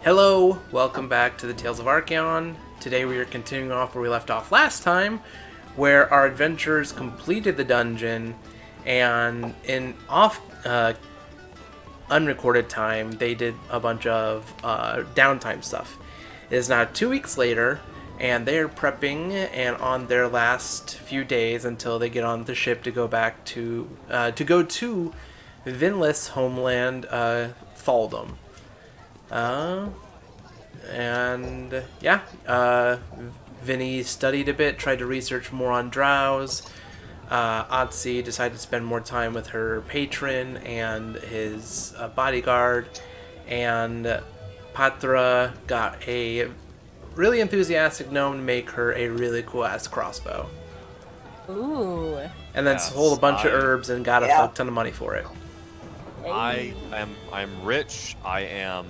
Hello, welcome back to the Tales of Arcaion. Today we are continuing off where we left off last time, where our adventurers completed the dungeon, and in unrecorded time, they did a bunch of downtime stuff. It is now 2 weeks later, and they are prepping and on their last few days until they get on the ship to go back to go to Vinless homeland, Thaldum. Vinny studied a bit, tried to research more on drows. Otzi decided to spend more time with her patron and his bodyguard. And Patra got a really enthusiastic gnome to make her a really cool-ass crossbow. Ooh. And then sold a bunch of herbs and got a fuck ton of money for it. Hey. I'm rich, I am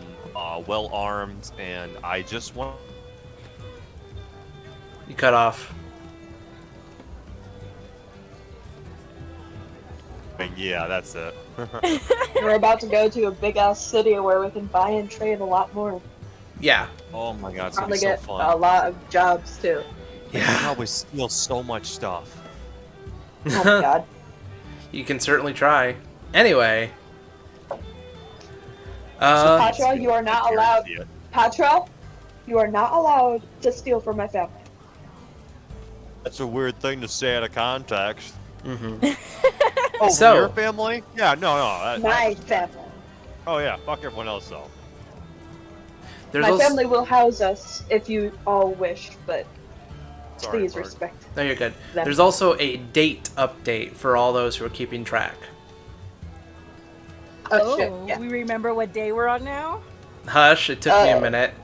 well armed, and I just want. You cut off. Yeah, that's it. We're about to go to a big ass city where we can buy and trade a lot more. Yeah. Oh my god, it's gonna Probably be so get fun. a lot of jobs too. I can probably steal so much stuff. Oh my god. You can certainly try. Anyway. Patra, you are not I allowed. guarantee it. Patra, you are not allowed to steal from my family. That's a weird thing to say out of context. Mm-hmm. Oh, So- your family? Yeah, no. My family. Oh yeah, fuck everyone else though. There's My also... family will house us if you all wish, but Sorry, please Bart. respect No, you're good. them. There's also a date update for all those who are keeping track. Oh, shit, yeah. We remember what day we're on now? Hush, it took me a minute.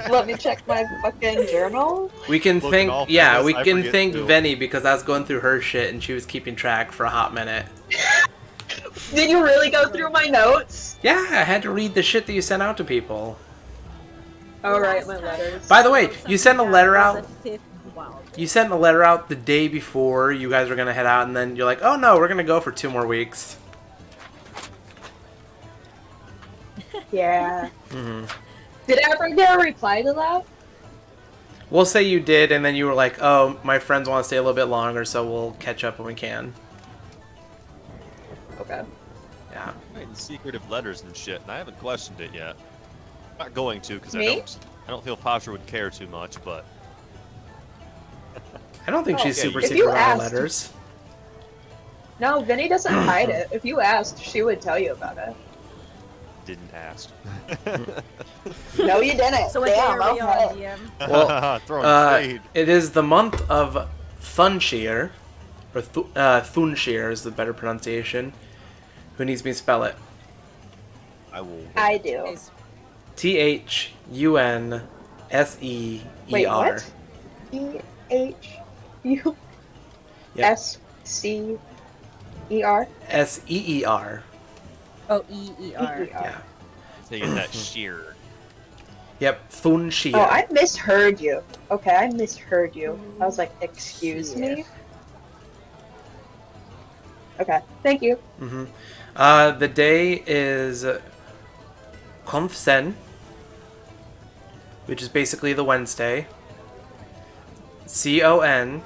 Let me check my fucking journal. We can Looking all thank, yeah, famous, we I can forget thank too. Venny because I was going through her shit and she was keeping track for a hot minute. Did you really go through my notes? Yeah, I had to read the shit that you sent out to people. Alright, my letters. By the way, you sent a letter out. Wow. You sent a letter out the day before you guys were gonna head out, and then you're like, "Oh no, we're gonna go for 2 more weeks." Yeah. Mm-hmm. Did I ever get a reply to that? We'll say you did, and then you were like, "Oh, my friends want to stay a little bit longer, so we'll catch up when we can." Okay. Yeah. Writing secretive letters and shit, and I haven't questioned it yet. I'm not going to because I Me? don't feel Pasha would care too much, but I don't think Oh, she's yeah, super if secret you about asked- letters. No, Vinny doesn't hide it. If you asked, she would tell you about it. didn't ask. No, you didn't. So what day Damn, are we on, okay. DM? Well, Throwing shade. it is the month of Thunshir, or Thunshir is the better pronunciation. Who needs me to spell it? I will. I do. THUNSEER. Wait, what? THUSCER? SEER. Oh, E-E-R. Yeah. Taking that sheer. Yep, Thunshir. Oh, I misheard you. Okay, I misheard you. I was like, excuse me? Okay, thank you. Mm-hmm. The day is Konfsen, which is basically the Wednesday. CONTHSEN,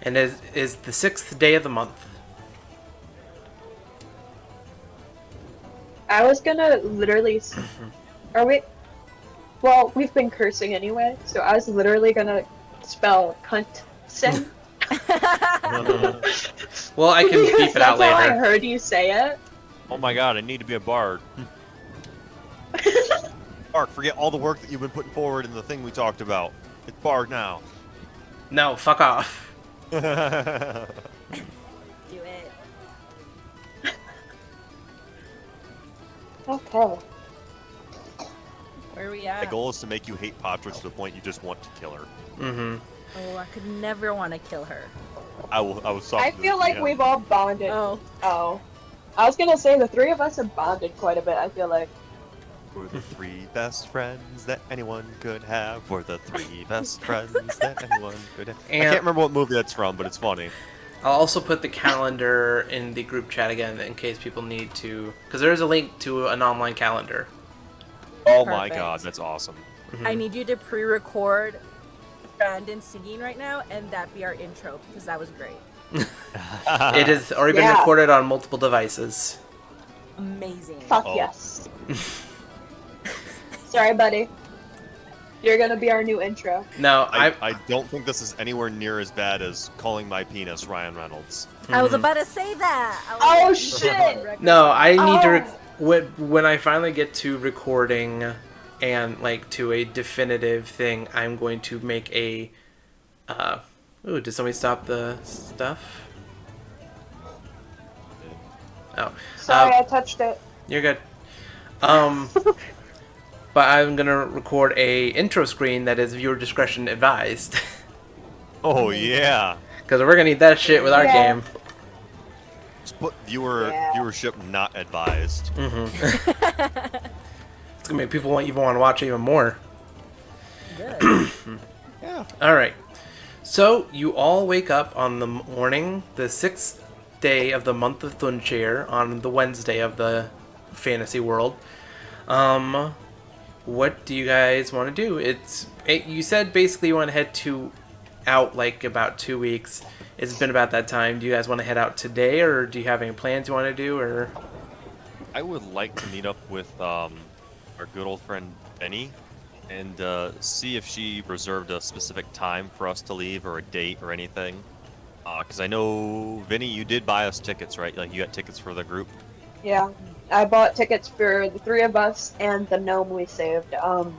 and is the 6th day of the month. I was gonna literally... Are we... Well, we've been cursing anyway, so I was literally gonna spell cunt sen. Well, I can beep it out That's how I later. heard you say it. Oh my god, I need to be a bard. Mark, forget all the work that you've been putting forward in the thing we talked about. It's bard now. No, fuck off. Do it. Okay. Where are we The at? goal is to make you hate Patra to the point you just want to kill her. Mm-hmm. Oh, I could never want to kill her. I was I feel like we've all bonded. Oh. Oh. I was gonna say the three of us have bonded quite a bit, I feel like. We're the 3 best friends that anyone could have. We're the 3 best friends that anyone could have. I And- can't remember what movie that's from, but it's funny. I'll also put the calendar in the group chat again in case people need to, because there is a link to an online calendar. Oh my Perfect. god, that's awesome. I need you to pre-record Brandon singing right now, and that be our intro because that was great. It has already been Yeah. recorded on multiple devices. Amazing. Fuck Oh. yes. Sorry, buddy. You're gonna be our new intro. No, I don't think this is anywhere near as bad as calling my penis Ryan Reynolds. I was about to say that. Oh, shit! No, I need to. Oh. When I finally get to recording and like to a definitive thing, I'm going to make a. Ooh, did somebody stop the stuff? Oh, Sorry, I touched it. you're good. But I'm gonna record a intro screen that is viewer discretion advised. Oh yeah. Because we're gonna need that shit with our Yeah. game. Just put Yeah. viewership not advised. It's gonna make people even want to watch even more. Good. Yeah. All right. So you all wake up on the morning, the 6th day of the month of Thuncheer, on the Wednesday of the fantasy world. What do you guys want to do? You said basically you want to head out like about 2 weeks. It's been about that time. Do you guys want to head out today, or do you have any plans you want to do, or? I would like to meet up with our good old friend Benny and see if she reserved a specific time for us to leave or a date or anything. Because I know, Vinny, you did buy us tickets, right? Like, you got tickets for the group? Yeah. I bought tickets for the 3 of us and the gnome we saved. Oh,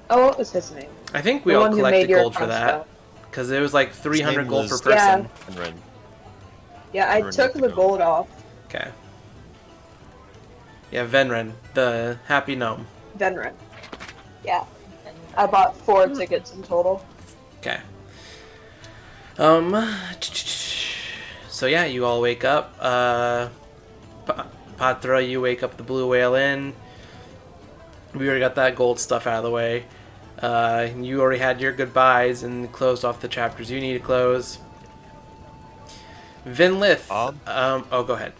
what was his name? I think we The all one who collected made your gold for that. construct. Because it was like 300 name gold per was- person. Ren. Yeah, I Venren took needs the to go. gold off. Okay. Yeah, Venren, the happy gnome. Venren. Yeah. I bought 4 tickets in total. Okay. So yeah, you all wake up. Patra, you wake up at the Blue Whale Inn. We already got that gold stuff out of the way. You already had your goodbyes and closed off the chapters you need to close. Vinlith. Oh, go ahead.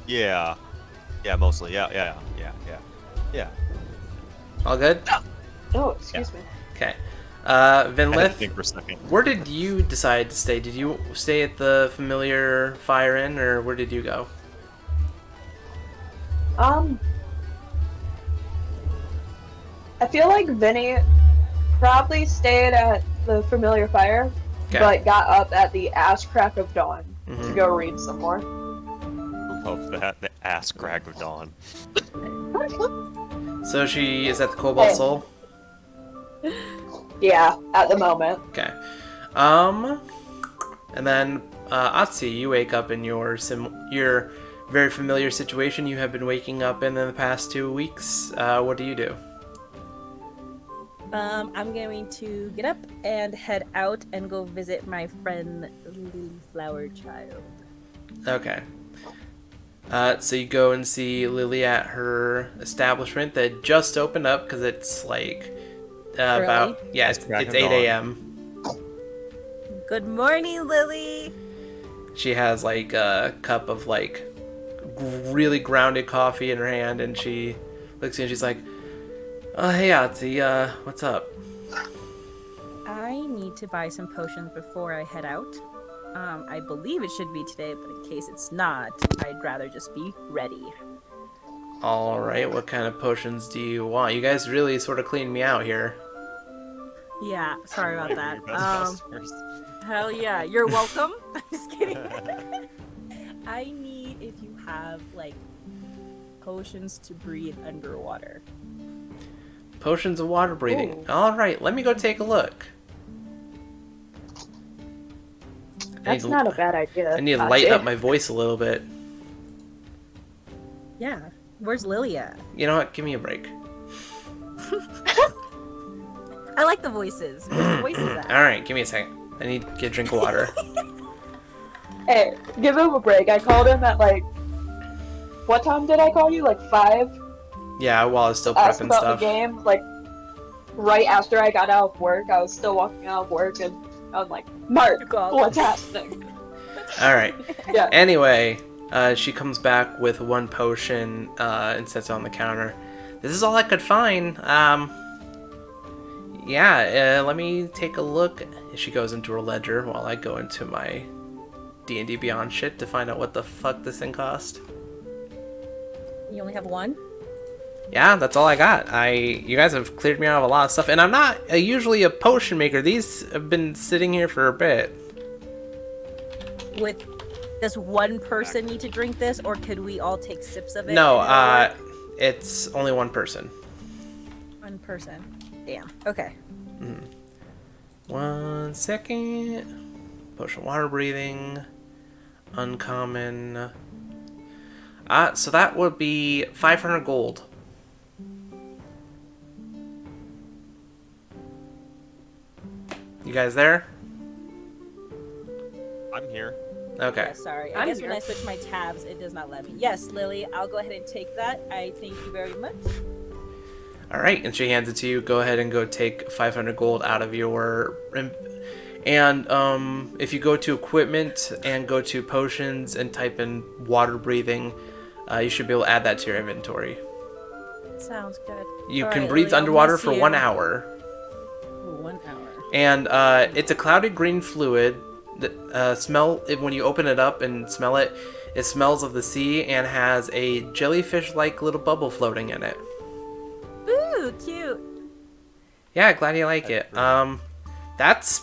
Yeah. Yeah, mostly. Yeah. All good? Oh, excuse me. Okay. I had to Vinlith, think for a second. where did you decide to stay? Did you stay at the familiar Fire Inn, or where did you go? I feel like Vinny probably stayed at the Familiar Fire, Okay. but got up at the ass crack of dawn to Mhm. go read some more. Love that. The ass crack of dawn. So she is at the Cobalt Hey. Soul? Yeah, at the moment. Okay. And then Atsi, you wake up in your very familiar situation you have been waking up in the past 2 weeks. What do you do? I'm going to get up and head out and go visit my friend Lily Flower Child. Okay. So you go and see Lily at her establishment that just opened up because it's like about it's Crack of 8 dawn. a.m. Good morning, Lily. She has like a cup of like really grounded coffee in her hand, and she looks at you and she's like, "Oh, hey Atsi, what's up?" I need to buy some potions before I head out. I believe it should be today, but in case it's not, I'd rather just be ready. All right, what kind of potions do you want? You guys really sort of cleaned me out here. Yeah, sorry about that. Your best customers. Hell yeah, you're welcome. I'm just kidding. I need if you have like potions to breathe underwater. Potions of water breathing. Ooh. All right, let me go take a look. That's I need, not a bad idea. I need to lighten up my voice a little bit. Yeah, where's Lily at? You know what? Give me a break. I like the voices. Where's the voices at? All right, give me a second. I need to get a drink of water. Hey, give him a break. I called him at like... What time did I call you? Like 5? Yeah, while I was still Asked prepping about stuff. the game. Like, right after I got out of work. I was still walking out of work and I'm like, Mark, God. what's happening? All right. Yeah. Anyway, she comes back with one potion and sets it on the counter. This is all I could find. Yeah, let me take a look. She goes into her ledger while I go into my D&D Beyond shit to find out what the fuck this thing cost. You only have one? Yeah, that's all I got. You guys have cleared me out of a lot of stuff, and I'm not usually a potion maker. These have been sitting here for a bit. Does one person need to drink this, or could we all take sips of it? No, and it'll work? it's only one person. One person. Damn. Okay. 1 second. Potion water breathing. Uncommon. So that would be 500 gold. You guys there? I'm here. Okay. Yeah, sorry. I I'm guess here. when I switch my tabs, it does not let me. Yes, Lily, I'll go ahead and take that. I thank you very much. All right, and she hands it to you. Go ahead and go take 500 gold out of your... And if you go to equipment and go to potions and type in water breathing, you should be able to add that to your inventory. Sounds good. You All can right, breathe Lily, I'll underwater miss for you. 1 hour. Ooh, 1 hour. And it's a cloudy green fluid that when you open it up and smell it, it smells of the sea and has a jellyfish-like little bubble floating in it. Ooh, cute. Yeah, glad you like it. That's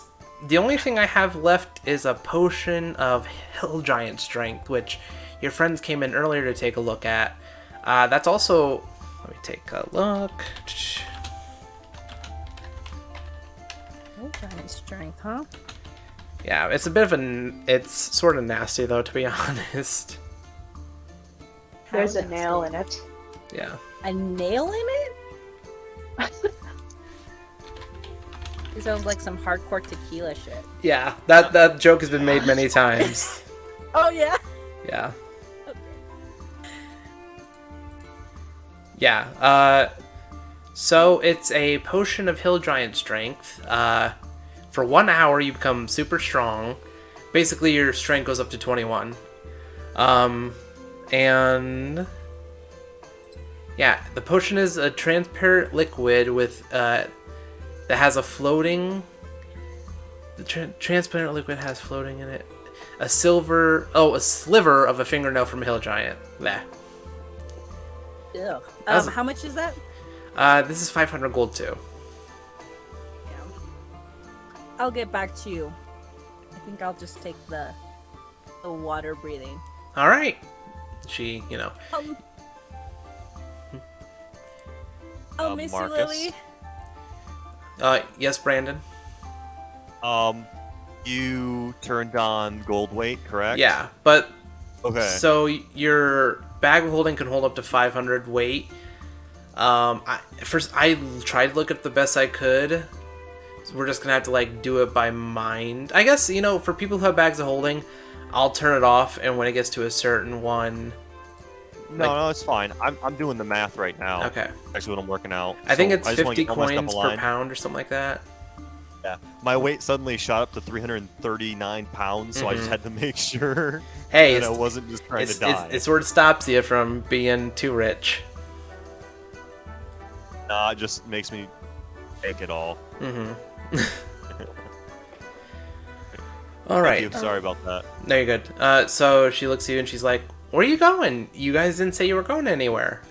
the only thing I have left is a potion of hill giant strength, which your friends came in earlier to take a look at. That's also, let me take a look. Oh, giant strength, huh? Yeah, it's a bit of it's sort of nasty though, to be honest. There's a How nail in nasty. it. Yeah. A nail in it? It sounds like some hardcore tequila shit. Yeah, that joke has been made many times. Oh, yeah? Yeah. Okay. Yeah, so it's a potion of hill giant strength. For 1 hour, you become super strong. Basically, your strength goes up to 21. And yeah, the potion is a transparent liquid with that has a floating. The transparent liquid has floating in it a sliver of a fingernail from a hill giant. Bleh. Ugh. How's- How much is that? This is 500 gold too. Yeah. I'll get back to you. I think I'll just take the water breathing. All right. She, I'll miss you, Marcus? Lily. Yes, Brandon. You turned on gold weight, correct? Yeah, but Okay. so your bag of holding can hold up to 500 weight. I tried to look at the best I could. So we're just gonna have to do it by mind. I guess for people who have bags of holding, I'll turn it off, and when it gets to a certain one, No, it's fine. I'm doing the math right now. okay. Actually, what I'm working out. I think So it's I just wanna 50 get all my stuff coins per aligned. pound or something like that. Yeah. My weight suddenly shot up to 339 pounds, so I just had to make sure Hey, that I wasn't just trying to it die. sort of stops you from being too rich. Nah, it just makes me take it all. Mm-hmm. All Thank right. you. Sorry about that. No, you're good. So she looks at you and she's like, "Where are you going? You guys didn't say you were going anywhere."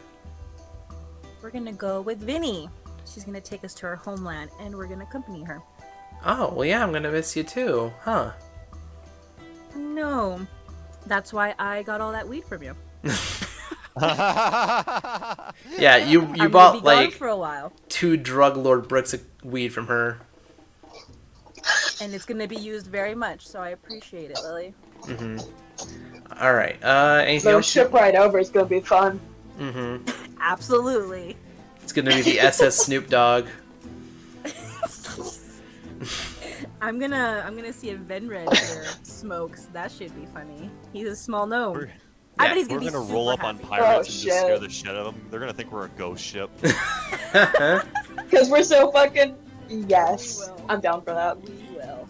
We're gonna go with Vinny. She's gonna take us to her homeland, and we're gonna accompany her. Oh, well, yeah, I'm gonna miss you too, huh? No, that's why I got all that weed from you. Yeah, you I'm gonna bought be gone for a while, 2 drug lord bricks of weed from her. and it's gonna be used very much. So I appreciate it, Lily. Mm-hmm. All right. Anything The else? ship ride over is gonna be fun. Mm-hmm. Absolutely. It's gonna be the SS Snoop Dogg. I'm gonna see if Venred here smokes. That should be funny. He's a small gnome. I bet he's We're gonna be gonna roll super up on happy. pirates Oh, and just scare shit. the shit out of them. They're gonna think we're a ghost ship. Because we're so fucking... Yes. We will. I'm down for that. We will.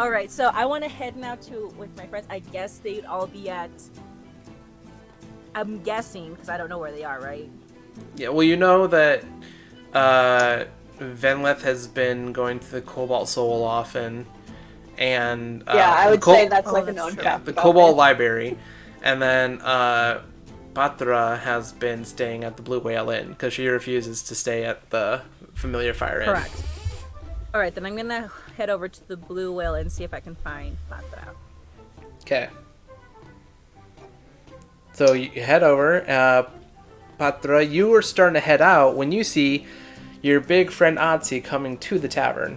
All right, so I want to head now with my friends. I guess they'd all be at. I'm guessing because I don't know where they are. Right? Yeah, well, you know that Venleth has been going to the Cobalt Soul often, and Yeah, I the would say that's like a that's known true. fact the about Cobalt me. Library, and then Patra has been staying at the Blue Whale Inn because she refuses to stay at the Familiar Fire Inn. Correct. All right, then I'm gonna head over to the Blue Whale and see if I can find Patra. Okay. So you head over. Patra, you were starting to head out when you see your big friend Otzi coming to the tavern.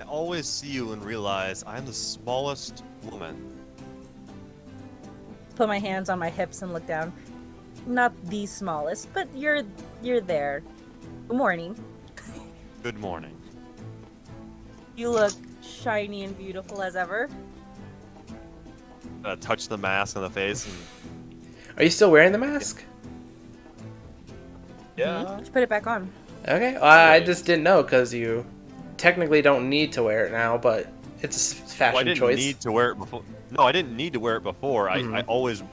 I always see you and realize I'm the smallest woman. Put my hands on my hips and look down. Not the smallest, but you're there. Good morning. Good morning. You look shiny and beautiful as ever. Touch the mask on the face and Are you still wearing the mask? yeah. Just put it back on. Okay. I just didn't know because you technically don't need to wear it now, but it's a fashion Well, I didn't choice. need to wear it before. No, I didn't need to wear it before. I always.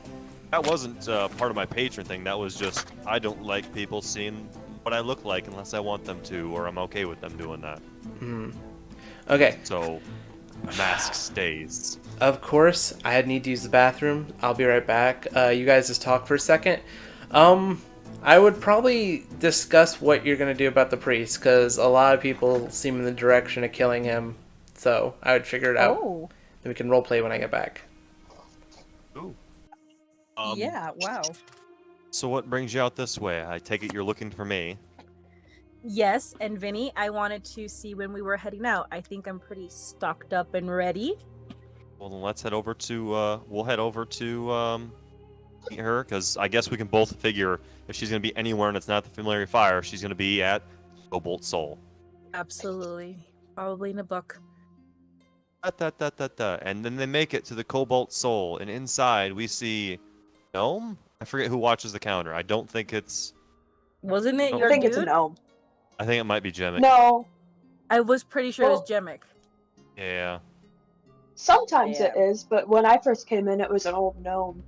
That wasn't part of my patron thing. That was just I don't like people seeing what I look like unless I want them to, or I'm okay with them doing that. Okay. So, mask stays. Of course, I need to use the bathroom. I'll be right back. You guys just talk for a second. I would probably discuss what you're going to do about the priest, because a lot of people seem in the direction of killing him. So I would figure it out. Oh, Then we can roleplay when I get back. Ooh. yeah, wow. So what brings you out this way? I take it you're looking for me. Yes, and Vinny, I wanted to see when we were heading out. I think I'm pretty stocked up and ready. Well, then let's head over to. We'll head over to meet her, because I guess we can both figure if she's gonna be anywhere and it's not the Familiar Fire, she's gonna be at Cobalt Soul. Absolutely. Probably in a book. And then they make it to the Cobalt Soul, and inside we see Gnome. I forget who watches the counter. I don't think it's. Wasn't it I I your think it's a dude? gnome. I think it might be Jimmy. No, I was pretty sure it was Well- Jemic. Yeah. sometimes it Yeah. is, but when I first came in, it was an old gnome.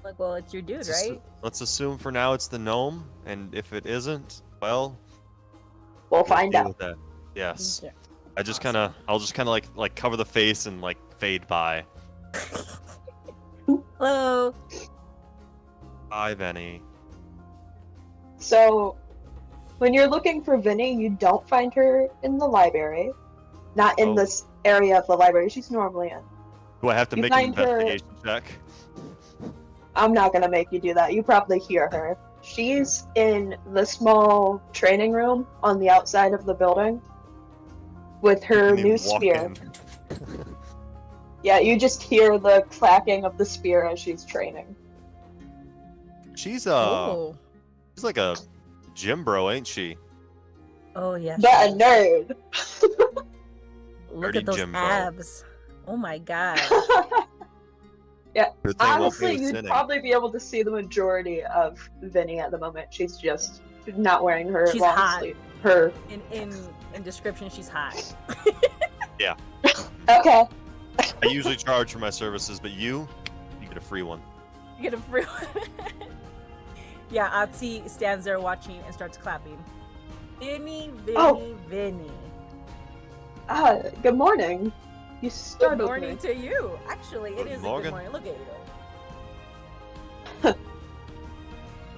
Like, well, it's your dude, right? Let's assume for now it's the gnome, and if it isn't, well, We'll we'll find deal out. with that. Yes. Yeah. I'll just kind of like cover the face and like fade by. Hello. Bye, Benny. So, when you're looking for Vinny, you don't find her in the library. Not in Oh. this area of the library she's normally in. Do I have to You make an find her- investigation check? I'm not gonna make you do that. You probably hear her. She's in the small training room on the outside of the building with her Can you new walk spear. in? Yeah, you just hear the clacking of the spear as she's training. She's Oh. she's like a gym bro, ain't she? Oh, yes. But a nerd. Look Dirty at those gym bro. abs. Oh my god. Good thing I'm okay Honestly, with you'd sinning. probably be able to see the majority of Vinny at the moment. She's just not wearing her She's long hot. sleeve. Her In description, she's hot. okay. I usually charge for my services, but you get a free one. You get a free one. Yeah, Atsi stands there watching and starts clapping. Vinny, Vinny, Oh. Vinny. Good morning. You Good startled morning me. to you. Actually, it Good is a morning. good morning. Look at you.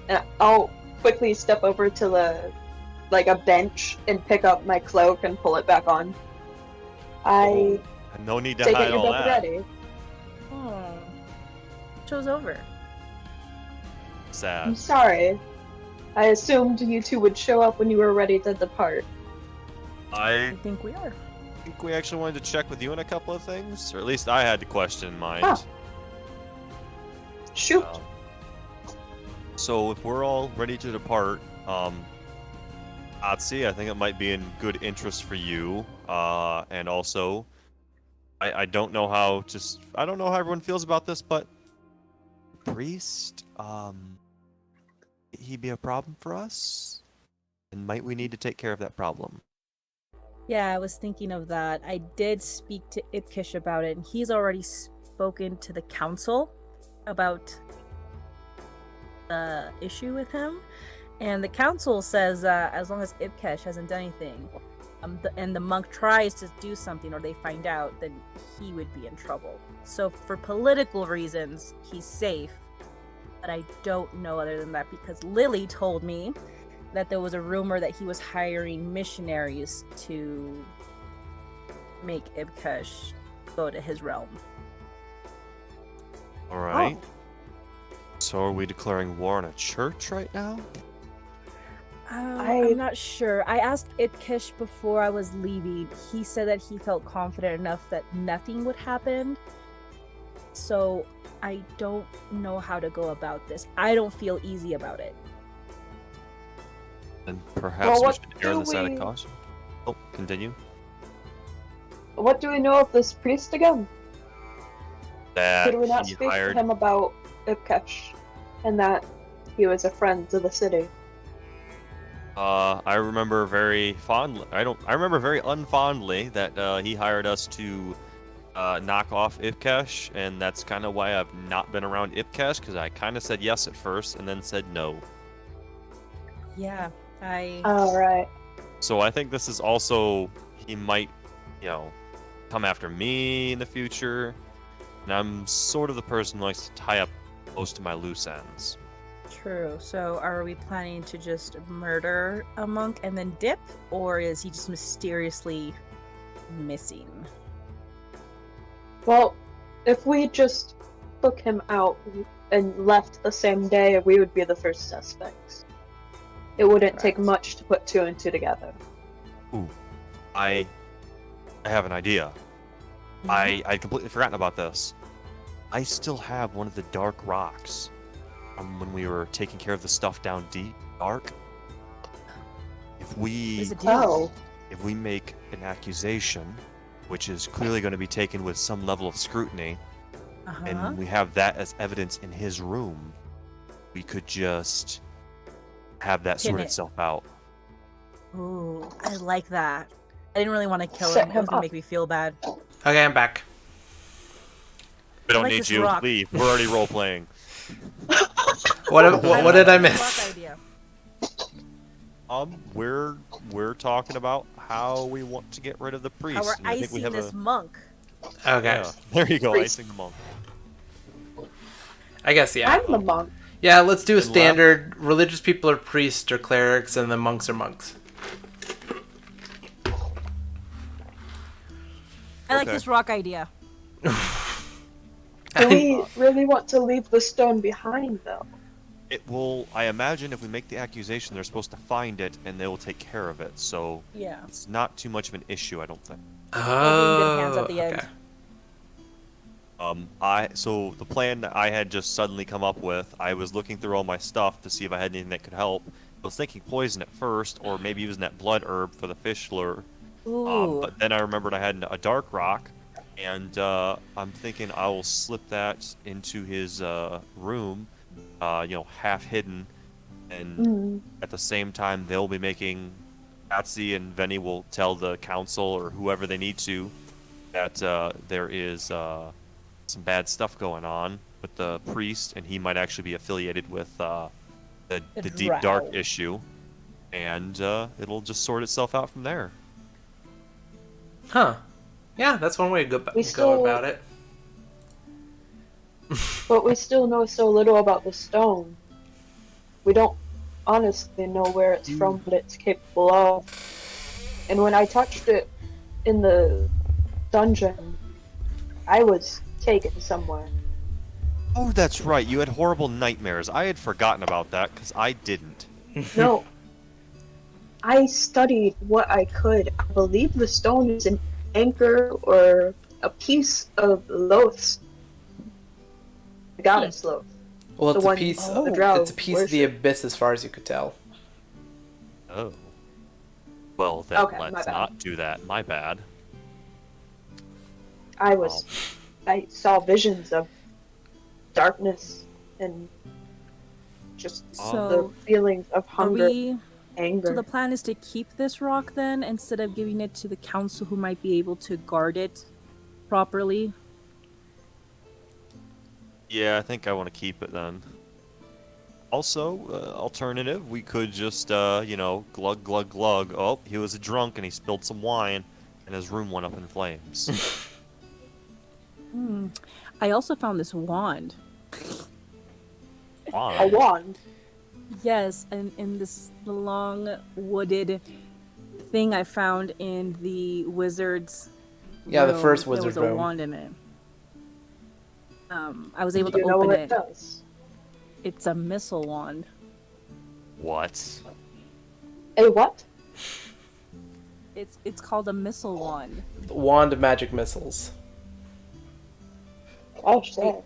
And I'll quickly step over to a bench and pick up my cloak and pull it back on. I No need to take hide it you're all both that. ready. Oh. Show's over. I'm Sad. sorry. I assumed you two would show up when you were ready to depart. I I think we are. think we actually wanted to check with you on a couple of things, or at least I had the question in mind. Oh. Shoot. Um, so if we're all ready to depart, Otzi, I think it might be in good interest for you, and also, I don't know how I don't know how everyone feels about this, but priest, he be a problem for us, and might we need to take care of that problem? Yeah, I was thinking of that. I did speak to Ipkish about it, and he's already spoken to the council about the issue with him. And the council says as long as Ipkesh hasn't done anything, and the monk tries to do something or they find out, then he would be in trouble. So for political reasons, he's safe. But I don't know other than that because Lily told me that there was a rumor that he was hiring missionaries to make Ipkesh go to his realm. All right. So are we declaring war on a church right now? I'm not sure. I asked Ipkish before I was leaving. He said that he felt confident enough that nothing would happen. So I don't know how to go about this. I don't feel easy about it. And perhaps we what should err do on the side we- of caution. Oh, continue. What do we know of this priest again? That Did we not he speak hired. to him about Ipkesh and that he was a friend to the city? I remember very fondly. I remember very unfondly that he hired us to knock off Ipkesh, and that's kind of why I've not been around Ipkesh because I kind of said yes at first and then said no. Yeah, All right. So I think this is also he might, come after me in the future, and I'm sort of the person who likes to tie up most of my loose ends. True. So are we planning to just murder a monk and then dip? Or is he just mysteriously missing? Well, if we just took him out and left the same day, we would be the first suspects. It wouldn't take Correct. much to put two and two together. Ooh, I have an idea. I'd completely forgotten about this. I still have one of the dark rocks from when we were taking care of the stuff down deep, dark. If we Is it deal? Oh, if we make an accusation, which is clearly going to be taken with some level of scrutiny, Uh-huh. and we have that as evidence in his room, we could just have that Pin sort it. itself out. Ooh, I like that. I didn't really want to kill Set him. It him was gonna up. make me feel bad. Okay, I'm back. We don't like need this you. rock. Leave. We're already role playing. What did I like this miss? rock idea. We're talking about how we want to get rid of the priest. How we're and I think we icing have this a monk. Okay, yeah. There you go, Priest. icing the monk. I guess yeah. I'm the monk. Yeah, let's do a And left. standard. Religious people are priests or clerics, and the monks are monks. I like Okay. this rock idea. Do we really want to leave the stone behind, though? It will. I imagine if we make the accusation, they're supposed to find it, and they will take care of it. So Yeah. it's not too much of an issue, I don't think. We'll be in good hands at Oh, the end. okay. So the plan that I had just suddenly come up with, I was looking through all my stuff to see if I had anything that could help. I was thinking poison at first, or maybe using that blood herb for the fish lure. Ooh. But then I remembered I had a dark rock, and I'm thinking I will slip that into his room, half hidden, and at the same time they'll be making. Patsy and Venny will tell the council or whoever they need to that there is some bad stuff going on with the priest, and he might actually be affiliated with the deep dark Drow. issue, and it'll just sort itself out from there. Huh. Yeah, that's one way to go We still- about it. But we still know so little about the stone. We don't honestly know where it's from, what it's capable of. And when I touched it in the dungeon, I was taken somewhere. Oh, that's right. You had horrible nightmares. I had forgotten about that because I didn't. No. I studied what I could. I believe the stone is an anchor or a piece of Loth's. The goddess Loth. Well, The it's a one piece. the drow It's a piece of the worship. abyss, as far as you could tell. Oh. Well, then Okay, my let's bad. not do that. My bad. I saw visions of darkness and just So, the feelings of Are hunger. we Anger. So the plan is to keep this rock then, instead of giving it to the council who might be able to guard it properly. Yeah, I think I want to keep it then. Also, alternative, we could just, glug, glug, glug. Oh, he was a drunk and he spilled some wine, and his room went up in flames. I also found this wand. A Why? wand. Yes, and in this long wooded thing I found in the wizard's Yeah, the room, first there wizard was a room. wand in it. I was able Do to you know open what it. it does? It's a missile wand. What? A what? It's called a missile wand. Wand of magic missiles. Oh shit.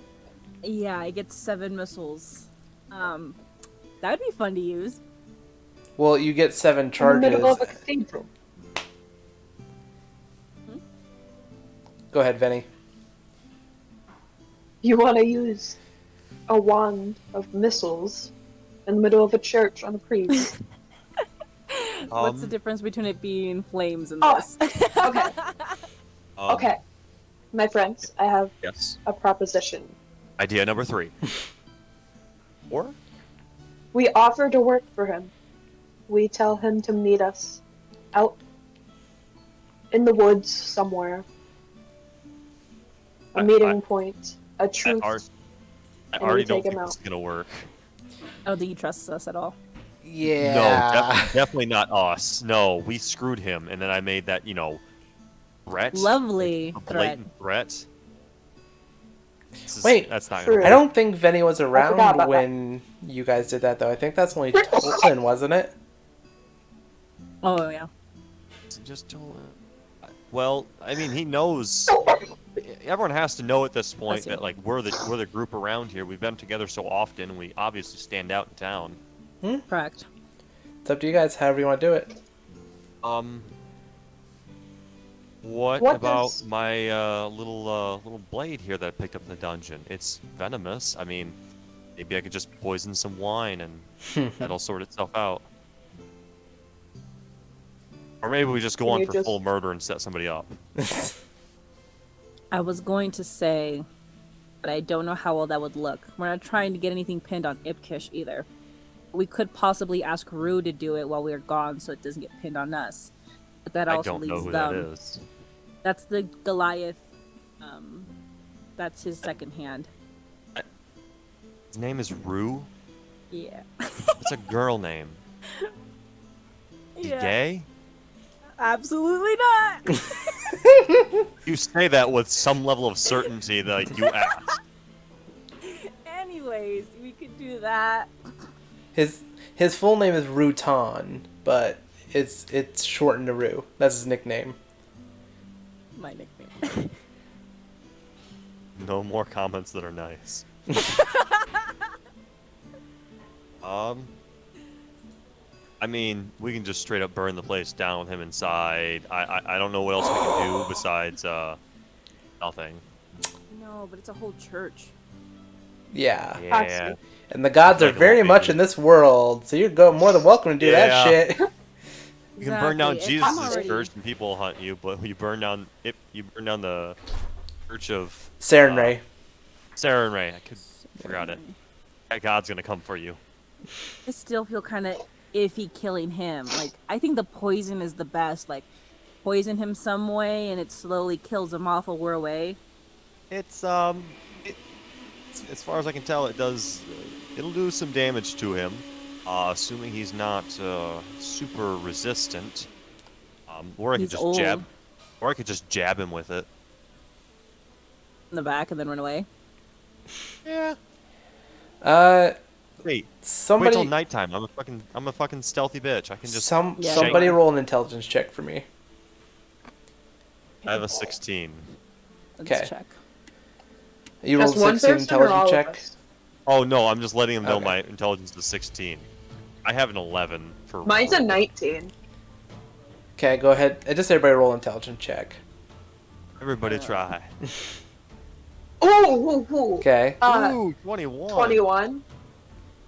Yeah, it gets 7 missiles. That would be fun to use. Well, you get 7 In the charges. middle of a cathedral. Go ahead, Vinny. You want to use a wand of missiles in the middle of a church on a priest. What's the difference between it being flames and Oh. this? Okay. Okay. My friends, I have Yes. a proposition. Idea number 3. Or? We offer to work for him. We tell him to meet us out in the woods somewhere. A meeting point, a truce. I And already we don't take him think this is out. gonna work. I don't think he trusts us at all. Yeah. No, definitely not us. No, we screwed him, and then I made that, threat. Lovely A threat. blatant threat. Wait, that's not true. gonna I work. don't think Vinny was forgot around about when you guys did that, though. I think that's only Tolkien, wasn't it? Oh yeah. Just don't. Well, I mean, he knows. Everyone has to know at this point Bless you. that like we're the group around here. We've been together so often, and we obviously stand out in town. Correct. It's up to you guys, however you want to do it. What What about does- my little blade here that I picked up in the dungeon? It's venomous. I mean, maybe I could just poison some wine and that'll sort itself out. Or maybe we just go Can on you for just- full murder and set somebody up. I was going to say, but I don't know how well that would look. We're not trying to get anything pinned on Ipkish either. We could possibly ask Rue to do it while we're gone, so it doesn't get pinned on us. But that I also don't know leaves who them. that is. That's the Goliath. That's his second hand. His name is Rue. Yeah. It's a girl name. Is he gay? Absolutely not. You say that with some level of certainty that like, you asked. Anyways, we could do that. His full name is Rutan, but it's shortened to Rue. That's his nickname. My nickname. No more comments that are nice. I mean, we can just straight up burn the place down with him inside. I don't know what else we can do besides nothing. No, but it's a whole church. Yeah. Yeah. And the gods are Like a very little much baby. in this world, so you're more than welcome to do that Yeah. shit. You can burn down Exactly. I'm Jesus' already- church and people will hunt you, but you burn down the church of Saren Ray. Sarah and Ray. Forgot it. That God's gonna come for you. I still feel kind of iffy killing him. Like, I think the poison is the best. Like, poison him some way and it slowly kills him off while we're away. It's as far as I can tell, it'll do some damage to him, assuming he's not super resistant. Or I could He's just old. jab him with it. In the back and then run away. Yeah. Wait Somebody till nighttime. I'm a fucking stealthy bitch. I can just. Yeah. somebody roll an intelligence check for me. I have a 16. Let's Okay. check. You Just rolled one 16 person or all intelligence of check. us? Oh no, I'm just letting him know Okay. my intelligence is 16. I have an 11 for. Mine's a 19. Okay, go ahead. Just everybody roll an intelligence check. Everybody try. Ooh. Okay. Ooh, 21. 21.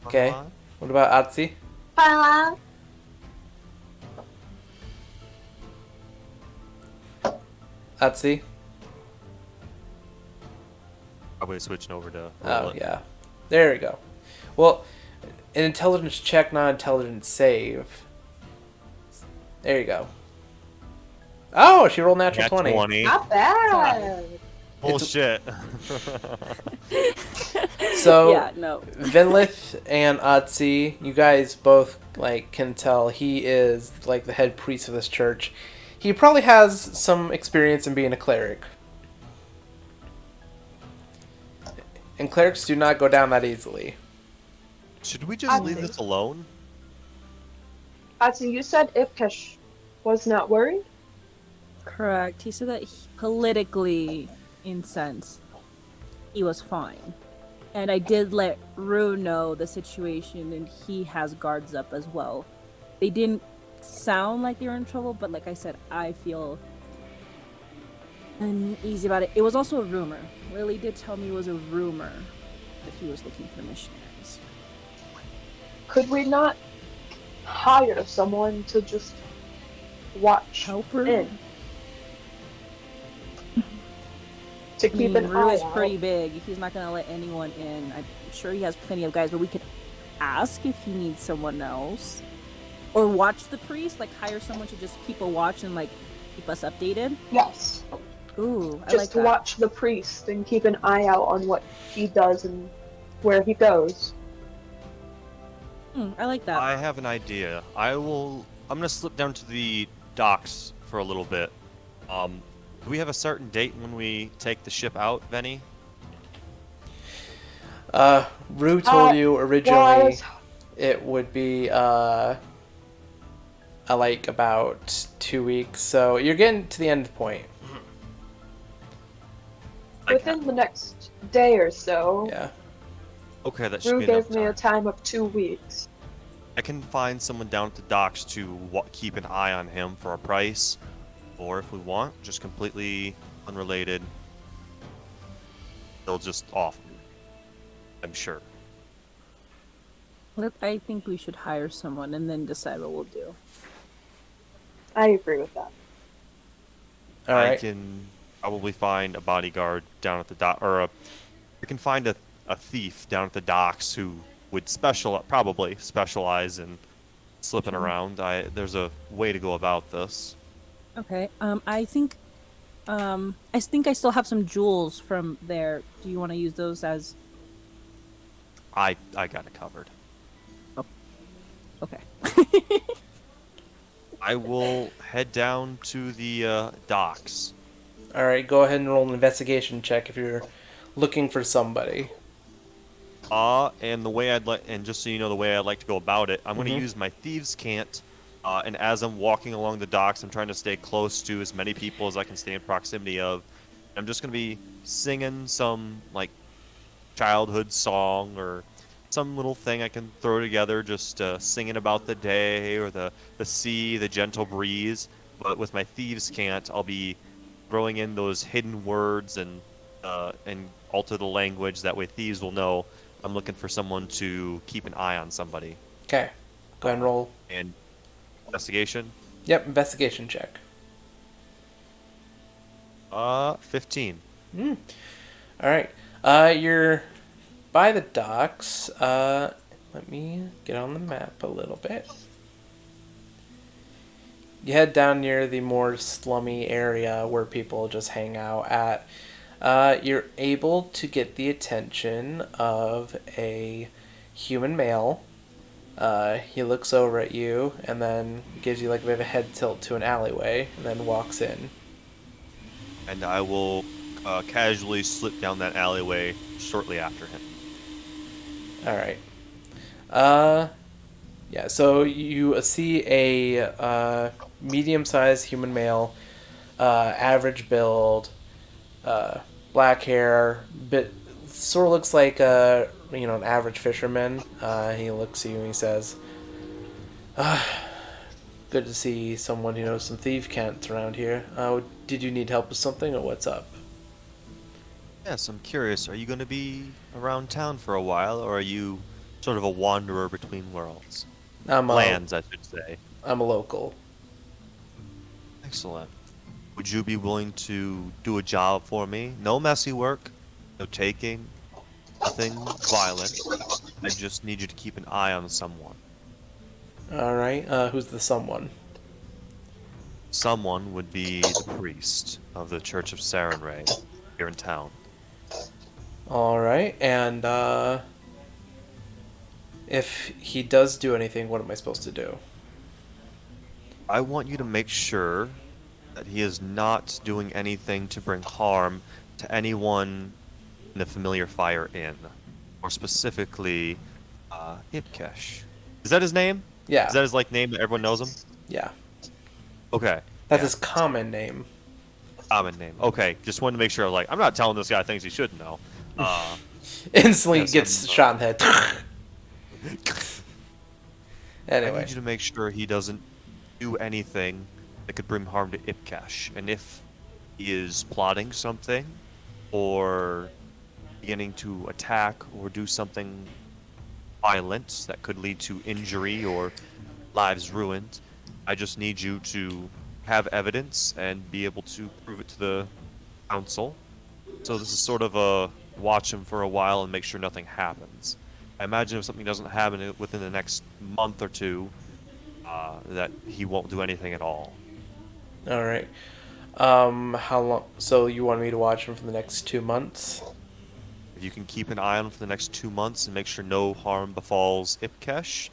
Okay. What about Atsi? Atsi? Probably switching over to Oh, roll it. yeah. There we go. Well, an intelligence check, not intelligence save. There you go. Oh, she rolled natural Nat 20. 20. Not bad. Bullshit. So, Yeah, no. Vinlith and Atsi, you guys both like can tell he is like the head priest of this church. He probably has some experience in being a cleric. And clerics do not go down that easily. Should we just leave this alone? Atsu, you said Ipkesh was not worried? Correct. He said that politically, in sense, he was fine. And I did let Rue know the situation, and he has guards up as well. They didn't sound like they were in trouble, but like I said, I feel uneasy about it. It was also a rumor. Lily did tell me it was a rumor that he was looking for missionaries. Could we not hire someone to just watch Helper? in? To keep an Rue eye is out. pretty big. He's not gonna let anyone in. I'm sure he has plenty of guys, but we could ask if he needs someone else. Or watch the priest, like hire someone to just keep a watch and like keep us updated. Yes. Ooh, I Just like to that. watch the priest and keep an eye out on what he does and where he goes. I like that. I have an idea. I'm gonna slip down to the docks for a little bit. Do we have a certain date when we take the ship out, Venny? Rue told you originally was- it would be like about 2 weeks, so you're getting to the end point. Within the next day or so, Yeah. Okay, that should Rue be enough gave me a time. time of 2 weeks. I can find someone down at the docks to keep an eye on him for a price, or if we want, just completely unrelated. They'll just off me. I'm sure. I think we should hire someone and then decide what we'll do. I agree with that. All I right. can probably find a bodyguard down at the dock, or I can find a thief down at the docks who would probably specialize in slipping around. There's a way to go about this. Okay. I think I still have some jewels from there. Do you want to use those as? I got it covered. Okay. I will head down to the docks. All right, go ahead and roll an investigation check if you're looking for somebody. And the way and just so you know the way I'd like to go about it, I'm going to use my thieves' cant. And as I'm walking along the docks, I'm trying to stay close to as many people as I can stay in proximity of. I'm just going to be singing some like childhood song or some little thing I can throw together, just singing about the day or the sea, the gentle breeze. But with my thieves' cant, I'll be throwing in those hidden words and alter the language. That way, thieves will know I'm looking for someone to keep an eye on somebody. Okay, go ahead and roll. And investigation. Yep, investigation check. 15. All right. You're by the docks. Let me get on the map a little bit. You head down near the more slummy area where people just hang out at. You're able to get the attention of a human male. He looks over at you and then gives you like a bit of a head tilt to an alleyway and then walks in. And I will casually slip down that alleyway shortly after him. All right. Yeah, so you see a medium-sized human male, average build, black hair, sort of looks like an average fisherman. He looks at you and he says, "Good to see someone who knows some thief cants around here. Did you need help with something, or what's up?" Yes, I'm curious. Are you going to be around town for a while, or are you sort of a wanderer between worlds? I'm Lands, I should say. a local. Excellent. would you be willing to do a job for me? No messy work, no taking, nothing violent. I just need you to keep an eye on someone. All right. Who's the someone? Someone would be the priest of the Church of Sarenrae here in town. All right. And if he does do anything, what am I supposed to do? I want you to make sure that he is not doing anything to bring harm to anyone in the familiar fire inn, or specifically, Ipkesh. Is that his name? Yeah. Is that his like name that everyone knows him? Yeah. Okay. That's yeah. his common name. Common name. Okay, just wanted to make sure. Like, I'm not telling this guy things he should know. Instantly yes, gets shot in the head. I Anyway. need you to make sure he doesn't do anything that could bring harm to Ipkesh. And if he is plotting something, or beginning to attack or do something violent that could lead to injury or lives ruined, I just need you to have evidence and be able to prove it to the council. So this is sort of a watch him for a while and make sure nothing happens. I imagine if something doesn't happen within the next month or two, that he won't do anything at all. All right. How long? So you want me to watch him for the next 2 months? If you can keep an eye on him for the next 2 months and make sure no harm befalls Ipkesh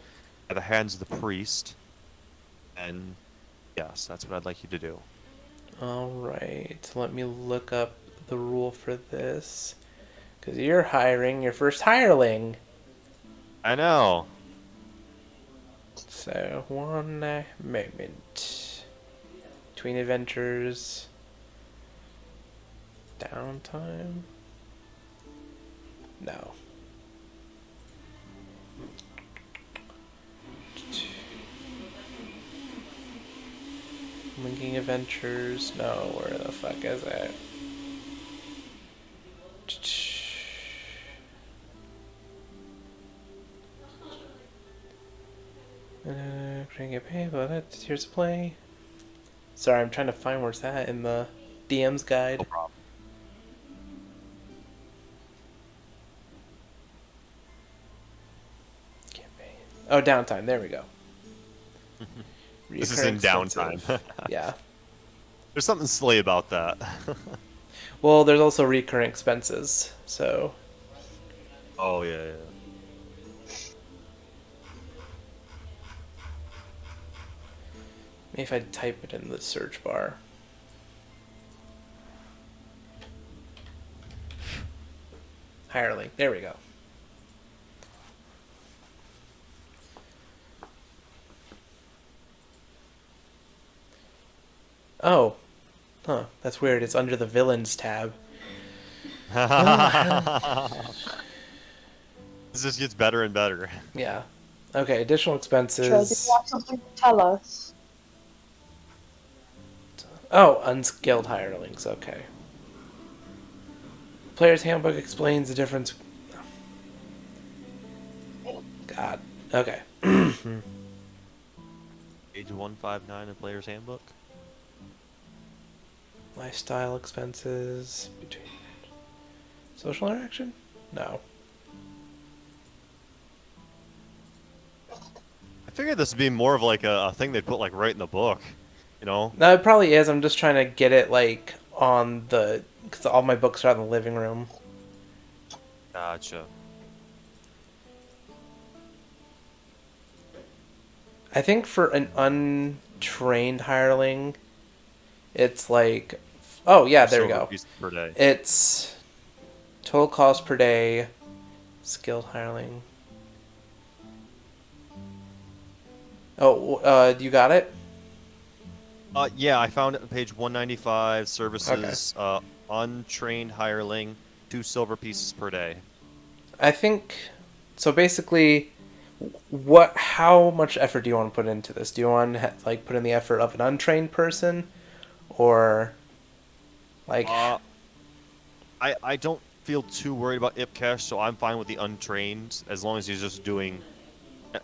at the hands of the priest, and yes, that's what I'd like you to do. All right. Let me look up the rule for this. Because you're hiring your first hireling. I know. So, one moment. Between adventures. Downtime. No. Linking adventures. No, where the fuck is it? Trying to get paid, but here's a play. Sorry, I'm trying to find where it's at in the DM's guide. No problem. Campaign. Oh, downtime. There we go. This is in downtime. Yeah. There's something silly about that. Well, there's also recurring expenses, so. Oh, yeah. Maybe if I type it in the search bar. Hireling. There we go. Oh. Huh. That's weird. It's under the villains tab. This just gets better and better. Yeah. Okay, additional expenses. Sure, do you have something to tell us? Oh, unskilled hirelings. Okay. Player's handbook explains the difference. God. Okay. Page 159 in Player's Handbook. Lifestyle expenses between social interaction? No. I figured this would be more of like a thing they'd put like right in the book, you know? No, it probably is. I'm just trying to get it like on the, because all my books are in the living room. Gotcha. I think for an untrained hireling, it's like, oh yeah, there we Silver go. piece per day. It's total cost per day, skilled hireling. Oh, you got it? Yeah, I found it on page 195. Services, untrained hireling, 2 silver pieces per day. I think so. Basically, how much effort do you want to put into this? Do you want to like put in the effort of an untrained person, or like? I don't feel too worried about Ipkesh, so I'm fine with the untrained as long as he's just doing,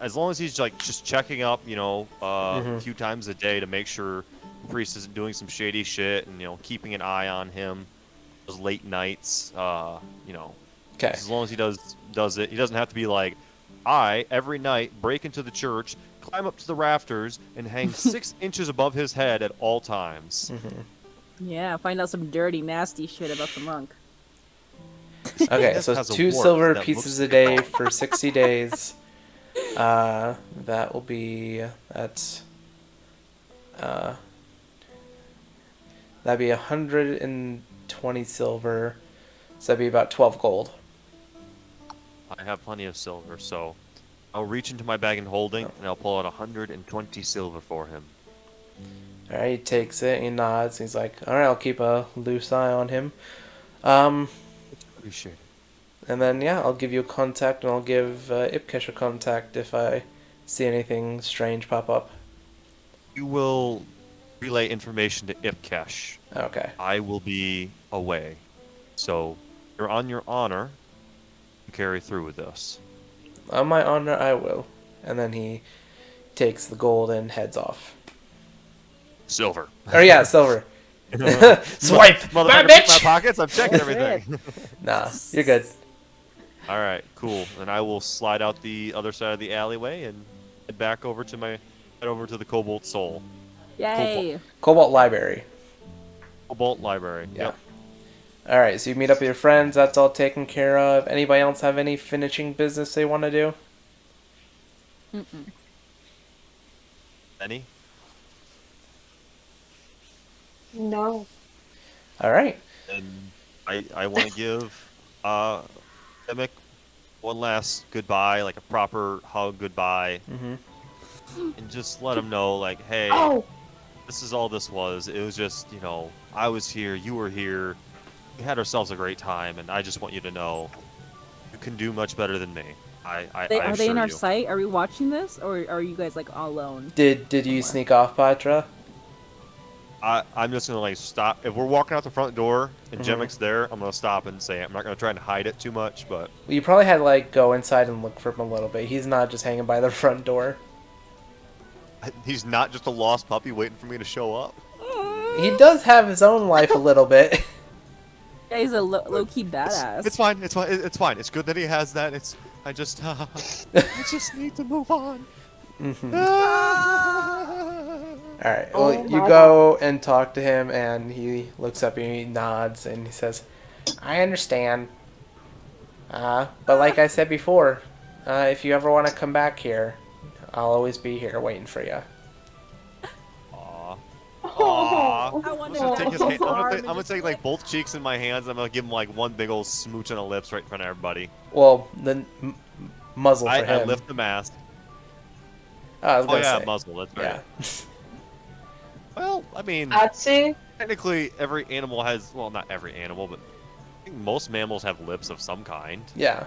as long as he's like just checking up, you know, a few times a day to make sure priest isn't doing some shady shit and keeping an eye on him those late nights. Okay. As long as he does it, he doesn't have to be like, I every night break into the church, climb up to the rafters, and hang 6 inches above his head at all times. Yeah, find out some dirty, nasty shit about the monk. Okay, This so has a 2 wart silver that pieces looks a day for 60 days. That will be that'd be 120 silver. So that'd be about 12 gold. I have plenty of silver, so I'll reach into my bag and holding, and I'll pull out 120 silver for him. Alright, he takes it, he nods, he's like, alright, I'll keep a loose eye on him. Appreciate it. And then, yeah, I'll give you a contact, and I'll give Ipkesh a contact if I see anything strange pop up. You will relay information to Ipkesh. Okay. I will be away, so you're on your honor to carry through with this. On my honor, I will. And then he takes the gold and heads off. Silver. Or yeah, silver. Swipe! Motherfucker, Bad pick bitch! my pockets. I'm checking That's everything. Nah, you're good. All right, cool. Then I will slide out the other side of the alleyway and head back over to the Cobalt Soul. Yay! Cobalt Library. Cobalt Library. Yeah. Alright, so you meet up with your friends, that's all taken care of. Anybody else have any finishing business they want to do? Any? No. Alright. And I want to give Emic one last goodbye, like a proper hug goodbye, and just let him know, like, hey, Oh! this is all this was. It was just, I was here, you were here, we had ourselves a great time, and I just want you to know you can do much better than me. I Are they in assure our you. sight? Are we watching this, or are you guys like all alone? Did you sneak off, Patra? I'm just gonna stop. If we're walking out the front door and Jemic's there, I'm gonna stop and say I'm not gonna try and hide it too much, but Well, you probably had to go inside and look for him a little bit. He's not just hanging by the front door. he's not just a lost puppy waiting for me to show up. He does have his own life a little bit. Yeah, he's a low-key badass. It's fine. It's fine. It's fine. It's good that he has that. I just need to move on. Alright, Oh well, you my go and talk to him, and he looks up and he nods, and he says, I understand. But like I said before, if you ever want to come back here, I'll always be here waiting for you. Aww. Oh, I want I'm gonna to take his hand. I'm and gonna just take both cheeks in my hands. I'm gonna give him one big old smooch on the lips right in front of everybody. Well, the muzzle for I him. lift the mask. I was Oh gonna yeah, say. muzzle. That's right. Yeah. Well, I mean, Atsy? technically every animal has. Well, not every animal, but I think most mammals have lips of some kind. Yeah.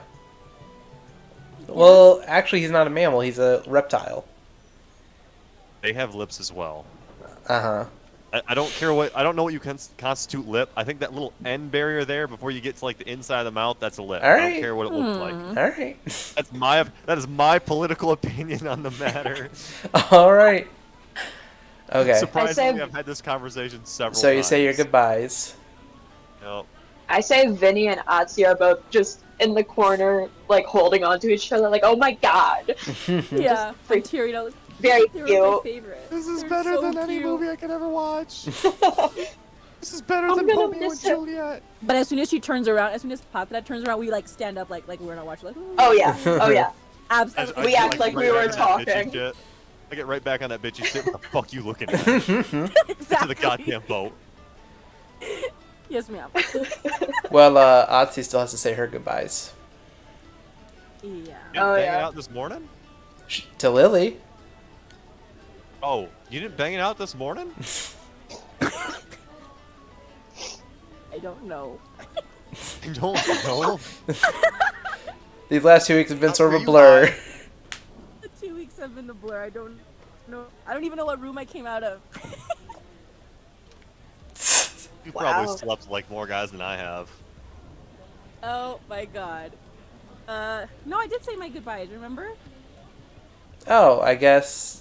Well, actually, he's not a mammal. He's a reptile. They have lips as well. Uh-huh. I don't care what. I don't know what you constitute lip. I think that little end barrier there before you get to the inside of the mouth, that's a lip. All I right. don't care what it looks like. All right. That is my political opinion on the matter. All right. Okay. Surprisingly, I've had this conversation several So times. you say your goodbyes. Yep. I say Vinny and Atsy are both just in the corner, holding on to each other, oh my god. Yeah, I'm tearing up. Very They were my cute. favorite. This is They're better so than any cute. movie I could ever watch. This is better I'm than gonna Romeo and miss it. Juliet. But as soon as she turns around, as soon as Patra turns around, we stand up like we're not watching. Ooh. Oh yeah, oh yeah. Absolutely. We get, act like right we were back on that bitchy talking. shit. I get right back on that bitchy shit. What the fuck you looking at? Exactly. To the goddamn boat. Yes, ma'am. Well, Otzi still has to say her goodbyes. Yeah. You didn't Oh, bang it yeah. out this morning? To Lily. Oh, you didn't bang it out this morning? I don't know. You don't know? These last 2 weeks have been How sort of are a you blur. lying? The 2 weeks have been a blur. I don't know. I don't even know what room I came out of. You Wow. probably slept like more guys than I have. Oh my god. No, I did say my goodbyes. Remember? Oh, I guess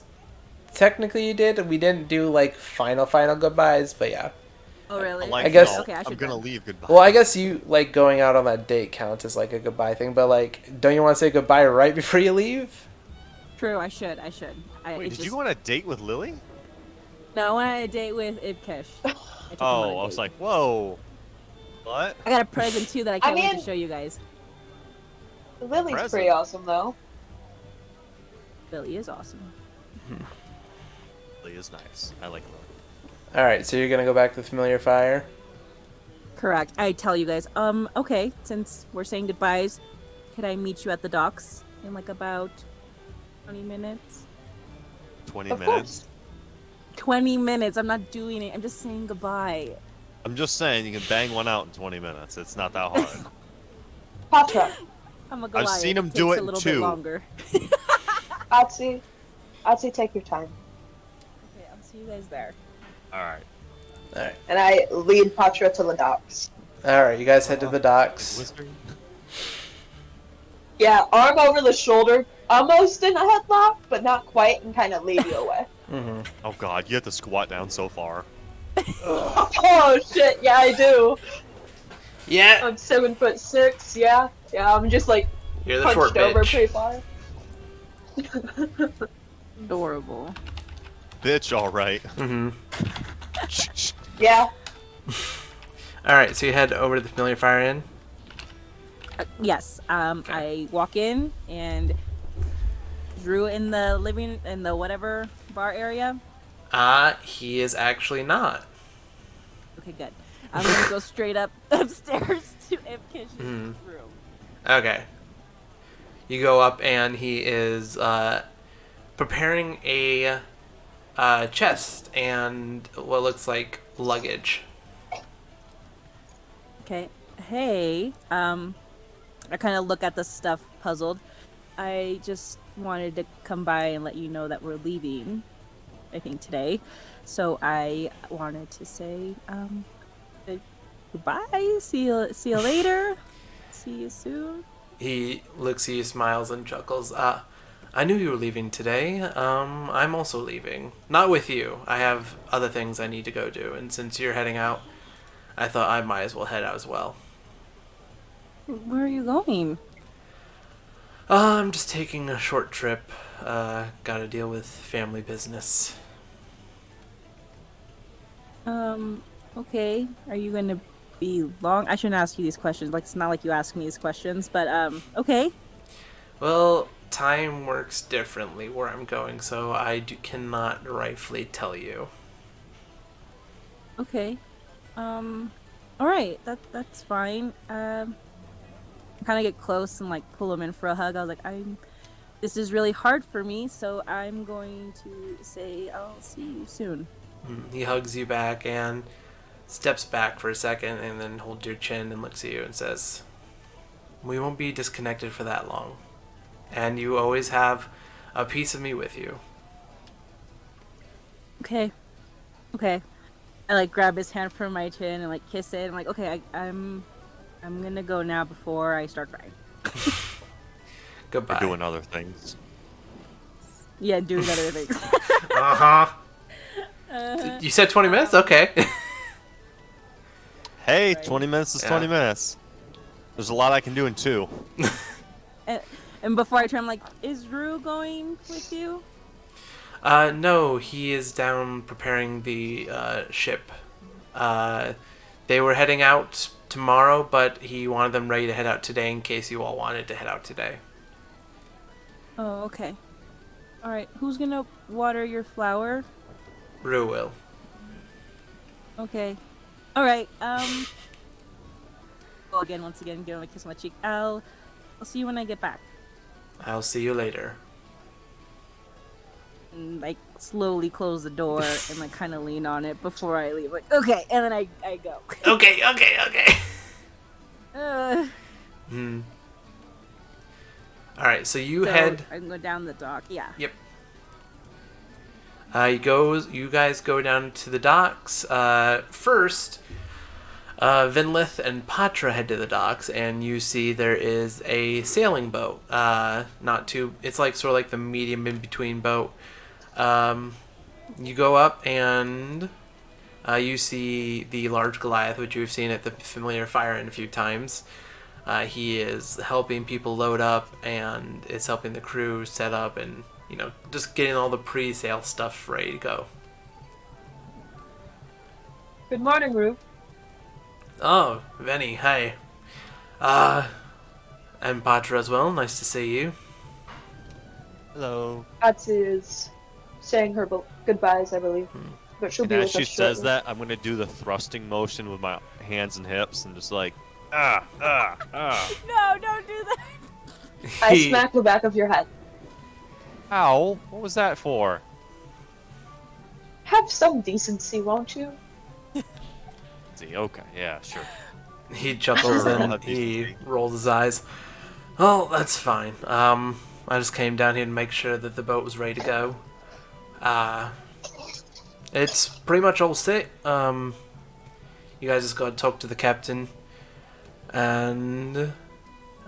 technically you did. We didn't do like final goodbyes, but yeah. Oh, really? Like, I guess- no, Okay, I I'm should gonna go. leave. Goodbye. Well, I guess you like going out on that date counts as like a goodbye thing, but like, don't you want to say goodbye right before you leave? True, I should. Wait, did you go on a date with Lily? No, I went on a date with Ibkesh. I took him on Oh, a I was date. like, whoa. What? I got a present too that I can't wait to mean- show you guys. Lily's Present. pretty awesome though. Billy is awesome. Lily is nice. I like Lily. All right, so you're gonna go back to the familiar fire. Correct. I tell you guys. Okay. Since we're saying goodbyes, could I meet you at the docks in like about 20 minutes? 20 Of minutes. course. 20 minutes. I'm not doing it. I'm just saying goodbye. I'm just saying you can bang one out in 20 minutes. It's not that hard. Patra, I'm a Goliath. seen him It do takes it a in little 2. bit longer. Otzi, take your time. Okay, I'll see you guys there. All right. All right, And I lead Patra to the docks. all right. You guys head to the docks. Whispering. Yeah, arm over the shoulder, almost in a headlock, but not quite, and kind of lead you away. Mm-hmm. Oh God, you have to squat down so far. Oh shit, yeah I do. Yeah, I'm 7'6", yeah. Yeah, I'm just like you're the short punched over bitch. pretty far. Adorable. Bitch, all right. Mm-hmm. Yeah. All right, so you head over to the familiar fire inn. Yes. I walk in and Drew in the whatever bar area. He is actually not. Okay, good. I'm gonna go straight up upstairs to Ibkish's Mhm. room. Okay. You go up and he is preparing a chest and what looks like luggage. Okay. Hey. I kind of look at the stuff puzzled. I just wanted to come by and let you know that we're leaving. I think today. So I wanted to say goodbye. See you later. See you soon. He looks at you, smiles, and chuckles. I knew you were leaving today. I'm also leaving. Not with you. I have other things I need to go do, and since you're heading out, I thought I might as well head out as well. Where are you going? I'm just taking a short trip. Gotta deal with family business. Okay. Are you gonna be long? I shouldn't ask you these questions. Like, it's not like you ask me these questions, but okay. Well, time works differently where I'm going, so cannot rightfully tell you. Okay. All right. That's fine. Kind of get close and like pull him in for a hug. I was like, this is really hard for me, so I'm going to say I'll see you soon. He hugs you back and steps back for a second and then holds your chin and looks at you and says, "We won't be disconnected for that long. And you always have a piece of me with you." Okay. I like grab his hand from my chin and like kiss it. I'm like, okay, I'm gonna go now before I start crying. Goodbye. We're doing other things. Yeah, doing other things. Uh-huh. You said 20 minutes? Okay. Hey, Right. 20 minutes is Yeah. 20 minutes. There's a lot I can do in 2. and before I turn, I'm like, is Rue going with you? No, he is down preparing the ship. They were heading out tomorrow, but he wanted them ready to head out today in case you all wanted to head out today. Oh, okay. All right. Who's gonna water your flower? Rue will. Okay. All right. Well, once again, give him a kiss on the cheek. I'll see you when I get back. I'll see you later. And like slowly close the door and like kind of lean on it before I leave. Like, okay, and then I go. Okay. Uh, All right, so you so head. I can go down the dock. Yeah. Yep. You guys go down to the docks. First, Vinlith and Patra head to the docks, and you see there is a sailing boat. It's like sort of like the medium in between boat. You go up and you see the large Goliath, which you've seen at the familiar fire inn a few times. He is helping people load up and is helping the crew set up and, just getting all the pre-sale stuff ready to go. Good morning, Rue. Oh, Venny, hi. I'm Patra as well. Nice to see you. Hello. Patsy is saying her goodbyes, I believe. But she'll And be as with she us says shortly. that, I'm gonna do the thrusting motion with my hands and hips and just like, No, don't do that. I smack the back of your head. Ow! What was that for? Have some decency, won't you? See, okay, yeah, sure. He chuckles and he rolls his eyes. Oh, that's fine. I just came down here to make sure that the boat was ready to go. It's pretty much all set. You guys just gotta talk to the captain, and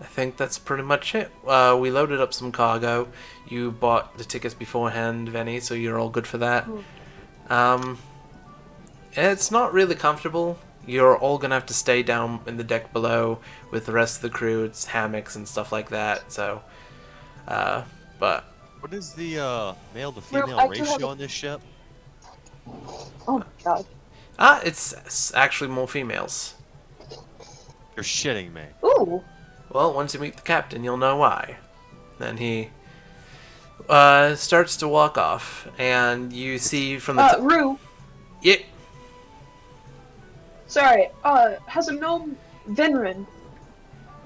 I think that's pretty much it. We loaded up some cargo. You bought the tickets beforehand, Venny, so you're all good for that. It's not really comfortable. You're all gonna have to stay down in the deck below with the rest of the crew. It's hammocks and stuff like that. So, but What is the male to Well, female I do have ratio a- on this ship? Oh my god. it's actually more females. You're shitting me. Ooh. Well, once you meet the captain, you'll know why. Then he starts to walk off, and you see from the Rue. yeah. Sorry. Has a gnome, Vinrin,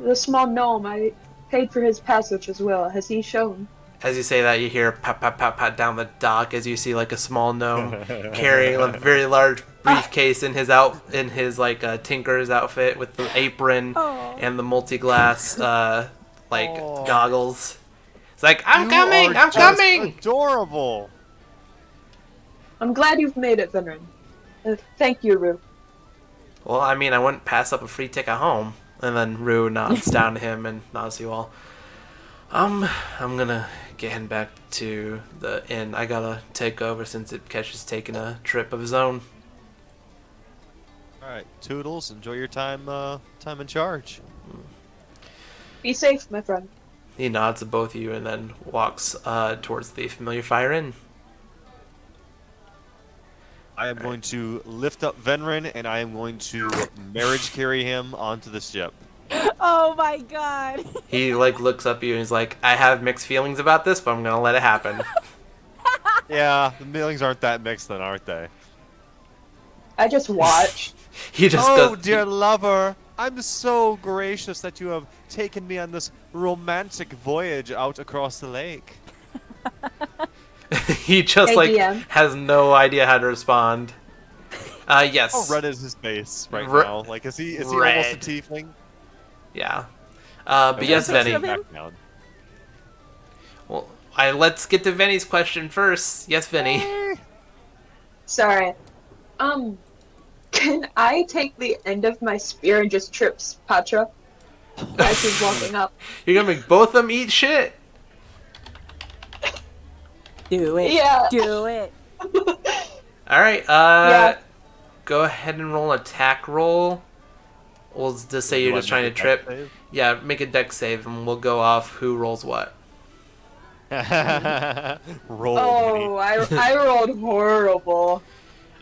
the small gnome, I paid for his passage as well. Has he shown? As you say that, you hear pat pat pat pat down the dock as you see like a small gnome carrying a very large briefcase in his like tinker's outfit with the apron and the multi-glass goggles. It's like I'm coming. Adorable. I'm glad you've made it, Vinrin. Thank you, Rue. Well, I mean, I wouldn't pass up a free ticket home. And then Rue nods down to him and nods to you all. I'm gonna get him back to the inn. I gotta take over since Ipkesh is taking a trip of his own. All right, Toodles, enjoy your time in charge. Be safe, my friend. He nods to both of you and then walks towards the familiar fire inn. I am going to lift up Venrin and I am going to marriage carry him onto the ship. Oh my god. He looks up at you and he's like, I have mixed feelings about this, but I'm gonna let it happen. Yeah, the feelings aren't that mixed then, aren't they? I just watch. He just Oh, goes, dear lover, I'm so gracious that you have taken me on this romantic voyage out across the lake. he just Hey, DM. has no idea how to respond. Yes. How red is his face right Re- now? Like, is he almost a red. tiefling? Yeah. But yes, picture Venny. of him? Back down. Well, let's get to Venny's question first. Yes, Venny. Sorry. Can I take the end of my spear and just trip Patra as he's walking up? You're gonna make both of them eat shit? Do it. Yeah. Do it. Alright, Yeah. go ahead and roll an attack roll. We'll just say you're Do I just trying to make a trip. dex save? Yeah, make a dex save and we'll go off who rolls what. Roll. Oh, I rolled horrible.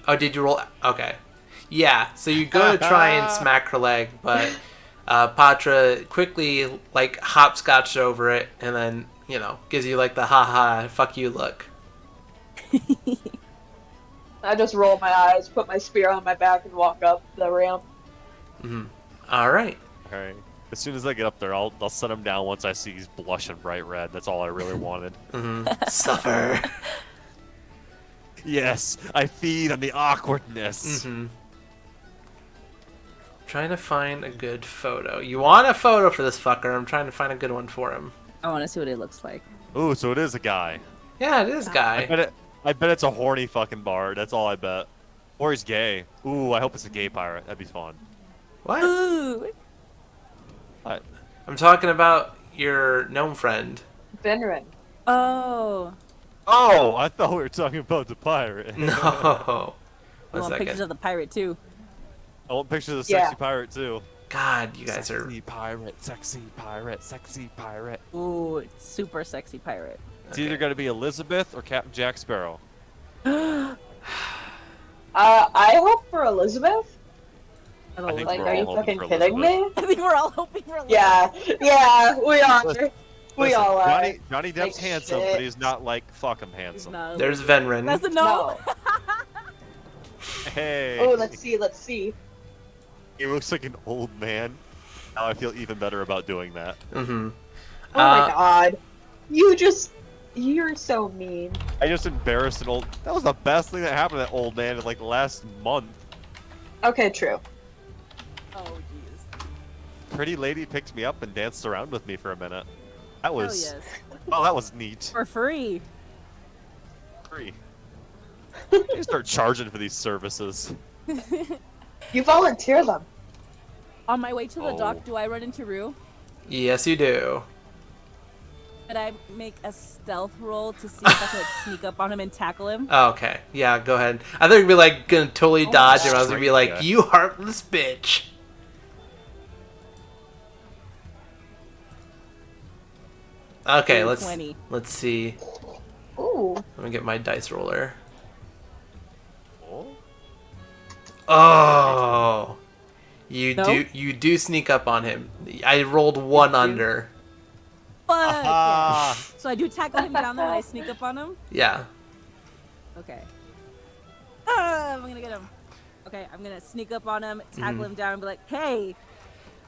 Oh, did you roll? Okay. Yeah, so you go to try and smack her leg, but Patra quickly, hopscotched over it and then, gives you, the ha-ha, fuck you look. I just roll my eyes, put my spear on my back, and walk up the ramp. Alright. Alright. As soon as I get up there, I'll set him down once I see he's blushing bright red. That's all I really wanted. Suffer. Yes, I feed on the awkwardness. Trying to find a good photo. You want a photo for this fucker? I'm trying to find a good one for him. I want to see what it looks like. Ooh, so it is a guy. Yeah, it is guy. I bet it's a horny fucking bard. That's all I bet. Or he's gay. Ooh, I hope it's a gay pirate. That'd be fun. What? Ooh. What? I'm talking about your gnome friend. Benrin. Oh. Oh, I thought we were talking about the pirate. No. I One want pictures second. of the pirate too. I want pictures of the Yeah. sexy pirate too. God, you guys are. Sexy pirate, sexy pirate, sexy pirate. Ooh, super sexy pirate. It's either going to be Elizabeth or Captain Jack Sparrow. I hope for Elizabeth. Oh, I think Like, we're are all you hoping fucking for kidding Elizabeth. me? I think we're all hoping for. Yeah, we are. Listen, We Listen, all are. Johnny Depp's Like, handsome, shit. but he's not like fuck him He's handsome. not- There's Venrin. That's a no. Hey. Oh, let's see. He looks like an old man. Now I feel even better about doing that. Mm-hmm. Oh my god. You're so mean. I just embarrassed an old. That was the best thing that happened to that old man in like last month. Okay, true. Oh jeez. Pretty lady picked me up and danced around with me for a minute. That Oh was. yes. Oh, that was neat. For free. Free. You start charging for these services. You volunteer them. On my way to the Oh. dock, do I run into Rue? Yes, you do. Could I make a stealth roll to see if I could like, sneak up on him and tackle him? Oh, okay. Yeah, go ahead. I thought you'd be like gonna totally dodge him. I was gonna be like, Yeah. "You heartless bitch." Okay, Ooh, let's 20. let's see. Ooh. Let me get my dice roller. Oh? Oh, you No? do sneak up on him. I rolled one do? under. Fuck yeah. Ah! So I do tackle him down there and I sneak up on him? Yeah. Okay. Ah, I'm gonna get him. Okay, I'm gonna sneak up on him, tackle him down, and be like, "Hey!"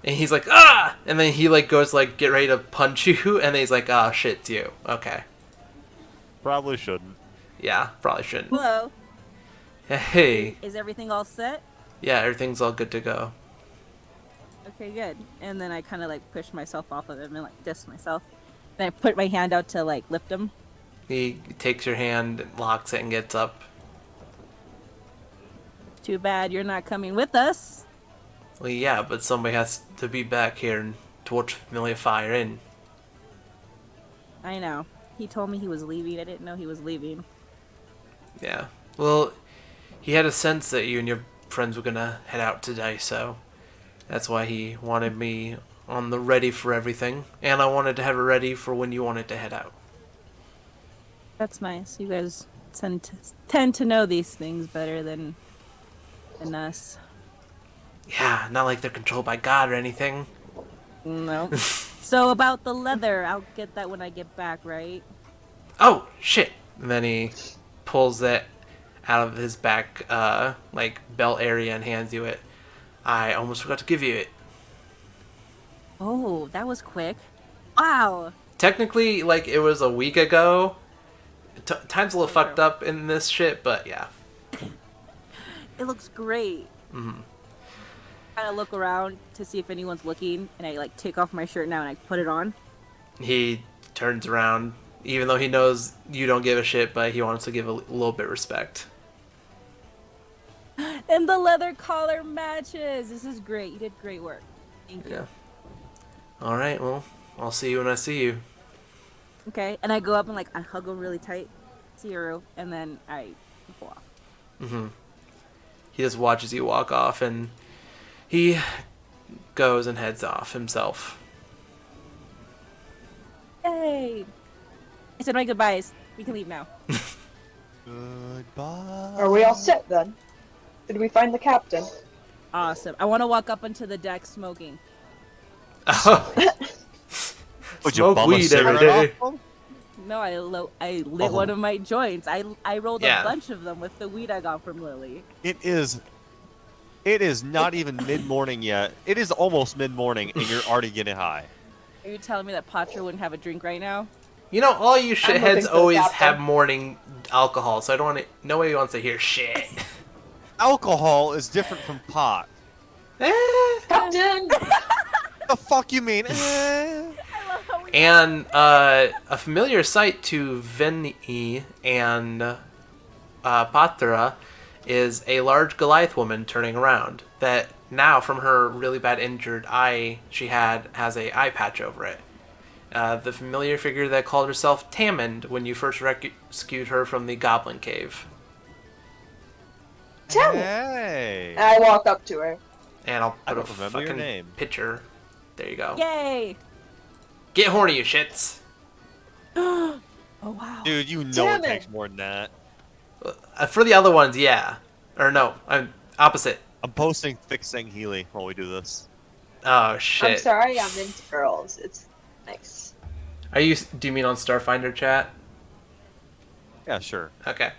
And he's like, "Ah!" And then he like goes like get ready to punch you, and then he's like, "Oh shit, it's you." Okay. Probably shouldn't. Yeah, probably shouldn't. Hello. Hey. Is everything all set? Yeah, everything's all good to go. Okay, good. And then I kind of like push myself off of him and like diss myself. Then I put my hand out to like lift him. He takes your hand, locks it, and gets up. Too bad you're not coming with us. Well, yeah, but somebody has to be back here and to watch Familiar Fire in. I know. He told me he was leaving. I didn't know he was leaving. Yeah. Well, he had a sense that you and your friends were gonna head out today, so that's why he wanted me on the ready for everything, and I wanted to have it ready for when you wanted to head out. That's nice. You guys tend to know these things better than us. Yeah, not like they're controlled by God or anything. No. So about the leather, I'll get that when I get back, right? Oh, shit! And then he pulls it out of his back, like, belt area and hands you it. I almost forgot to give you it. Oh, that was quick. Wow. Technically, like, it was a week ago. Time's a little True. fucked up in this shit, but yeah. It looks great. Mhm. Kind of look around to see if anyone's looking, and I like take off my shirt now and I put it on. He turns around, even though he knows you don't give a shit, but he wants to give a little bit of respect. And the leather collar matches. This is great. You did great work. Thank you. Yeah. Alright, well, I'll see you when I see you. Okay, and I go up and like I hug him really tight, Zero, and then I go off. Mm-hmm. He just watches you walk off, and he goes and heads off himself. Yay! I said my goodbyes. We can leave now. Goodbye. Are we all set then? Did we find the captain? Awesome. I want to walk up onto the deck smoking. Would you Smoke bum a weed every cigarette day. off them? No, I lit Oh. one of my joints. I rolled Yeah. a bunch of them with the weed I got from Lily. It is not even mid-morning yet. It is almost mid-morning, and you're already getting high. Are you telling me that Patra wouldn't have a drink right now? You know, all you looking shitheads for the always captain. have morning alcohol, so I don't want to. Nobody wants to hear shit. Alcohol is different from pot. Eh. Captain! The fuck you mean? And a familiar sight to Veni and Patra is a large Goliath woman turning around. That now, from her really bad injured eye she has a eye patch over it. The familiar figure that called herself Tamond when you first rescued her from the Goblin Cave. Tell me. Hey. And I walk up to her. And I'll I put a don't remember your fucking name. picture. There you go. Yay! Get horny, you shits. Oh wow. Dude, you know Damn it it. takes more than that. For the other ones, yeah. Or no, I'm opposite. I'm posting fixing Healy while we do this. Oh shit. I'm sorry, I'm into girls. It's nice. Are you? Do you mean on Starfinder chat? Yeah, sure. Okay.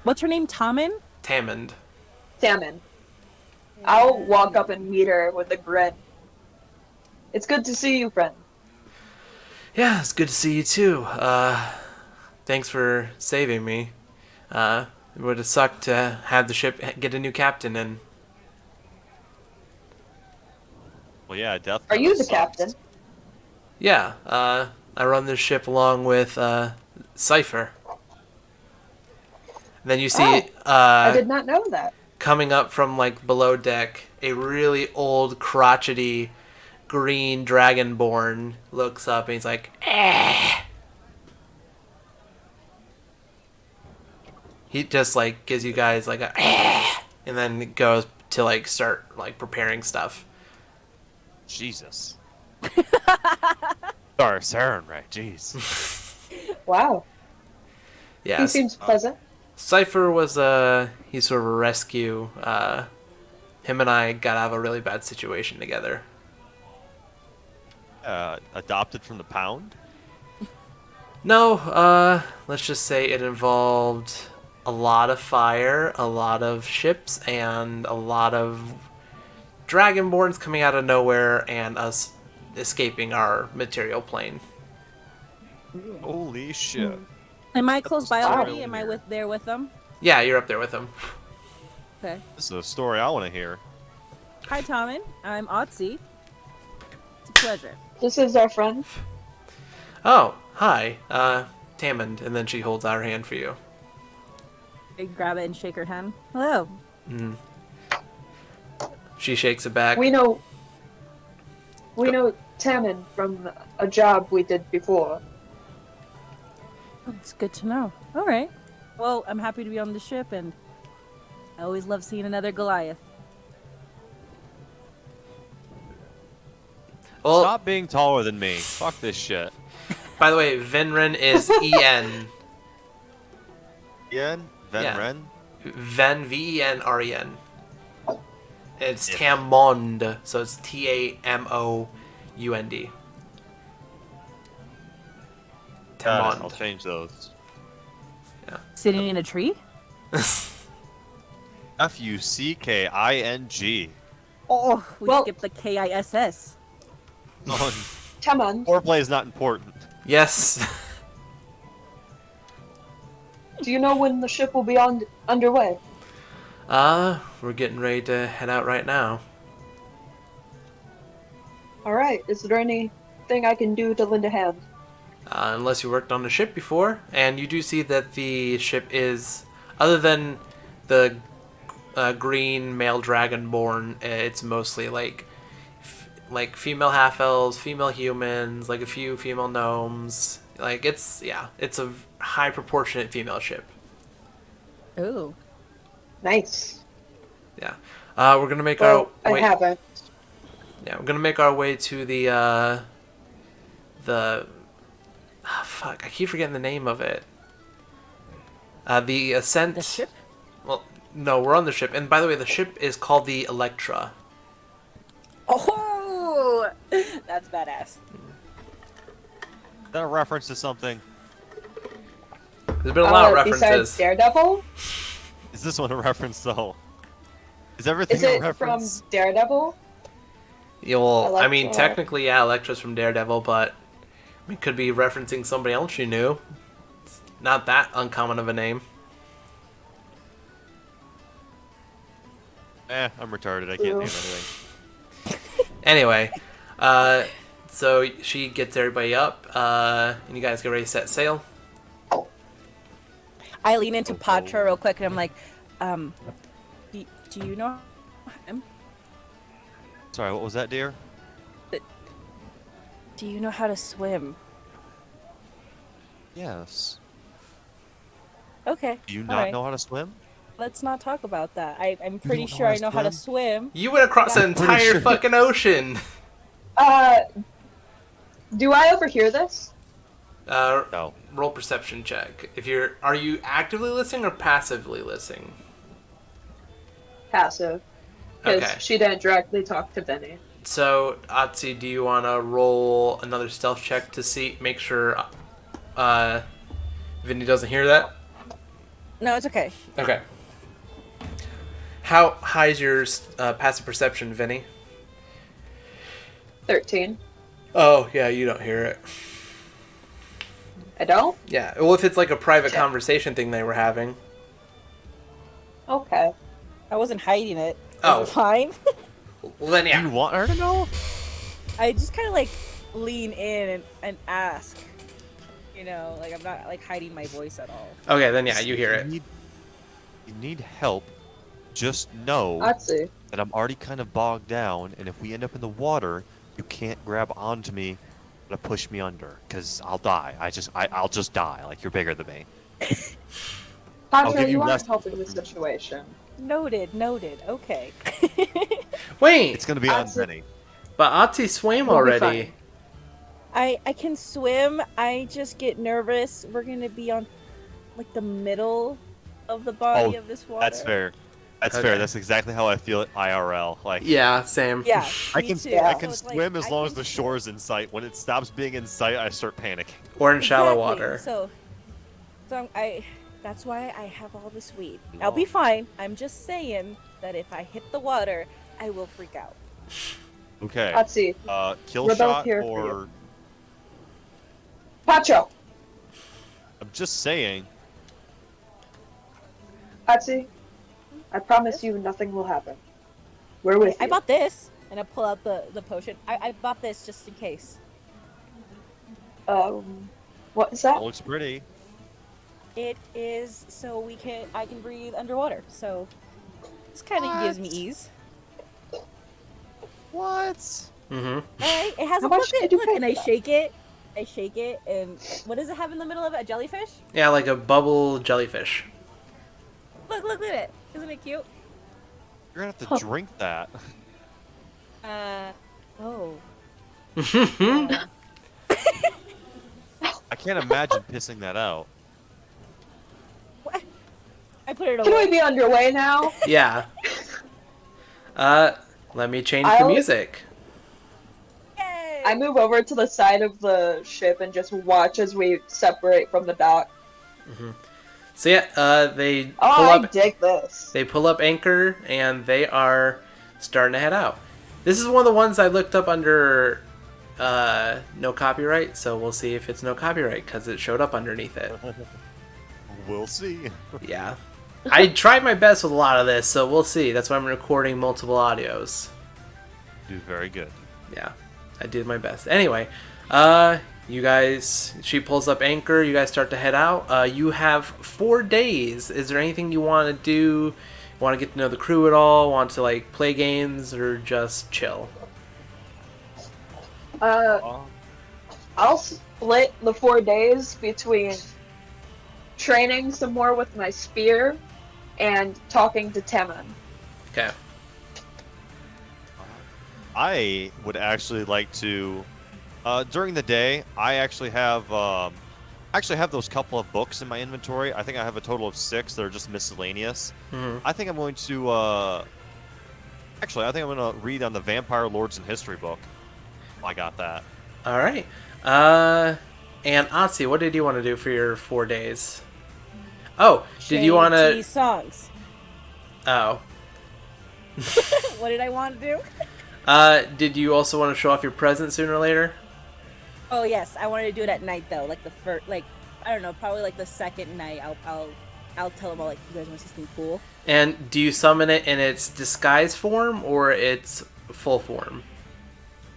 What's her name? Tommen? Tamond. Salmon. I'll walk up and meet her with a grin. It's good to see you, friend. Yeah, it's good to see you too. Thanks for saving me. It would have sucked to have the ship get a new captain and. Well, yeah, death. Are kinda you the sucks. captain? Yeah, I run this ship along with Cypher. And then you see I did not know that. coming up from like below deck, a really old, crotchety, green dragonborn looks up and he's like, "Eh." He just like gives you guys like a, "Eh," and then goes to like start like preparing stuff. Jesus. Sorry, Saren, right? Jeez. Wow. He Yes, seems pleasant. Cypher was he's sort of a rescue. Him and I got out of a really bad situation together. Adopted from the pound? No, let's just say it involved a lot of fire, a lot of ships, and a lot of dragonborns coming out of nowhere and us escaping our material plane. Holy shit. Am I close by story already? I Am wanna I hear. there with them? Yeah, you're up there with them. Okay. This is a story I want to hear. Hi, Tommen. I'm Otzi. It's a pleasure. This is our friend. Oh, hi, Tamond, and then she holds out her hand for you. I grab it and shake her hand. Hello. She shakes it back. We know Tammin from a job we did before. Oh, it's good to know. All right. Well, I'm happy to be on the ship, and I always love seeing another Goliath. Well, Stop being taller than me. Fuck this shit. by the way, Venren is En. Ian? Ven Yeah. Ren? Ven, Venren. It's Yeah. Tamond, so it's Tamound. Got it. I'll Tamond. change those. Sitting in a tree? Fucking. Oh, we Well- skipped the KISS. Tammin, Foreplay is not important. Yes. do you know when the ship will be underway? We're getting ready to head out right now. Alright, is there anything I can do to lend a hand? Unless you worked on the ship before, and you do see that the ship is, other than the green male dragonborn, it's mostly like female half elves, female humans, like a few female gnomes. Like it's a high proportionate female ship. Ooh. Nice. Yeah. We're gonna make Well, our I way. haven't. Yeah, we're gonna make our way to the fuck, I keep forgetting the name of it. The Ascent. The ship? Well, no, we're on the ship, and by the way, the ship is called the Electra. Oh! That's badass. Is that a reference to something? There's been a lot of Besides references. Daredevil? Is this one a reference, though? Is everything Is a it from reference? Daredevil? Yeah, well, I mean, Electra. technically, yeah, Electra's from Daredevil, but it could be referencing somebody else you knew. It's not that uncommon of a name. I'm retarded. I can't Ew. name anything. Anyway, so she gets everybody up, and you guys get ready to set sail. I lean into Patra real quick, and I'm like, do you know him? Sorry, what was that, dear? Do you know how to swim? Yes. Okay. Do you all not right. know how to swim? Let's not talk about that. I'm You pretty don't know sure how I to know how to swim? swim. You went across got- an Pretty entire sure. fucking ocean. Uh, do I overhear this? No. Roll perception check. Are you actively listening or passively listening? Passive. Because Okay. she didn't directly talk to Benny. So, Atsi, do you want to roll another stealth check to make sure Vinny doesn't hear that? No, it's okay. Okay. How high is your passive perception, Vinny? 13. Oh, yeah, you don't hear it. I don't? Yeah, well, if it's like a private Check. conversation thing they were having. Okay. I wasn't hiding it. Oh. It's fine. Well, then, Do you yeah. want her to know? I just kind of like lean in and ask. You know, like I'm not like hiding my voice at all. Okay, then, yeah, you hear it. You need help. Just know Let's see. that I'm already kind of bogged down, and if we end up in the water, you can't grab onto me to push me under, because I'll die. I'll just die. Like, you're bigger than me. I'll Pacho, give you you less- aren't helping the situation. Noted. Okay. Wait, It's gonna be on That's it. Penny. but Atsi swam We'll be already. fine. I can swim. I just get nervous. We're gonna be on like the middle of the body Oh, of this water. That's fair. That's Okay. fair. That's exactly how I feel at IRL. Like, Yeah, same. Yeah. I me can too. I So can it's like, swim as I long can as the swim. shore is in sight. When it stops being in sight, I start panicking. Or in shallow Exactly. water. So that's why I have all this weed. I'll be fine. I'm just saying that if I hit the water, I will freak out. Okay. Let's see. Kill We're both shot here for or you. Pacho! I'm just saying. Patsy, I promise you nothing will happen. We're with I you. bought this, and I pull out the potion. I bought this just in case. What is That that? looks pretty. It is so I can breathe underwater. So this kind of gives me ease. What? Mm-hmm. Alright, it has How a much look, did you look, pay and for I that? shake it. I shake it, and what does it have in the middle of it? A jellyfish? Yeah, like a bubble jellyfish. Look at it. Isn't it cute? You're gonna have to drink that. Oh. I can't imagine pissing that out. What? I put it Can away. we be underway now? Yeah. Let me change the I'll- music. Yay! I move over to the side of the ship and just watch as we separate from the dock. So yeah, they pull Oh, I up. dig this. They pull up anchor and they are starting to head out. This is one of the ones I looked up under no copyright, so we'll see if it's no copyright because it showed up underneath it. We'll see. Yeah. I tried my best with a lot of this, so we'll see. That's why I'm recording multiple audios. Do very good. Yeah, I did my best. Anyway, you guys, she pulls up anchor. You guys start to head out. You have 4 days. Is there anything you want to do? Want to get to know the crew at all? Want to like play games or just chill? I'll split the 4 days between training some more with my spear and talking to Temin. Okay. I would actually like to. During the day, I actually have those couple of books in my inventory. I think I have a total of 6 that are just miscellaneous. Mhm. I think I'm going to. Actually, I think I'm going to read on the Vampire Lords and History book. I got that. All right. And Atsi, what did you want to do for your 4 days? Oh, did you want to? These songs. Oh. What did I want to do? Did you also want to show off your present sooner or later? Oh yes, I wanted to do it at night though. Like the first, like I don't know, probably like the second night. I'll tell them all like, you guys want to see something cool? And do you summon it in its disguise form or its full form?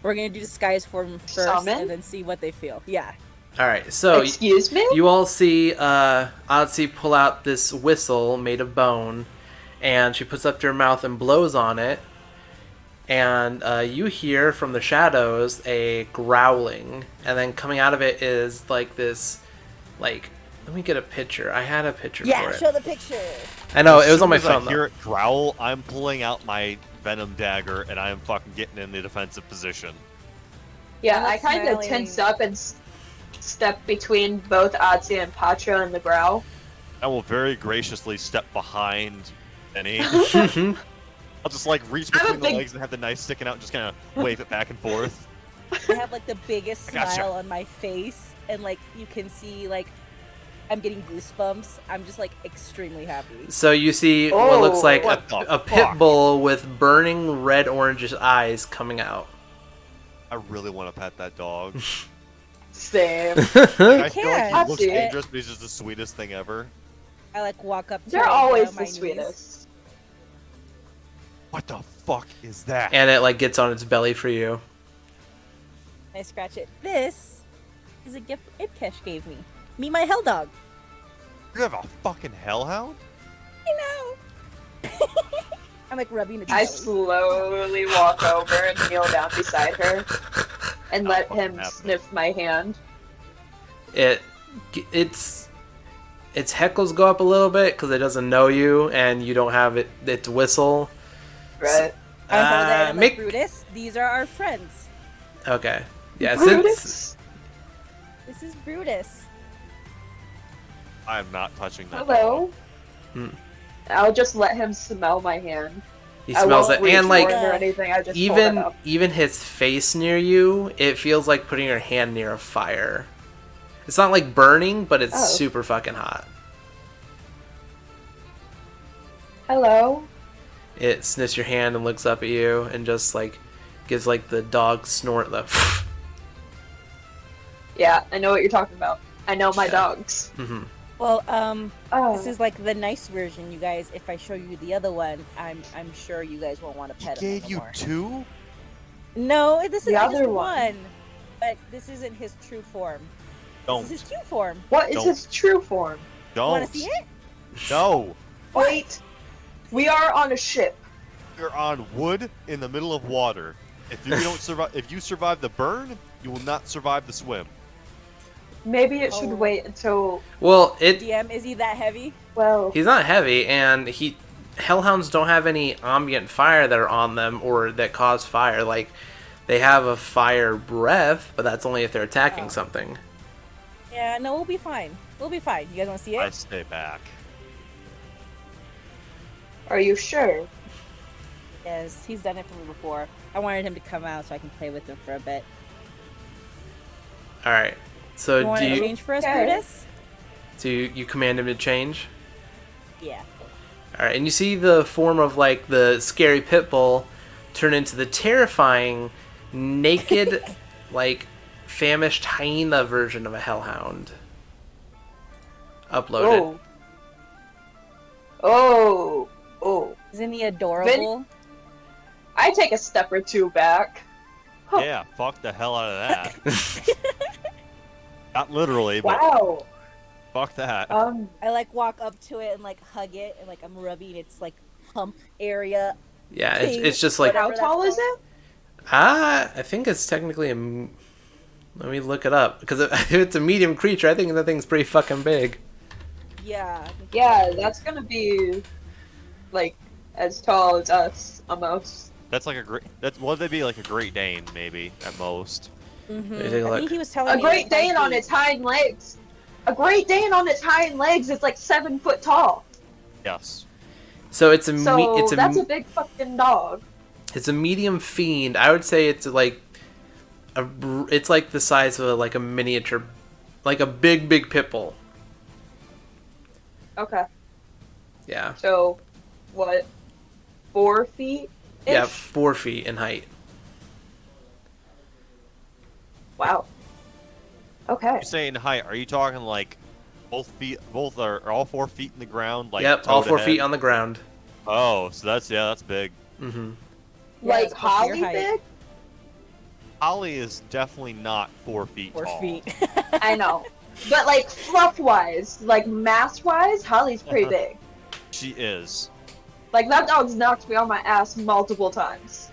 We're gonna do disguise form first, Summon? and then see what they feel. Yeah. All right. So Excuse me? you all see Atsi pull out this whistle made of bone, and she puts up to her mouth and blows on it, and you hear from the shadows a growling, and then coming out of it is like this, like, let me get a picture. I had a picture for Yeah, it. show the picture. I know, As it was on soon my as phone I though. hear it growl, I'm pulling out my venom dagger and I am fucking getting in the defensive position. Yeah, I'm, I like, kind of smiling. tense up and step between both Atsu and Patra and the growl. I will very graciously step behind Benny. Mhm. I'll just like reach I'm a between the big- legs and have the knife sticking out and just kind of wave it back and forth. I have like the biggest I gotcha. smile on my face, and like you can see, like I'm getting goosebumps. I'm just like extremely happy. So you see what looks Oh, like what the a pit fuck? bull with burning red orange eyes coming out. I really want to pet that dog. Same. I feel like can. he looks Atsu. dangerous, but he's just the sweetest thing ever. I like walk up to They're it, always on my the knees. sweetest. What the fuck is that? And it like gets on its belly for you. I scratch it. This is a gift Ibkesh gave me. Me, my hell dog. You have a fucking hellhound? I know. I'm like rubbing its I belly. slowly walk over and kneel down beside her and Not let fucking him happening. sniff my hand. Its heckles go up a little bit because it doesn't know you, and you don't have its whistle. Right? I hold it and I'm like, Mick- Brutus, these are our friends. Okay. Yeah, since Brutus? This is Brutus. I am not touching that Hello? Hmm. I'll just let him smell my hand. he I smells won't it, reach and like for it or anything. I just hold it even up. even his face near you, it feels like putting your hand near a fire. It's not like burning, but it's Oh. super fucking hot. Hello? It sniffs your hand and looks up at you and just like gives like the dog snort the. Yeah, I know what you're talking about. I know my Yeah. dogs. hmm Well, Oh. this is like the nice version, you guys. If I show you the other one, I'm sure you guys won't want to pet him Gave you anymore. two? No, this is The just other one. one. But this isn't his true form. Don't. This is his cute form. What is Don't. his true form? Don't. Want to see it? No. Wait. We are on a ship. You're on wood in the middle of water. If you don't survive, if you survive the burn, you will not survive the swim. Maybe it should Oh. wait until. Well, it DM, is he that heavy? Well, he's not heavy, and hellhounds don't have any ambient fire that are on them or that cause fire. Like they have a fire breath, but that's only if they're attacking Oh. something. Yeah, no, we'll be fine. We'll be fine. You guys want to see I it? stay back. are you sure? Yes, he's done it for me before. I wanted him to come out so I can play with him for a bit. All right. So You want do to you change for us, Okay. Brutus? you command him to change? Yeah. All right, and you see the form of like the scary pit bull turn into the terrifying, naked, like famished hyena version of a hellhound. Uploaded. Oh. Oh. Isn't he adorable? I take a step or two back. Huh. Yeah, fuck the hell out of that. Not literally, but Wow. fuck that. I like walk up to it and like hug it and like I'm rubbing its like hump area. Yeah, Thing, it's just like whatever How tall that's is it? I think it's technically let me look it up because if it's a medium creature, I think that thing's pretty fucking big. Yeah. I think Yeah, that's gonna be like as tall as us almost. That's like a great. That's what would they be like a Great Dane maybe at most. Mhm. Let me take a I think look. he was telling A me Great it might Dane on be- its hind legs. A Great Dane on its hind legs is like 7 foot tall. Yes. So it's a So that's a big fucking dog. it's a medium fiend. I would say it's like it's like the size of like a miniature, like a big pit bull. Okay. Yeah. So, what? 4 feet? Yeah, 4 feet in height. Wow. Okay. You say in height? Are you talking like both feet? Both are all 4 feet in the ground? Like Yep, all toe to 4 head? feet on the ground. Oh, so that's big. Mm-hmm. Yeah, Like it's close to your Holly height. big? Holly is definitely not 4 feet 4 tall. feet. I know. But like fluff wise, like mass wise, Holly's pretty big. She is. Like that dog's knocked me on my ass multiple times.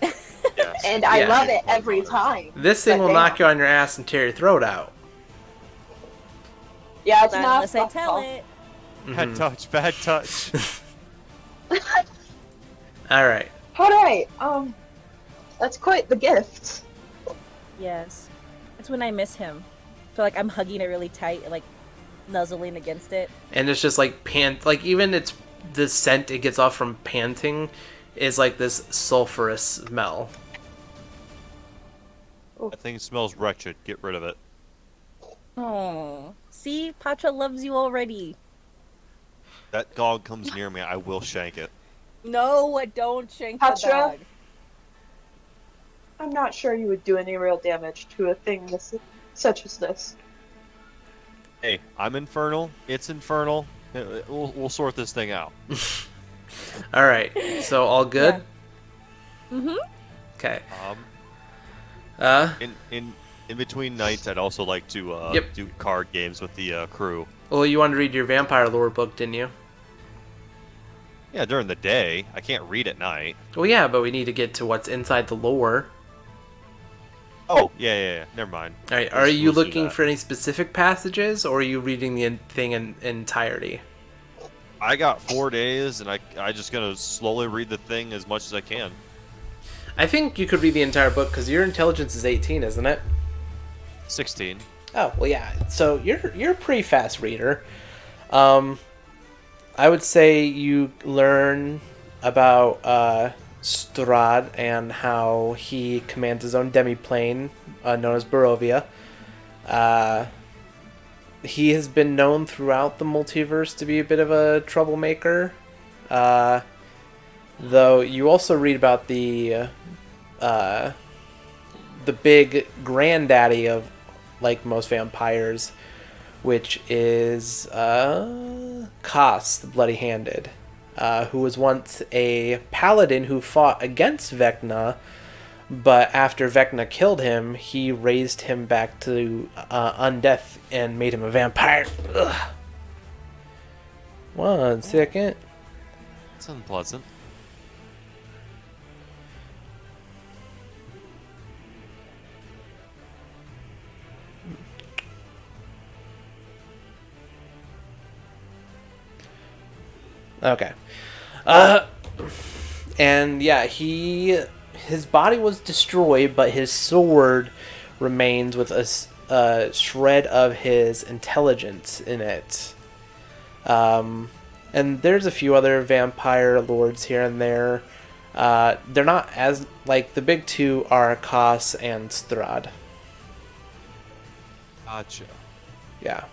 Yes. And I Yeah. love it every time. This thing But will knock damn. you on your ass and tear your throat out. Yeah, it's Not not unless I fun, tell though. it. Bad touch, bad touch. All right. Alright, that's quite the gift. Yes. It's when I miss him. So like I'm hugging it really tight and like nuzzling against it. And it's just like like even it's the scent it gets off from panting is like this sulfurous smell. That thing smells wretched. Get rid of it. Oh. See, Patra loves you already. That dog comes near me, I will shank it. No, don't shank the Patra? dog. I'm not sure you would do any real damage to a thing such as this. Hey, I'm infernal. It's infernal. We'll sort this thing out. All right. So all good? Mm-hmm. Okay. Um, in between nights, I'd also like to Yep. do card games with the crew. Well, you wanted to read your vampire lore book, didn't you? Yeah, during the day. I can't read at night. Well, yeah, but we need to get to what's inside the lore. Oh, yeah. Never mind. All right. Are Let's- you let's do looking that. for any specific passages, or are you reading the thing in entirety? I got 4 days, and I just gonna slowly read the thing as much as I can. I think you could read the entire book because your intelligence is 18, isn't it? 16. Oh, well, yeah. So you're a pretty fast reader. I would say you learn about Strahd and how he commands his own demiplane, known as Barovia. He has been known throughout the multiverse to be a bit of a troublemaker. Though you also read about the big granddaddy of like most vampires, which is Kos, the Bloody-Handed, who was once a paladin who fought against Vecna, but after Vecna killed him, he raised him back to undeath and made him a vampire. Ugh. 1 second. It's unpleasant. Okay. And yeah, his body was destroyed, but his sword remains with a shred of his intelligence in it. And there's a few other vampire lords here and there. They're not as like the big two are Kos and Strahd. Gotcha. Yeah.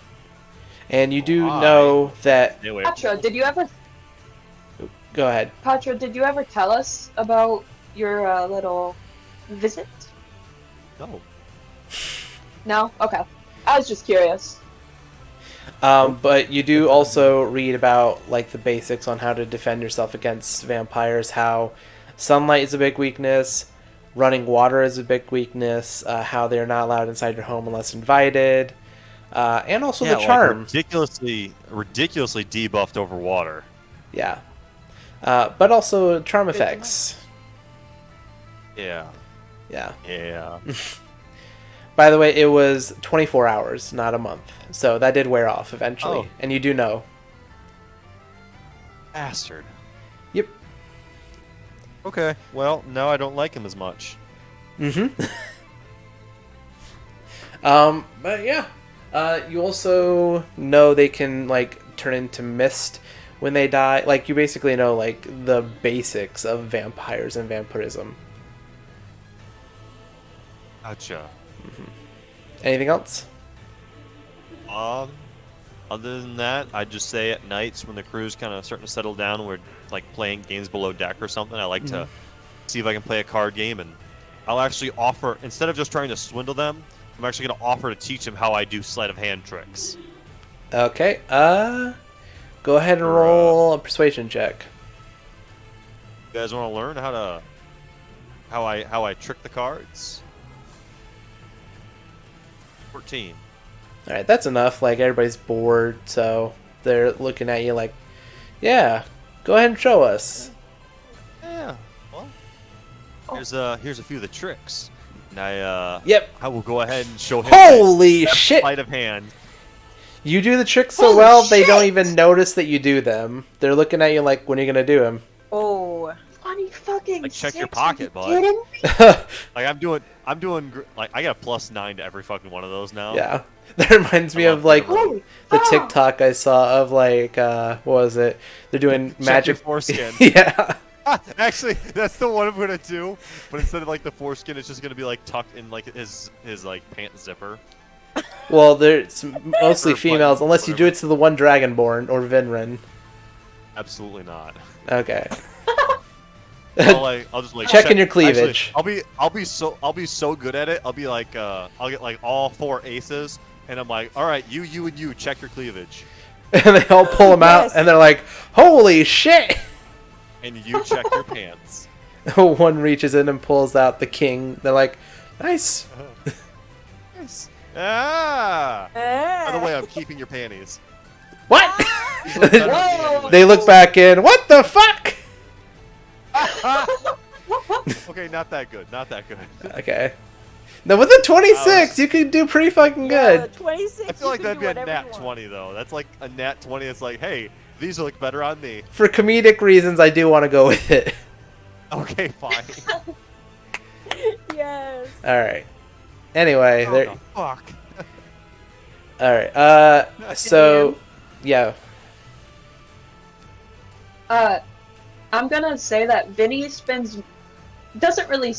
And you do Why? know that. Anyway, Patra, did you ever Go ahead. tell us about your little visit? no. No? Okay. I was just curious. But you do also read about like the basics on how to defend yourself against vampires. How sunlight is a big weakness, running water is a big weakness. How they're not allowed inside your home unless invited, and also the charm. Like ridiculously debuffed over water. Yeah, but also charm effects. Yeah. Yeah. Yeah. By the way, it was 24 hours, not a month. So that did wear off eventually, Oh. and you do know. Bastard. Yep. Okay. Well, now I don't like him as much. Mm-hmm. But yeah, you also know they can like turn into mist when they die. Like you basically know like the basics of vampires and vampirism. Gotcha. Anything else? Other than that, I'd just say at nights when the crew's kind of starting to settle down, we're like playing games below deck or something. I like to see if I can play a card game, and I'll actually offer, instead of just trying to swindle them, I'm actually going to offer to teach them how I do sleight of hand tricks. Okay. Go ahead and roll a persuasion check. You guys want to learn how I trick the cards? 14. All right, that's enough. Like everybody's bored, so they're looking at you like, "Yeah, go ahead and show us." Yeah. Well, here's a few of the tricks. And Yep. I will go ahead and show him Holy my shit! sleight of hand. You do the tricks so Holy well, they don't shit! even notice that you do them. They're looking at you like, when are you gonna do them? Oh. Funny fucking Like, check your six, pocket, are bud. you kidding me? Like I'm doing like I got a +9 to every fucking one of those now. Yeah. That reminds me I love of like being able Holy the fuck. TikTok I saw of like what was it? They're doing Check your magic foreskin. Yeah. Actually, that's the one I'm gonna do. But instead of like the foreskin, it's just gonna be like tucked in like his like pant zipper. Well, there's mostly Or females, button, unless you do whatever. it to the one Dragonborn or Vinrin. Absolutely not. Okay. I'll just like Checking your actually, cleavage. I'll be so good at it. I'll be like I'll get like all 4 aces, and I'm like, all right, you and you check your cleavage, And they all pull them out, Yes. and they're like, "Holy shit!" and you check your pants. One reaches in and pulls out the king. They're like, "Nice." Nice. Ah. By the Eh. way, I'm keeping your panties. What? These look better on me Whoa. They look back in. What the fuck? Okay, not that good. Not that good. Okay. Now with a 26, you could do pretty fucking Yeah, good. 26. I feel like you can that'd be a do whatever nat you want. 20 though. That's like a nat 20. It's like, hey, these look better on me. For comedic reasons, I do want to go with it. Okay, fine. Yes. All right. Anyway, Oh, there. the fuck. All right. So, yeah. I'm gonna say that Vinny doesn't really.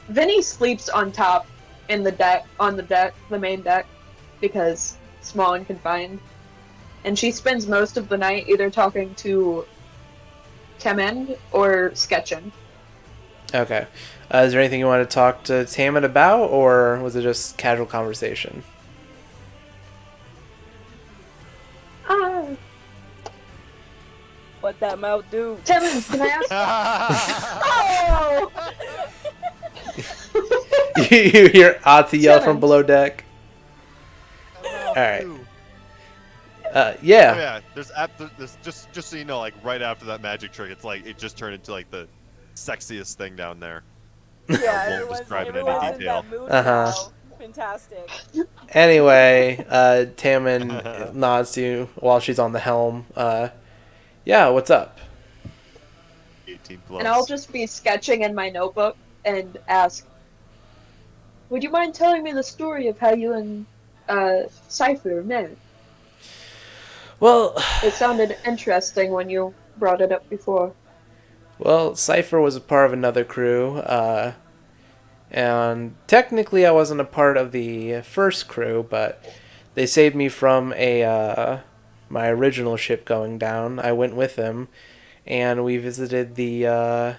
Vinny sleeps on top in the deck, the main deck, because small and confined. And she spends most of the night either talking to Temend or sketching. Okay. Is there anything you want to talk to Tammin about, or was it just casual conversation? What that mouth do? Temend, can I ask? Oh! You hear Ati yell from Tammin. below deck. All right. Oh Yeah. yeah, there's just so you know, like right after that magic trick, it's like it just turned into like the sexiest thing down there. Yeah, won't everyone's, describe it in everyone's in detail. that mood Uh-huh. now. Fantastic. Anyway, Tammin nods to you while she's on the helm. Yeah, what's up? 18 plus. And I'll just be sketching in my notebook and ask, would you mind telling me the story of how you and Cypher met? Well, It sounded interesting when you brought it up before. Cypher was a part of another crew, and technically I wasn't a part of the first crew, but they saved me from my original ship going down. I went with them, and we visited a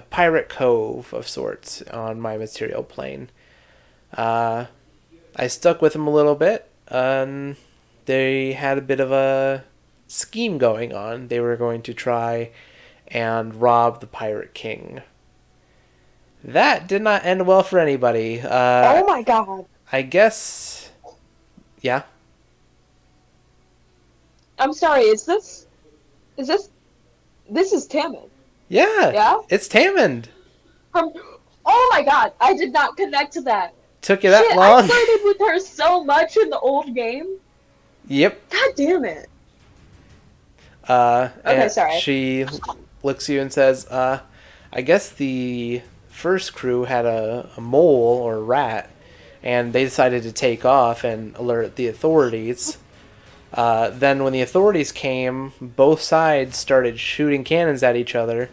pirate cove of sorts on my material plane. I stuck with them a little bit, and they had a bit of a scheme going on. They were going to try and rob the Pirate King. That did not end well for anybody. Oh my god! I guess... Yeah? I'm sorry, this is Tammin. Yeah! Yeah? It's Tammin! Oh my god, I did not connect to that. Took you that Shit, long? I flirted with her so much in the old game. Yep. God damn it. Okay, Okay, sorry. She looks at you and says, I guess the first crew had a mole or a rat, and they decided to take off and alert the authorities. Then when the authorities came, both sides started shooting cannons at each other,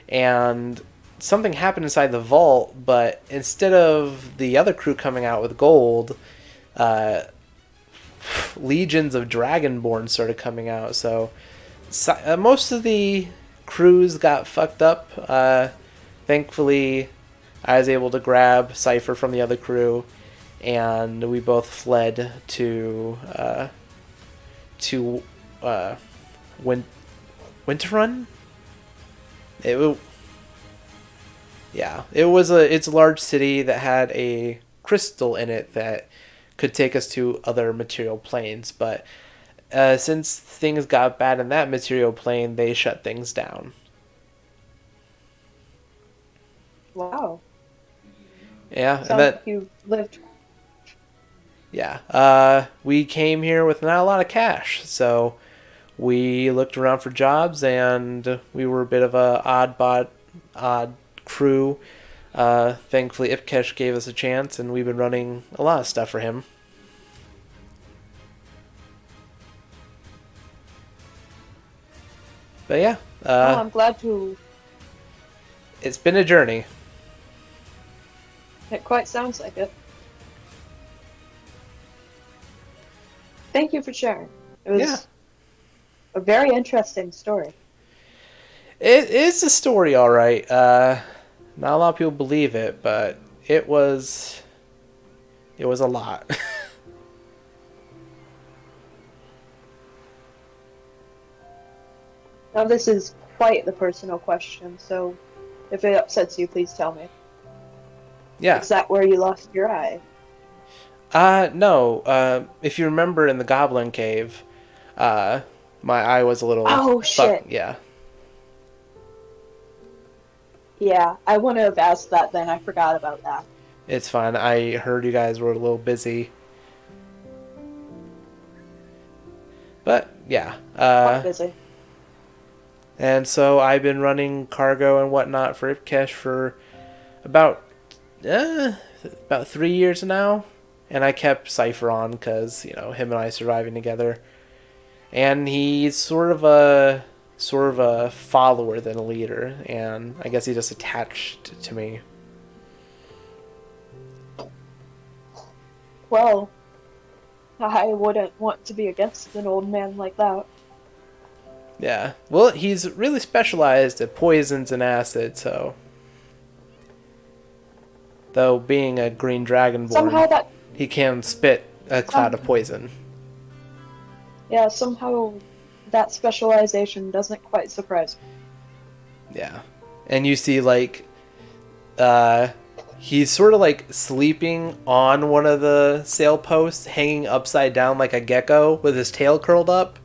and something happened inside the vault, but instead of the other crew coming out with gold, legions of Dragonborn started coming out, so most of the crews got fucked up. Thankfully, I was able to grab Cypher from the other crew, and we both fled to Winterrun. It's a large city that had a crystal in it that could take us to other material planes, but since things got bad in that material plane, they shut things down. Wow. Yeah, and Sounds then like you lived. yeah, we came here with not a lot of cash, so we looked around for jobs, and we were a bit of a odd crew. Thankfully, Ipkesh gave us a chance, and we've been running a lot of stuff for him. But yeah, I'm glad to. it's been a journey. It quite sounds like it. Thank you for sharing. It was Yeah. a very interesting story. It is a story, all right. Not a lot of people believe it, but it was a lot. Now, this is quite the personal question, so if it upsets you, please tell me. Yeah. Is that where you lost your eye? No. If you remember in the Goblin Cave, my eye was a little. Oh, shit. Yeah. Yeah, I wouldn't have asked that then. I forgot about that. It's fine. I heard you guys were a little busy. But yeah. Quite busy. And so I've been running cargo and whatnot for Ipkesh for about 3 years now, and I kept Cypher on because him and I surviving together, and he's sort of a follower than a leader, and I guess he just attached to me. Well, I wouldn't want to be against an old man like that. Yeah, well, he's really specialized at poisons and acids, so. Though being a green dragonborn, Somehow that. he can spit a cloud of poison. Yeah, somehow that specialization doesn't quite surprise me. Yeah. And you see, like, he's sort of like sleeping on one of the sail posts, hanging upside down like a gecko with his tail curled up.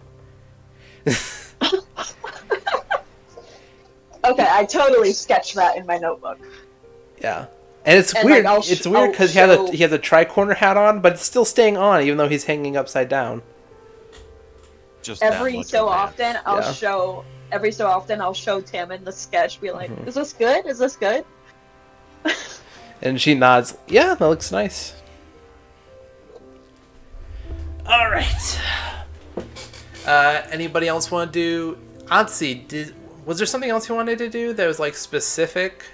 Okay, I totally sketched that in my notebook. Yeah. And it's And, weird. like, It's weird because he has a tri-corner hat on, but it's still staying on even though he's hanging upside down. Just that Every much so of that. often, I'll Yeah. show. Every so often, I'll show Tammin the sketch. Be like, Mhm. "Is this good? Is this good?" And she nods. Yeah, that looks nice. All right. Anybody else want to do? Otzi, was there something else you wanted to do that was like specific?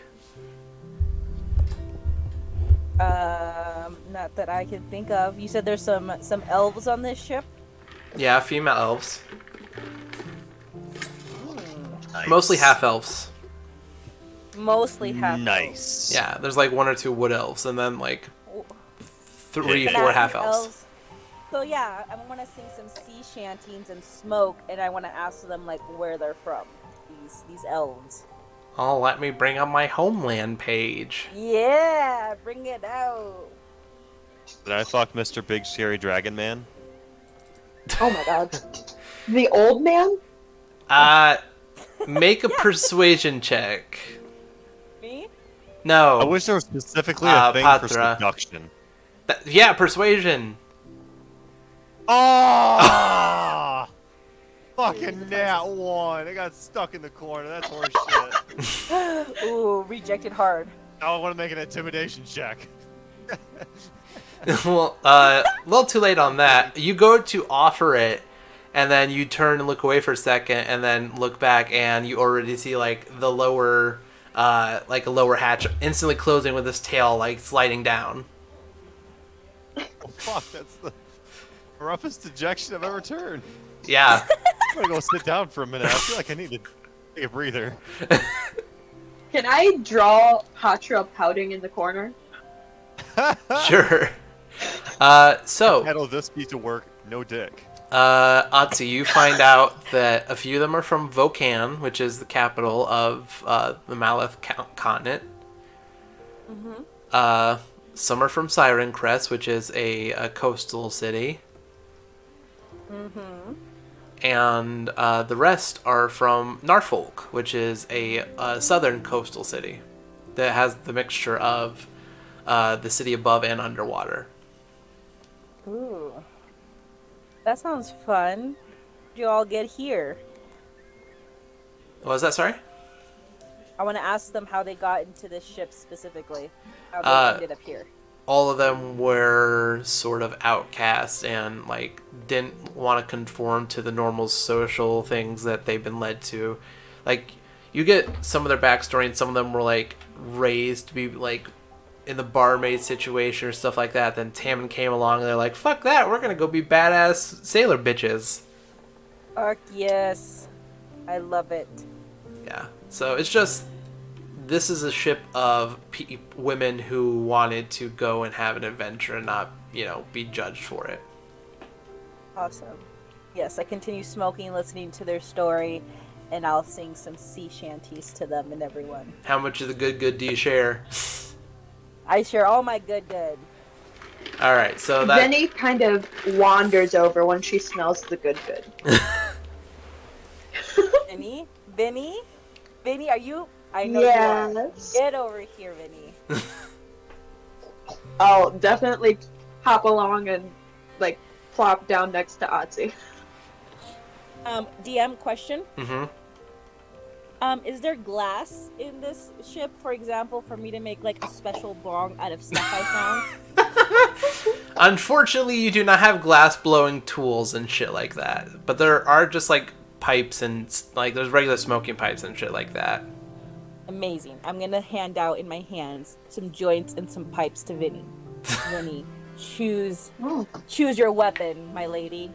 Not that I can think of. You said there's some elves on this ship. Yeah, female elves. Nice. Mostly half elves. Mostly half. Nice. Yeah, there's like 1 or 2 wood elves, and then like elves. 3, Yeah. 4 half elves. So yeah, I want to sing some sea shanties and smoke, and I want to ask them like where they're from. These elves. Oh, let me bring up my homeland page. Yeah, bring it out. Did I fuck Mr. Big Scary Dragon Man? Oh my god. The old man? Make a persuasion check. Me? No. I wish there was specifically a thing for Patra. seduction. Yeah, persuasion. Oh! Fucking nat 1. I got stuck in the corner. That's horseshit. Ooh, rejected hard. Now I want to make an intimidation check. Well, a little too late on that. You go to offer it, and then you turn and look away for a second, and then look back, and you already see like the lower, like a lower hatch instantly closing with its tail like sliding down. Oh, fuck, that's the roughest ejection I've ever turned. Yeah. I'm gonna go sit down for a minute. I feel like I need to take a breather. Can I draw Patra pouting in the corner? Sure. So, Title of this piece of work, no dick. Otzi, you find out that a few of them are from Vokan, which is the capital of the Maleth continent. Mm-hmm. Some are from Siren Crest, which is a coastal city. Mm-hmm. And the rest are from Norfolk, which is a southern coastal city. that has the mixture of the city above and underwater. Ooh. That sounds fun. Did you all get here? What was that? Sorry. I want to ask them how they got into this ship specifically. How they ended up here. All of them were sort of outcast and like didn't want to conform to the normal social things that they've been led to. Like you get some of their backstory, and some of them were like raised to be like in the barmaid situation or stuff like that. Then Tammin came along and they're like, fuck that, we're gonna go be badass sailor bitches. Yes. I love it. Yeah. So it's just, this is a ship of women who wanted to go and have an adventure and not, be judged for it. Awesome. Yes, I continue smoking, listening to their story, and I'll sing some sea shanties to them and everyone. How much of the good do you share? I share all my good. All right, so that... Vinny kind of wanders over when she smells the good. Vinny, are you? I know yes. you are. Get over here, Vinny. I'll definitely hop along and like plop down next to Otzi. DM question. Mm-hmm. Is there glass in this ship, for example, for me to make like a special bong out of stuff I found? Unfortunately, you do not have glass blowing tools and shit like that. But there are just like pipes and like there's regular smoking pipes and shit like that. Amazing. I'm gonna hand out in my hands some joints and some pipes to Vinny. Vinny, choose your weapon, my lady.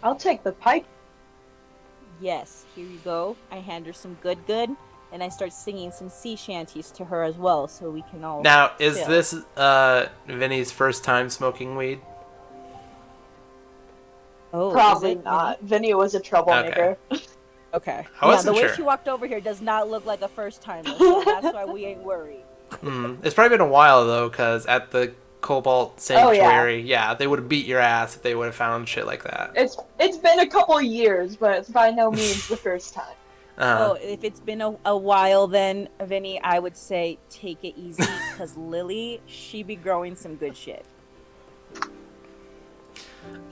I'll take the pipe. Yes, here you go. I hand her some good, and I start singing some sea shanties to her as well, so we can all. Now, is chill. this Vinny's first time smoking weed? Oh, Probably is it, not. Vinny was a troublemaker. Okay. I wasn't the way sure. she walked over here does not look like a first timer, so that's why we ain't worried. It's probably been a while though, because at the Cobalt Sanctuary, yeah, they would have beat your ass if they would have found shit like that. It's been a couple years, but it's by no means the first time. Oh, if it's been a while, then Vinny, I would say take it easy, because Lily, she be growing some good shit.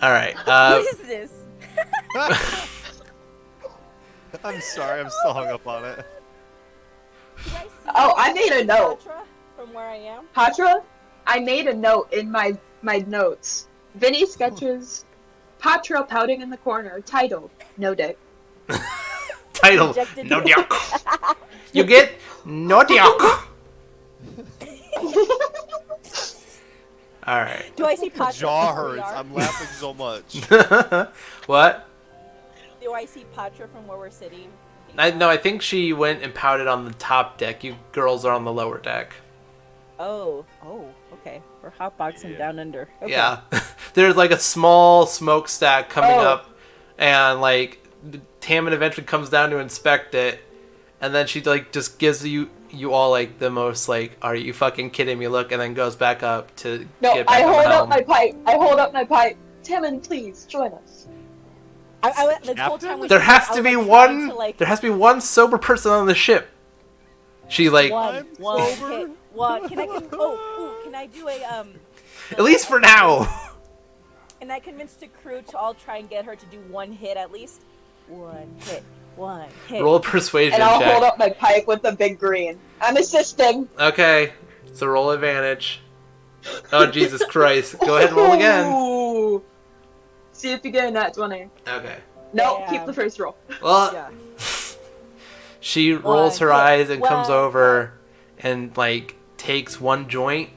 All right. What is this? I'm sorry, I'm still hung up on it. Oh, I made a note. Patra from where I am. Patra? I made a note in my notes. Vinny sketches Patra pouting in the corner, titled No Dick. Title, no dick. You get no dick. All right. Do I see Patra? Jaw from where we hurts. are? I'm laughing so much. What? Do I see Patra from where we're sitting? No, I think she went and pouted on the top deck. You girls are on the lower deck. Oh, okay. We're hotboxing down under. Okay. Yeah. There's like a small smokestack coming up, and like Tammin eventually comes down to inspect it, and then she like just gives you all like the most like, are you fucking kidding me look, and then goes back up to get back I on hold the helm. I hold up my pipe. Tammin, please join us. The whole time There has to be one. There has to be one sober person on the ship. She like one hit. One. Can I do a at least for now. Can I convince the crew to all try and get her to do one hit at least? One hit. Roll a persuasion And I'll check. hold up my pipe with the big green. I'm assisting. Okay, so roll advantage. Oh Jesus Christ! Go ahead and roll again. Ooh. See if you get a nat 20. Okay. No, Yeah. keep the first roll. Well, Yeah. she rolls her hit, eyes and comes one over and like takes one joint,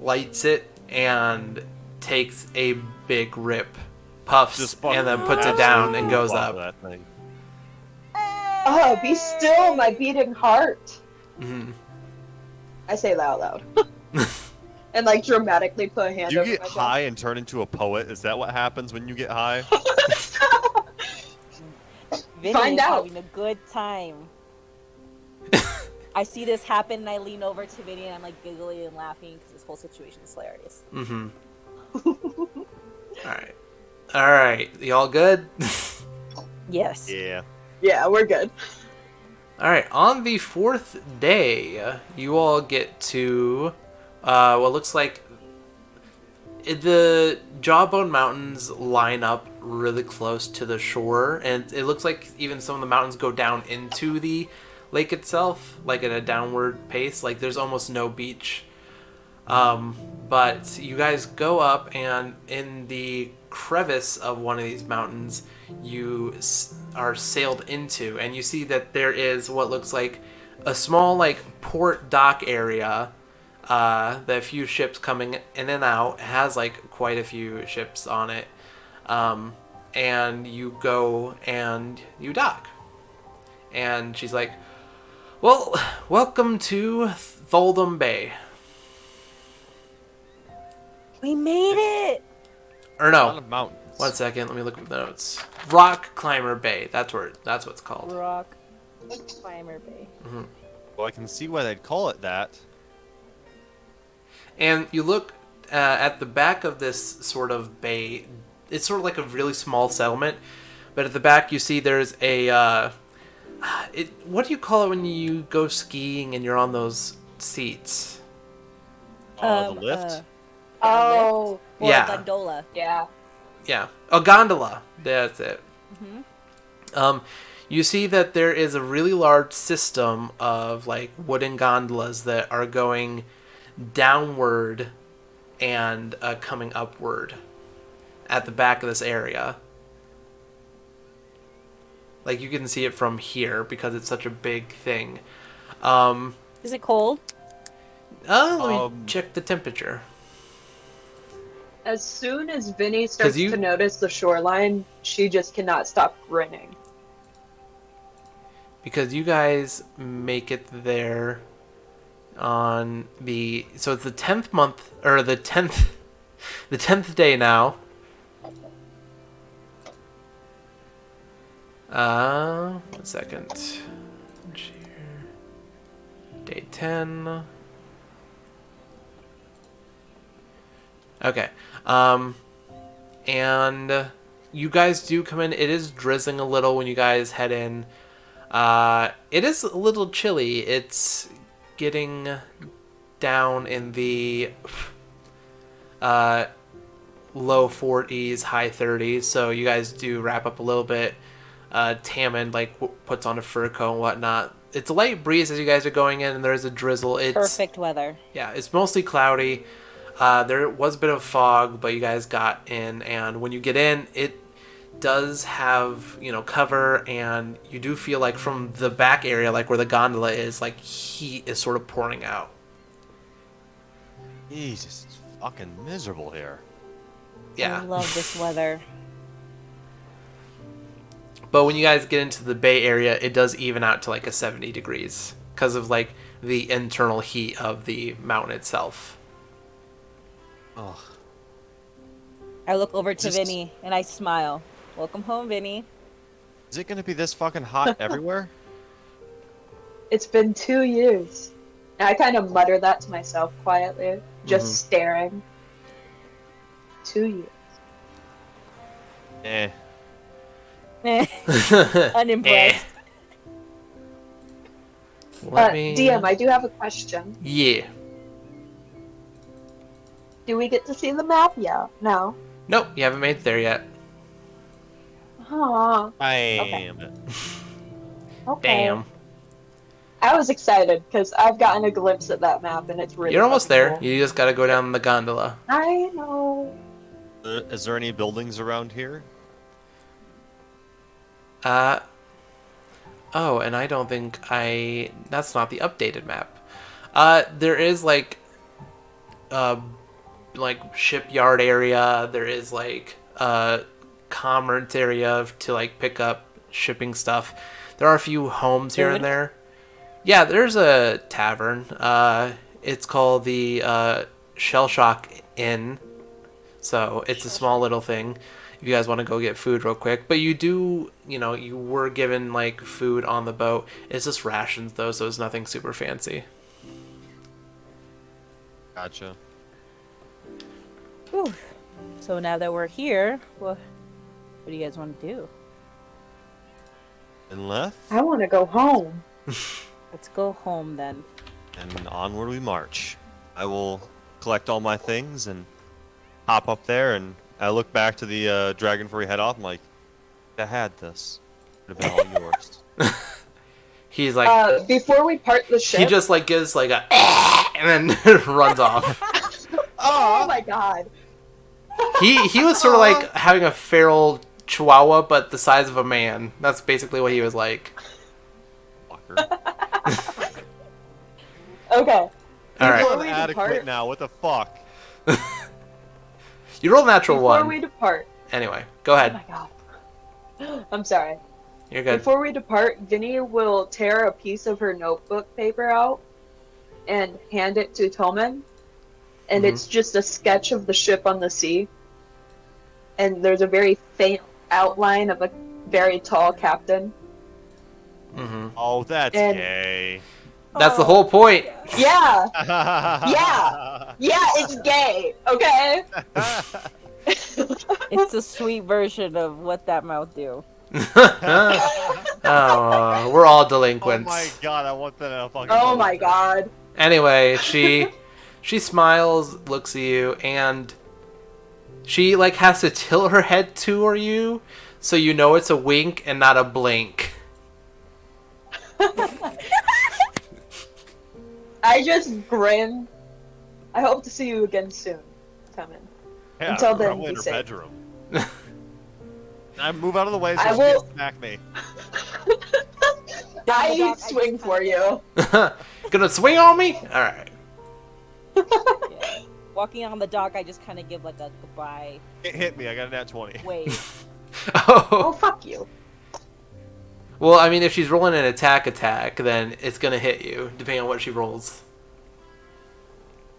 lights it, and takes a big rip, puffs, Just and then fucking puts it down and absolutely goes love up. that thing. Oh, be still, my beating heart. Mhm. I say that out loud. And like dramatically put a hand Do you over get my chest. high and turn into a poet? Is that what happens when you get high? Vinny Find is out. having a good time. I see this happen and I lean over to Vinny and I'm like giggling and laughing because this whole situation is hilarious. Mhm. All right. Y'all good? Yes. Yeah. Yeah, we're good. All right, on the fourth day, you all get to what looks like the Jawbone Mountains line up really close to the shore, and it looks like even some of the mountains go down into the lake itself, like at a downward pace. Like there's almost no beach. But you guys go up, and in the crevice of one of these mountains, you are sailed into, and you see that there is what looks like a small like port dock area. That a few ships coming in and out. It has like quite a few ships on it. And you go and you dock. And she's like, well, welcome to Tholdom Bay. We made it! Or A lot no, of mountains. 1 second, let me look at the notes. Rock Climber Bay, that's what it's called. Rock Climber Bay. Well, I can see why they'd call it that. And you look at the back of this sort of bay. It's sort of like a really small settlement, but at the back you see there's a what do you call it when you go skiing and you're on those seats? The lift. Oh, Or Yeah. a gondola. yeah. Yeah, a gondola. That's it. You see that there is a really large system of like wooden gondolas that are going downward and coming upward at the back of this area. Like you can see it from here because it's such a big thing. Is it cold? Let me check the temperature. As soon as Vinny starts you- to notice the shoreline, she just cannot stop grinning. Because you guys make it there on the so it's the 10th month or the 10th day now. 1 second. Day 10. Okay. And you guys do come in. It is drizzling a little when you guys head in. It is a little chilly. It's getting down in the low 40s, high 30s. So you guys do wrap up a little bit. Tammin puts on a fur coat and whatnot. It's a light breeze as you guys are going in, and there's a drizzle. It's Perfect weather. yeah, it's mostly cloudy. There was a bit of fog, but you guys got in, and when you get in, it does have, cover, and you do feel like from the back area, like where the gondola is, like heat is sort of pouring out. Jesus, it's fucking miserable here. Yeah. I love this weather. But when you guys get into the Bay Area, it does even out to like a 70 degrees because of like the internal heat of the mountain itself. Ugh. I look over to Just- Vinny and I smile. Welcome home, Vinny. Is it gonna be this fucking hot everywhere? It's been 2 years. And I kind of mutter that to myself quietly, just staring. 2 years. Eh. Unimpressed. Let me... DM, I do have a question. Yeah. Do we get to see the map yet? No. Nope, you haven't made it there yet. Aw, Damn it. okay. Damn. I was excited because I've gotten a glimpse at that map and it's really You're almost fucking there. cool. You just gotta go down the gondola. I know. Is there any buildings around here? Oh, and I don't think that's not the updated map. There is like shipyard area. There is like commerce area to like pick up shipping stuff. There are a few homes here and Food? there. Yeah, there's a tavern. It's called the Shell Shock Inn. So it's a small little thing if you guys want to go get food real quick. But you do, you were given like food on the boat. It's just rations though, so it's nothing super fancy. Gotcha. Whew. So now that we're here, what do you guys want to do? And left? I want to go home. Let's go home then. And onward we march. I will collect all my things and hop up there, and I look back to the dragon before we head off. I'm like, I had this. It would have been all yours. He's like, before we part the ship. he just like gives like a and then runs off. Oh my god. He was sort of like having a feral chihuahua, but the size of a man. That's basically what he was like. Fucker. Okay. All right. Before we Adequate depart. now. What the fuck? You roll a natural Before one. we depart. Anyway, go Oh ahead. my god. I'm sorry. You're good. Before we depart, Vinny will tear a piece of her notebook paper out and hand it to Toman. And Mhm. it's just a sketch of the ship on the sea. And there's a very faint outline of a very tall captain. Mm-hmm. Oh, that's And- gay. That's the whole point. Yeah! Yeah. Yeah, it's gay, okay? It's a sweet version of what that mouth do. Oh, we're all Oh delinquents. my god, I want that in a fucking Oh my poster. god. Anyway, she smiles, looks at you, and she like has to tilt her head toward you, so you know it's a wink and not a blink. I just grin. I hope to see you again soon, Toman. Yeah, Until then, probably in be her safe. bedroom. I move out of the way so I she will- can't smack me. I swing for you. Gonna swing on me? All right. Yeah. Walking on the dock, I just kind of give like a goodbye It hit me. I got a nat 20. wave. Oh, Oh. fuck you. Well, I mean, if she's rolling an attack, then it's gonna hit you, depending on what she rolls.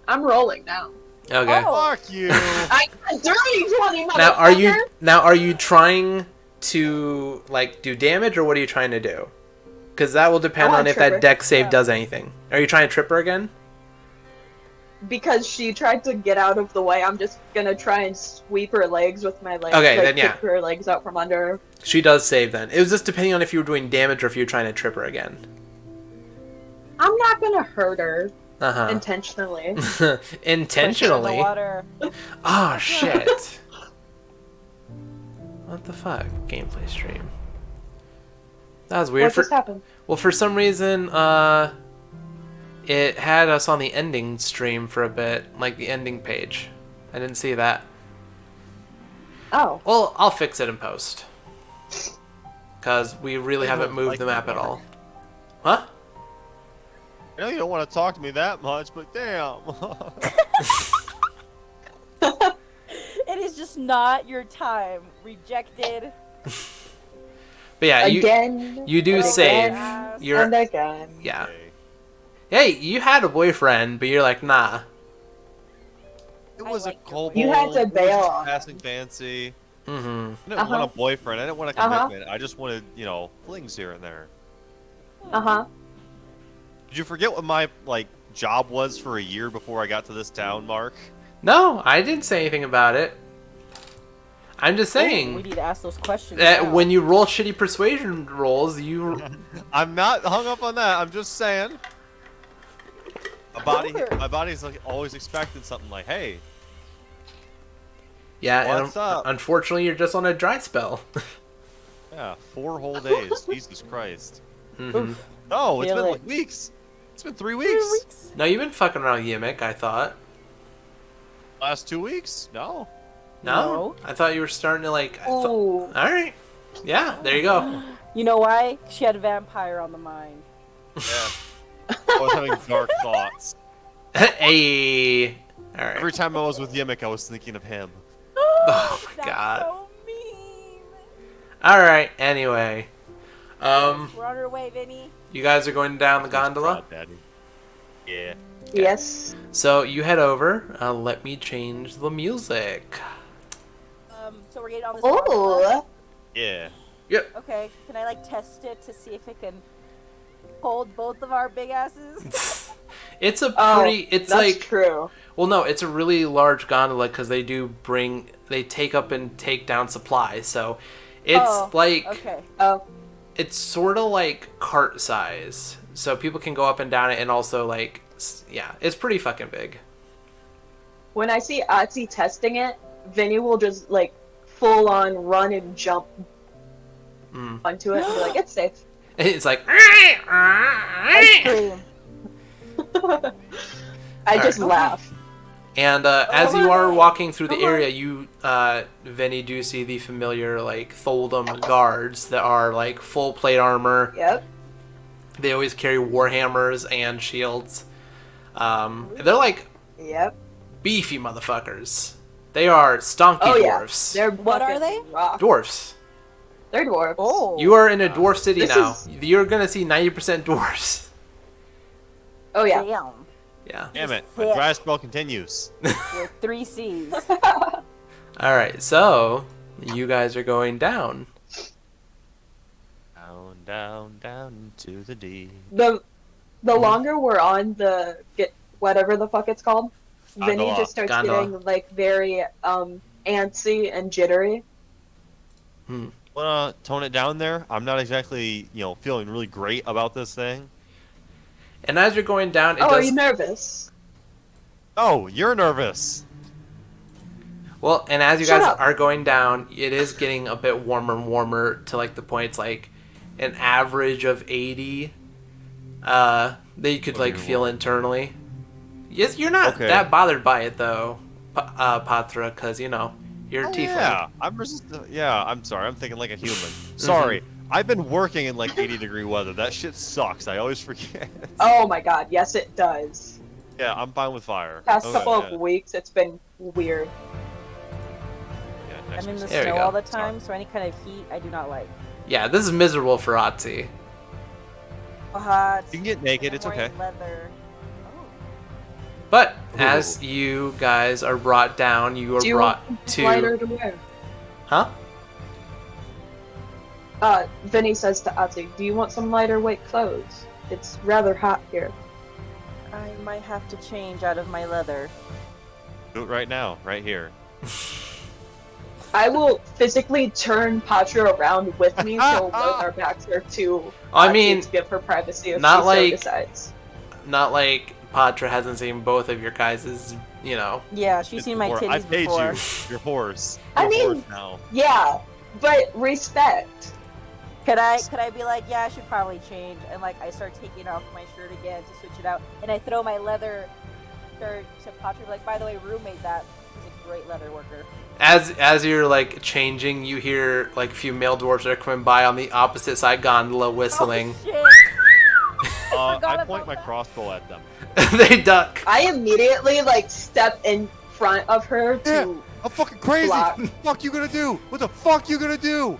I'm rolling now. Okay. Oh. Fuck you. I got dirty 20, motherfucker! Now are you trying to like do damage, or what are you trying to do? Because that will depend wanna on if trip that her. deck save Yeah. does anything. Are you trying to trip her again? Because she tried to get out of the way, I'm just gonna try and sweep her legs with my legs. Okay, like, then yeah. kick her legs out from under her. She does save then. It was just depending on if you were doing damage or if you were trying to trip her again. I'm not gonna hurt her Uh intentionally. huh. Push her in the Intentionally. water. Oh shit. What the fuck? Gameplay stream. That was weird. What just happened? Well, for some reason, it had us on the ending stream for a bit, like the ending page. I didn't see that. Oh. Well, I'll fix it in post. Because we really I haven't don't moved like the map that at part. all. Huh? I know you don't want to talk to me that much, but damn. It is just not your time. Rejected. But yeah, Again. you do and save. again, You're And again. yeah. Okay. Hey, you had a boyfriend, but you're like, nah. It I was like a your kobold. You had to it was bail just on him. passing fancy. Mm-hmm. I didn't want a boyfriend. I didn't want a Uh-huh. commitment. I just wanted, flings here and there. Uh-huh. Did you forget what my job was for a year before I got to this town, Mark? No, I didn't say anything about it. I'm just We saying need to ask those questions. that now. when you roll shitty persuasion rolls, you I'm not hung up on that. I'm just saying. Sure. My body's like always expecting something like, hey, yeah. What's up? Unfortunately, you're just on a dry spell. yeah, 4 whole days. Jesus Christ. hmm Oof. No, it's Feel been it. like weeks. It's been 3 3 weeks. weeks. No, you've been fucking around with Yimmick, I thought. Last 2 weeks? No. No, I thought you were starting to like. Ooh. All right. Yeah, there you go. You know why? She had a vampire on the mind. Yeah. I was having dark thoughts. Hey. All right. Every time I was with Yimmick, I was thinking of him. Oh my That's god. so mean. All right. Anyway, We're on our way, Vinny. you guys are going down the gondola. God, Daddy. Yeah. Yes. So you head over. Let me change the music. So we're getting on this. gondola. Oh. Yeah. Okay. Can I test it to see if it can hold both of our big asses? It's a Oh, pretty. It's that's like. true. Well, no, it's a really large gondola because they take up and take down supplies. So it's Oh, like Okay. Oh. It's sort of like cart size, so people can go up and down it, and also like, yeah, it's pretty fucking big. When I see Otzi testing it, Vinny will just like full on run and jump onto it and be like, it's safe. And it's like, I scream. I just Alright. laugh. and as you are walking through the area, you, Vinny, do see the familiar like Tholdom guards that are like full plate armor. Yep. They always carry warhammers and shields. They're like Yep. beefy motherfuckers. They are stonky Oh yeah. dwarfs. They're What are fucking they? rough. Dwarfs. They're dwarves. Oh. You are in a dwarf city This now. is- You're gonna see 90% dwarfs. Oh yeah. Damn. Yeah. Damn it! My Yeah. dry spell continues. With 3 C's. Alright, so you guys are going down. Down, down, down to the D. The longer we're on the whatever the fuck it's called, Vinny Gondola. just starts Gondola. getting like very antsy and jittery. Wanna tone it down there? I'm not exactly, feeling really great about this thing. And as you're going down, it Oh, are does. you nervous? Oh, you're nervous. Well, and as you Shut guys up. are going down, it is getting a bit warmer and warmer to like the point it's like an average of 80 that you could like feel internally. Yes, you're not Okay. that bothered by it though, Patra, because you're a tiefling. Yeah, I'm sorry. I'm thinking like a human. Sorry. I've been working in like 80-degree weather. That shit sucks. I always forget. Oh my god, yes it does. Yeah, I'm fine with fire. Past Okay, couple yeah, of weeks, it's been weird. yeah, I'm next in the week's- There you snow go. all the time, so any kind of heat I do not like. Yeah, this is miserable for Otzi. Hot. You can get naked. It's I'm wearing okay. Leather. Oh. But Ooh. as you guys are brought down, you are Do you brought want to. lighter to wear? Huh? Vinny says to Otzi, do you want some lighter weight clothes? It's rather hot here. I might have to change out of my leather. Do it right now, right here. I will physically turn Patra around with me so both our backs are to I Otzi mean, to give her privacy if not she like- so decides. Not like Patra hasn't seen both of your guys', Yeah, she's seen my Or titties I've paid before. you. You're horse. I You're mean- horse now. Yeah, but respect. Could I be like, yeah, I should probably change, and like I start taking off my shirt again to switch it out, and I throw my leather shirt to Patra, like, by the way, roommate, that is a great leather worker. As you're like changing, you hear like a few male dwarves that are coming by on the opposite side gondola whistling. Oh, shit. I forgot point about my that. crossbow at them. They duck. I immediately like step in front of her to Yeah. I'm fucking crazy. Block. What the fuck you gonna do? What the fuck you gonna do?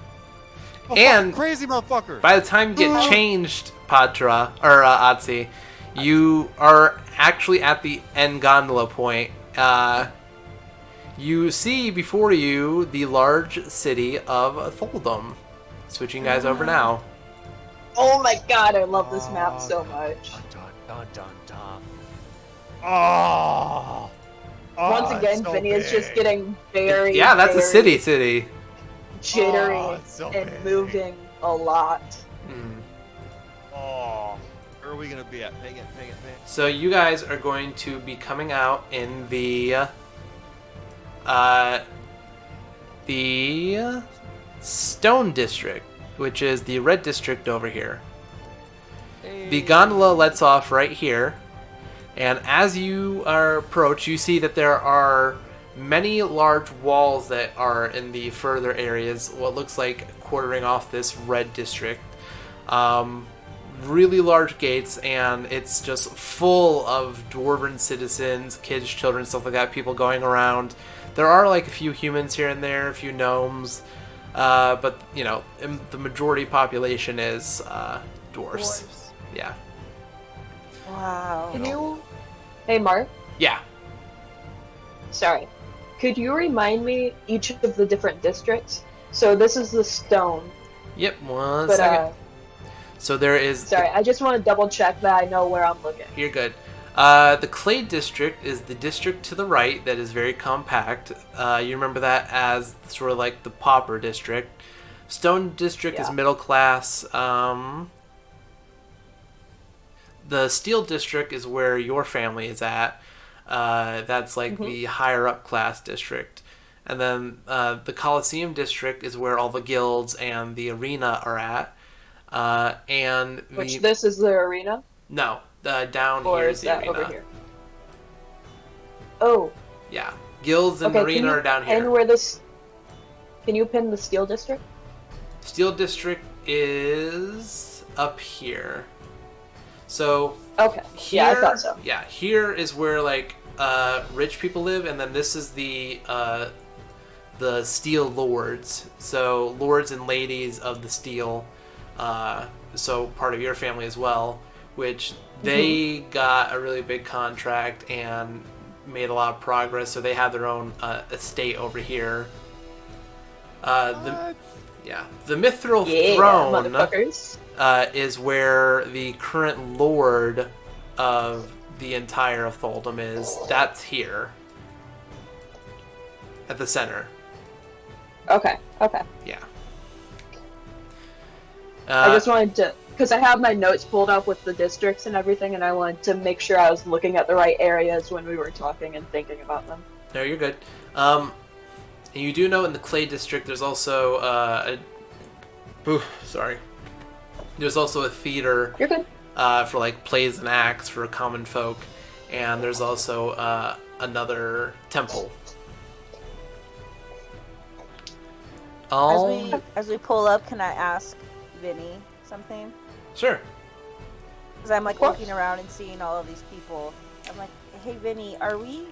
I'm a And- fucking crazy motherfucker. By the time you get changed, Patra or Otzi, you are actually at the end gondola point. You see before you the large city of Tholdom. Switching guys over now. oh my god, I love this map so much. Dun, dun, dun, dun. Oh. Once again, it's so Vinny is just big. getting very Yeah, that's a very city. jittery Oh, it's so and big. moving a lot. Mm. Oh. Where are we gonna be at? Ping it. So you guys are going to be coming out in the Stone District, which is the red district over here. The gondola lets off right here, and as you approach, you see that there are many large walls that are in the further areas, what looks like quartering off this red district. Really large gates, and it's just full of dwarven citizens, kids, children, stuff like that, people going around. There are like a few humans here and there, a few gnomes, but the majority population is dwarves. Dwarves. Yeah. Wow. Can you Hey Mark, Yeah. sorry. Could you remind me each of the different districts? So this is the stone, Yep, one but second. So there is... sorry, I just want to double check that I know where I'm looking. You're good. The clay district is the district to the right that is very compact. You remember that as sort of like the pauper district. Stone District is Yeah. middle class. The Steel District is where your family is at. That's like the higher up class district. And then the Coliseum District is where all the guilds and the arena are at. Which this is the arena, No, down or here is is the that arena. over here? Oh, Yeah, guilds and okay. arena are down pin here. where this? Can you pin the Steel District? Steel District is up here. So Okay. here, Yeah, I thought so. Yeah, here is where like rich people live, and then this is the Steel Lords. So lords and ladies of the Steel. So part of your family as well, which they got a really big contract and made a lot of progress. So they have their own estate over here. The Mithril Throne motherfuckers. is where the current lord of the entire Tholdom is. That's here. At the center. Okay. Okay. Yeah. I just wanted to, because I have my notes pulled up with the districts and everything, and I wanted to make sure I was looking at the right areas when we were talking and thinking about them. No, you're good. And you do know in the Clay District there's also There's also a theater You're good. for like plays and acts for common folk, and there's also another temple. As we pull up, can I ask Vinny something? Sure. Because I'm like course. looking around and seeing all of these people. I'm like, hey Vinny, are we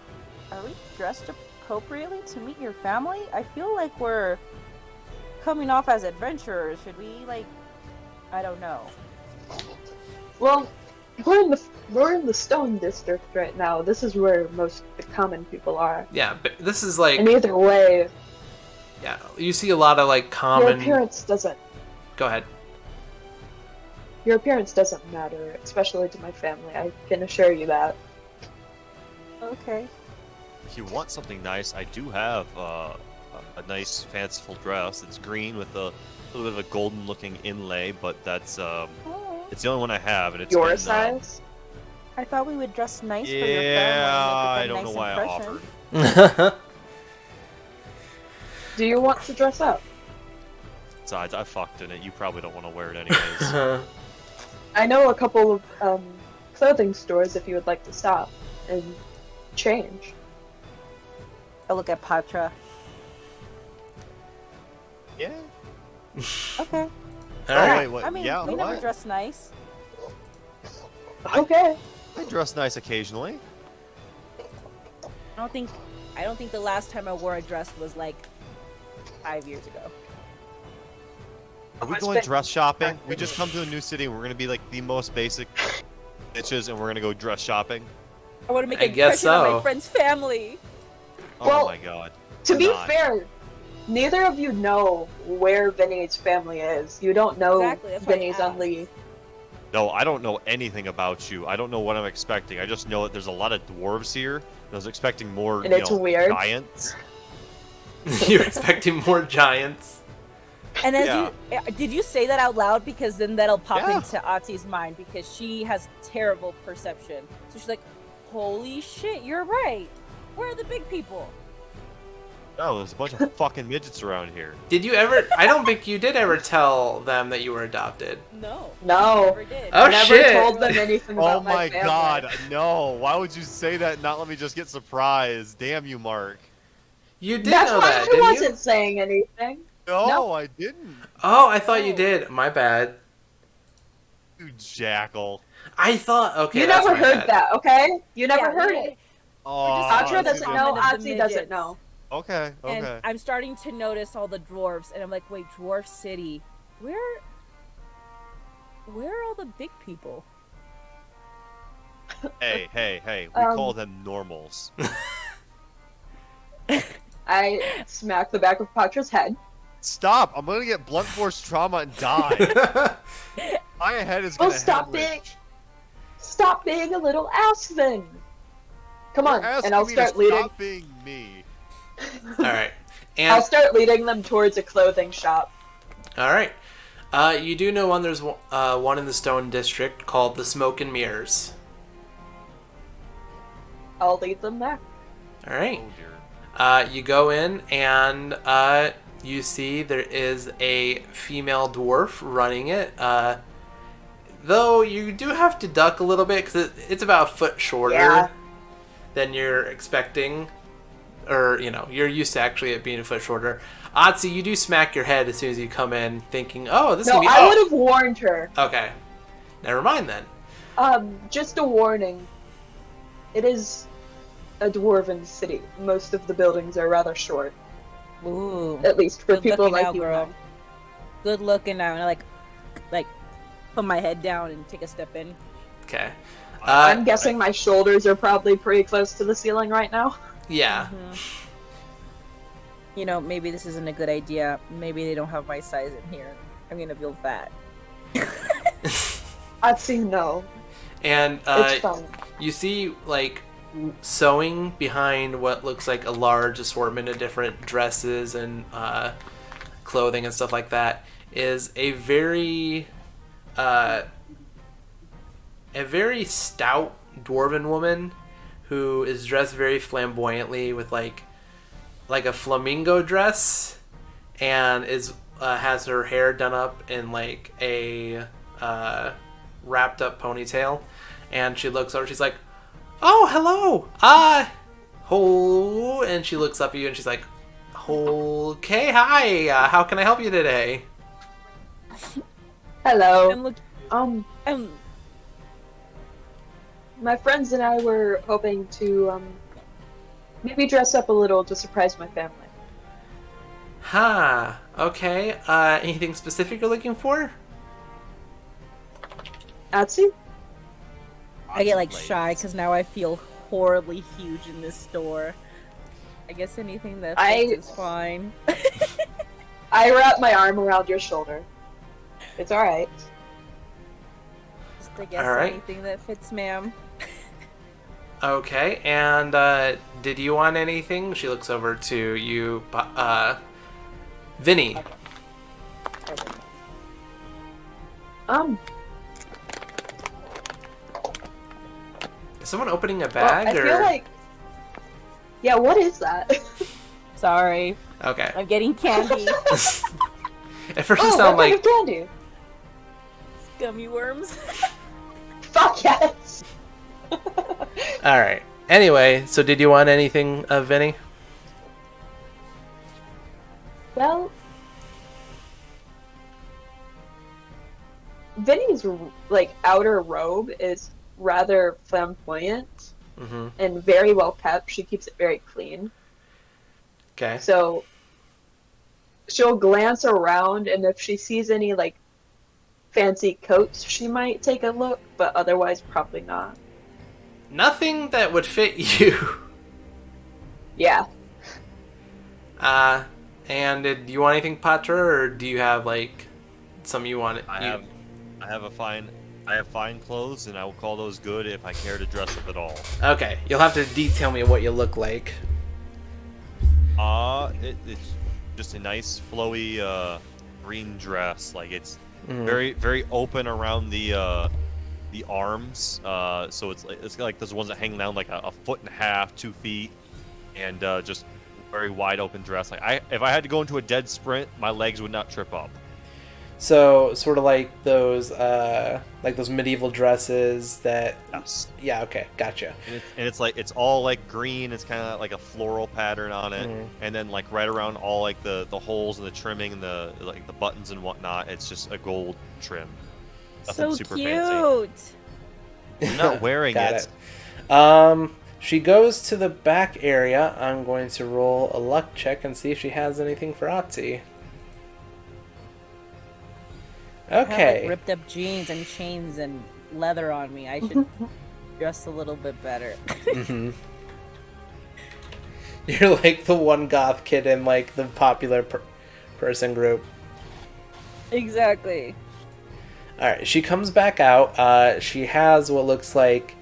dressed appropriately to meet your family? I feel like we're coming off as adventurers. Should we I don't know. Well, we're in the Stone District right now. This is where most of the common people are. Yeah, but this is like And either way, yeah, you see a lot of like your common. appearance doesn't Go ahead. matter, especially to my family. I can assure you that. Okay. If you want something nice, I do have a nice fanciful dress. It's green with a little bit of a golden-looking inlay, but that's Oh, it's the only one I have, and it's Your been, size? I thought we would dress nice for your family. Yeah, and make a I don't nice know why impression. I offered. Do you want to dress up? Besides, I fucked in it. You probably don't want to wear it anyways. I know a couple of clothing stores if you would like to stop and change. I look at Patra. Yeah. Okay. All Oh, right. wait, what? I mean, yeah, we never what? dress nice. Okay. I dress nice occasionally. I don't think the last time I wore a dress was like 5 years ago. Are we It's going been- dress shopping? We just come to a new city and we're gonna be like the most basic bitches and we're gonna go dress shopping? I want to make I an guess impression on so. my friend's family. Oh Well, my god. To We're be not. fair, neither of you know where Vinny's family is. You don't know Exactly, that's why I Vinny's on asked. leave. No, I don't know anything about you. I don't know what I'm expecting. I just know that there's a lot of dwarves here. I was expecting more, And it's weird. giants. You're expecting more giants. And as Yeah. did you say that out loud? Because then that'll pop Yeah. into Atzi's mind because she has terrible perception. So she's like, "Holy shit, you're right. Where are the big people?" Oh, there's a bunch of fucking midgets around here. Did you ever? I don't think you did ever tell them that you were adopted. No. No. Never did. Oh, Never shit. told them anything about Oh my family. god, no. Why would you say that and not let me just get surprised? Damn you, Mark. You did That's know why that, I didn't wasn't you? saying anything. No, No. I didn't. Oh, I thought you did. My bad. You jackal. I thought. Okay. You that's never my heard bad. that, okay? You never Yeah, heard we- it. Oh, Atra that's doesn't a know, comment of the Atzi doesn't midgets. know. Okay, And okay. I'm starting to notice all the dwarves, and I'm like, wait, Dwarf City, where are all the big people? Hey, we Um, call them normals. I smacked the back of Patra's head. Stop! I'm gonna get blunt force trauma and die. My head is Oh, gonna hemorrhage. stop being a little ass then. Come You're on, asking and I'll me to start leading. Stop being me. All right. I'll And start leading them towards a clothing shop. All right. You do know there's one in the Stone District called the Smoke and Mirrors. I'll lead them there. All right. Oh dear. You go in and you see there is a female dwarf running it. Though you do have to duck a little bit because it's about a foot shorter Yeah. than you're expecting. Or, you're used to actually it being a foot shorter. Otzi, you do smack your head as soon as you come in thinking, oh, this is No, going to be... I would have warned her. Okay. Never mind then. Just a warning. It is a dwarven city. Most of the buildings are rather short, Ooh. at least for Good people looking like out, you girl. and I. Good looking now. And I like put my head down and take a step in. Okay. I'm guessing my shoulders are probably pretty close to the ceiling right now. Yeah. Maybe this isn't a good idea. Maybe they don't have my size in here. I'm gonna feel fat. I've seen no. And It's fine. you see, sewing behind what looks like a large assortment of different dresses and clothing and stuff like that is a very stout dwarven woman who is dressed very flamboyantly with like a flamingo dress and has her hair done up in like a wrapped up ponytail, and she looks over, she's like, oh, hello, and she looks up at you and she's like, okay, hi, how can I help you today? Hello. And look, My friends and I were hoping to maybe dress up a little to surprise my family. Okay, anything specific you're looking for? Atsu? I get shy because now I feel horribly huge in this store. I guess anything that fits is fine. I wrap my arm around your shoulder. It's alright. Just I guess All right. anything that fits, ma'am. Okay, and did you want anything? She looks over to you, Vinny. Is someone opening a bag? I feel like... Yeah, what is that? Sorry, Okay. I'm getting candy. At first it Oh, sounded what kind like... of candy? Gummy worms. Fuck yes! Alright. Anyway, so did you want anything, Vinny? Well... Vinny's, outer robe is rather flamboyant Mm-hmm. and very well kept. She keeps it very clean. Okay. So she'll glance around, and if she sees any fancy coats, she might take a look, but otherwise probably not. Nothing that would fit you. Yeah. And did you want anything, Patra, or do you have some you want? I have fine clothes, and I will call those good if I care to dress up at all. Okay, you'll have to detail me what you look like. It's just a nice flowy green dress. It's Mhm. very very open around the arms. So it's like those ones that hang down a foot and a half, 2 feet, and just very wide open dress. If I had to go into a dead sprint, my legs would not trip up. So sort of like those medieval dresses that. Yes. Yeah. Okay. Gotcha. And it's all green. It's kind of like a floral pattern on it, Mhm. and then right around all the holes and the trimming and the buttons and whatnot, it's just a gold trim. Nothing So super cute. fancy. I'm not wearing Got it. She goes to the back area. I'm going to roll a luck check and see if she has anything for Otzi. I have, Okay. ripped up jeans and chains and leather on me. I should dress a little bit better. Mm-hmm. You're like the one goth kid in the popular person group. Exactly. Alright, she comes back out. She has what looks like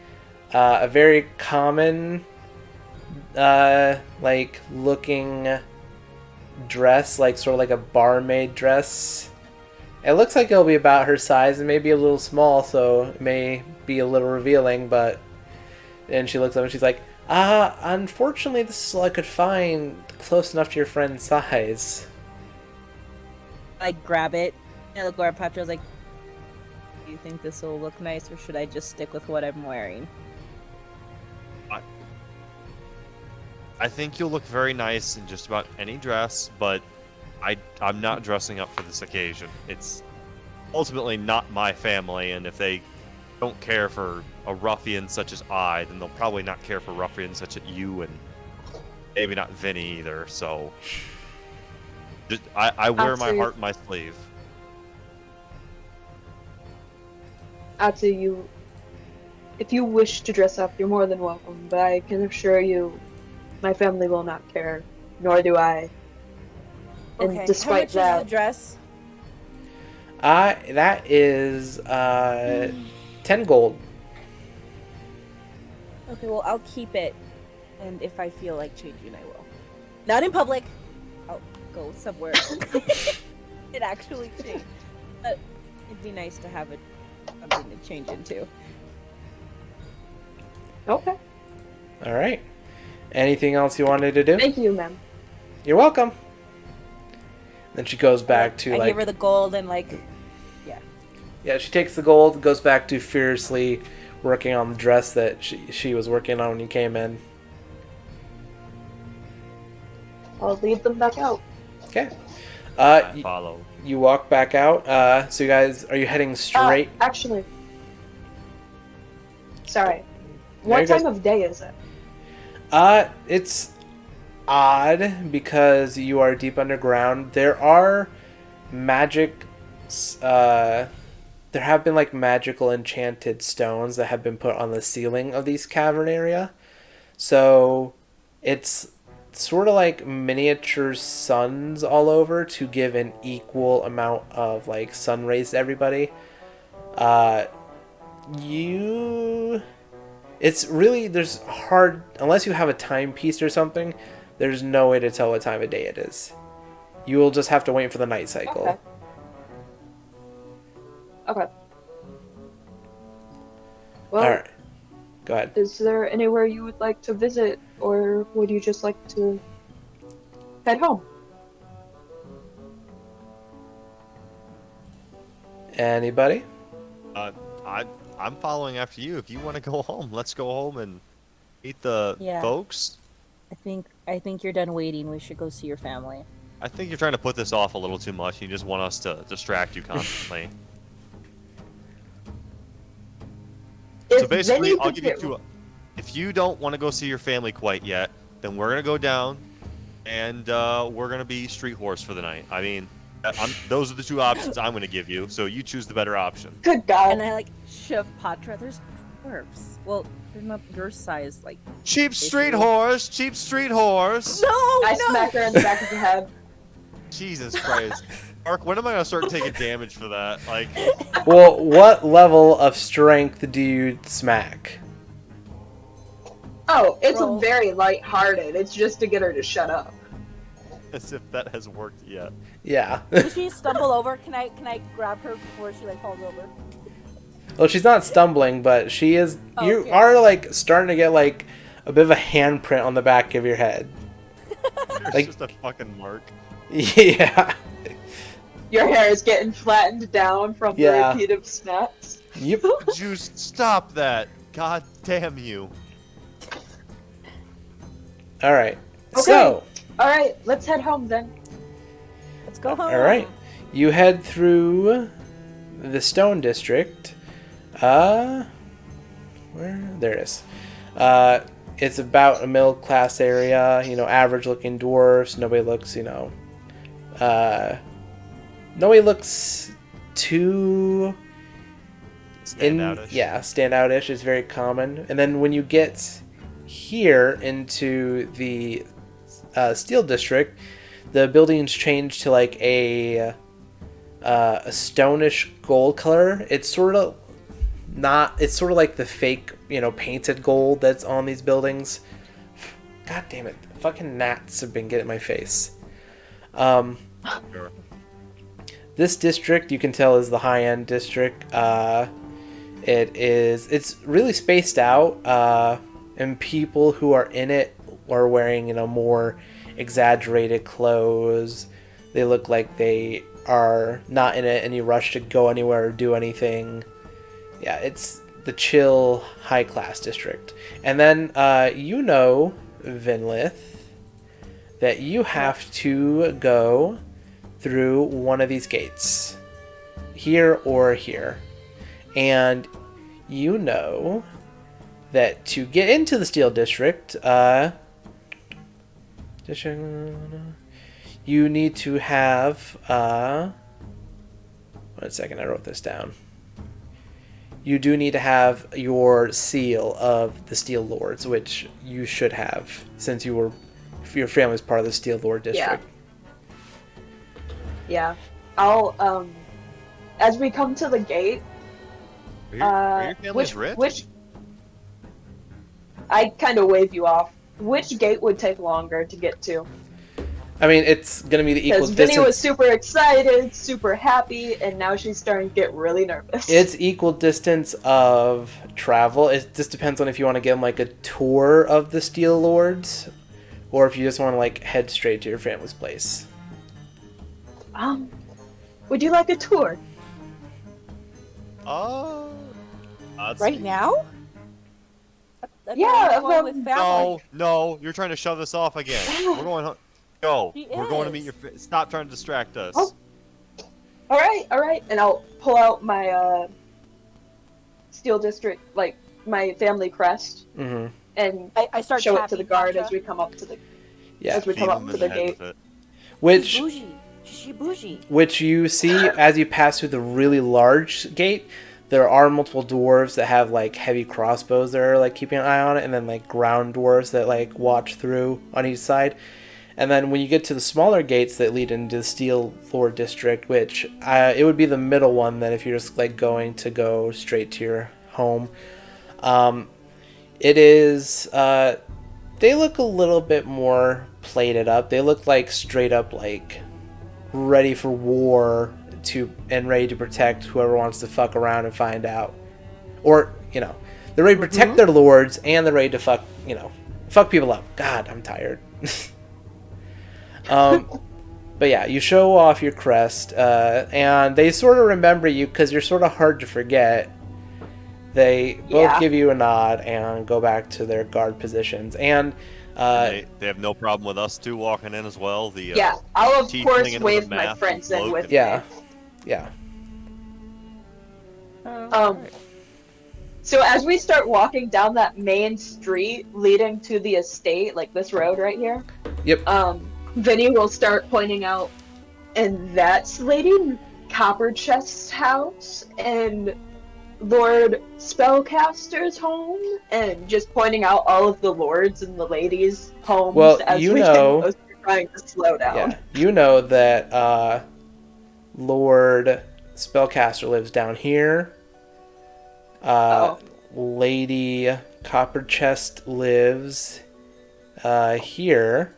a very common looking dress, sort of like a barmaid dress. It looks like it'll be about her size and maybe a little small, so it may be a little revealing, but... And she looks up and she's like, unfortunately this is all I could find close enough to your friend's size. I grab it, and I look over at Patrick. I was like, "Do you think this will look nice, or should I just stick with what I'm wearing?" I think you'll look very nice in just about any dress, but I'm not dressing up for this occasion. It's ultimately not my family, and if they don't care for a ruffian such as I, then they'll probably not care for ruffians such as you, and maybe not Vinny either. So, I wear my heart on my sleeve. Atsu, if you wish to dress up, you're more than welcome, but I can assure you, my family will not care, nor do I. And Okay. despite How much that, is the dress? That is 10 gold. Okay, well, I'll keep it, and if I feel like changing, I will. Not in public. I'll go somewhere and actually change. But it'd be nice to have something to change into. okay. All right. Anything else you wanted to do? Thank you, ma'am. You're welcome. Then she goes back to I give her the gold and yeah, she takes the gold, goes back to furiously working on the dress that she was working on when you came in. I'll lead them back out. Okay. I follow. You walk back out. So you guys, are you heading straight? Actually, sorry. There What you go. time of day is it? It's odd because you are deep underground. There are magic, there have been like magical enchanted stones that have been put on the ceiling of these cavern area. So it's sort of like miniature suns all over to give an equal amount of like sun rays to everybody. It's really, there's hard, unless you have a timepiece or something, there's no way to tell what time of day it is. You will just have to wait for the night cycle. Okay. Okay. Well, Alright. Go ahead. is there anywhere you would like to visit, or would you just like to head home? Anybody? I'm following after you. If you want to go home, let's go home and meet the Yeah. folks. I think you're done waiting. We should go see your family. I think you're trying to put this off a little too much. You just want us to distract you constantly. So basically, Vinny I'll could give you get- two. If you don't want to go see your family quite yet, then we're gonna go down, and we're gonna be street horse for the night. I mean, those are the two options I'm gonna give you. So you choose the better option. Good God. And I like shove Patra. There's dwarves. Well, they're not your size. Like Cheap street Basically. horse. Cheap street horse. no, I no. smack her in the back of the head. Jesus Christ. Mark, when am I gonna start taking damage for that? Like, Well, what level of strength do you smack? Oh, it's Roll. very light-hearted. It's just to get her to shut up. as if that has worked yet. Yeah. Does she stumble over? Can I grab her before she like falls over? Well, she's not stumbling, but she is. Oh, You okay. are like starting to get like a bit of a handprint on the back of your head. It's Like- just a fucking mark. Yeah. Your hair is getting flattened down from the Yeah. repeated snaps. Yep. Juice, stop that. God damn you. All right. Okay. So, Alright, let's head home then. Let's go home. all right. You head through the Stone District. Where? There it is. It's about a middle class area. You know, average looking dwarfs. Nobody looks. Nobody looks too. Standoutish. Yeah, standoutish is very common. And then when you get here into the Steel District, the buildings change to like a stonish gold color. It's sort of not. It's sort of like the fake, painted gold that's on these buildings. God damn it! Fucking gnats have been getting in my face. Sure. This district, you can tell, is the high-end district. It's really spaced out, and people who are in it are wearing, more exaggerated clothes. They look like they are not in any rush to go anywhere or do anything. Yeah, it's the chill, high-class district. And then, Vinlith, that you have to go through one of these gates. Here or here. And you know that to get into the Steel District, you need to have, 1 second, I wrote this down. You do need to have your seal of the Steel Lords, which you should have, since your family's part of the Steel Lord District. Yeah. I'll, as we come to the gate, Are your families rich? which I kind of wave you off. Which gate would take longer to get to? I mean, it's going to be the equal Because Vinny distance. was super excited, super happy, and now she's starting to get really nervous. It's equal distance of travel. It just depends on if you want to get like a tour of the Steel Lords, or if you just want to like head straight to your family's place. Would you like a tour? Right now? Yeah, going with family. No, you're trying to shove this off again. We're going home. Go. She We're going to meet is. your. Stop trying to distract us. Oh. All right, and I'll pull out my Steel District, like my family crest, Mm-hmm. and I start show it to the tapping guard Pasha. as we come up to the Yeah. as we come Beat up him to in the head gate. with it. Which Bougie. She bougie. which you see as you pass through the really large gate. There are multiple dwarves that have like heavy crossbows that are like keeping an eye on it, and then like ground dwarves that like watch through on each side. And then when you get to the smaller gates that lead into the Steel Lord District, which it would be the middle one then if you're just like going to go straight to your home. It is they look a little bit more plated up. They look like straight up like ready for war and ready to protect whoever wants to fuck around and find out. Or, they're ready to protect their lords and they're ready to fuck people up. God, I'm tired. But yeah, you show off your crest, and they sort of remember you because you're sort of hard to forget. They both give you a nod and go back to their guard positions. And They have no problem with us two walking in as well. The I'll of tiefling course in with wave a my mask friends and in cloak with and- yeah, me. yeah. So as we start walking down that main street leading to the estate, like this road right here, Yep. Vinny will start pointing out, and that's Lady Copperchest's house, and Lord Spellcaster's home, and just pointing out all of the lords and the ladies' homes Well, as you we know- get closer, trying to slow down. Yeah, you know that Lord Spellcaster lives down here. Lady Copperchest lives here,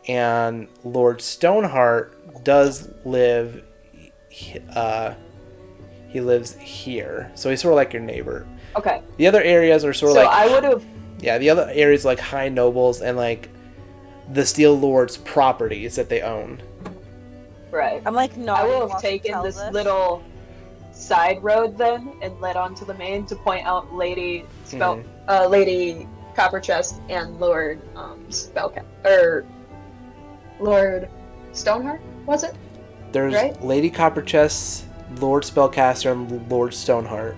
and Lord Stoneheart does live. He lives here, so he's sort of like your neighbor. Okay. The other areas are sort of So like I would have. yeah, the other areas like high nobles and like the Steel Lord's properties that they own. Right. I'm like, no. I will have taken this little side road then and led onto the main to point out Lady Lady Copperchest and Lord Lord Stoneheart, was it? There's Right? Lady Copperchest, Lord Spellcaster, and Lord Stoneheart.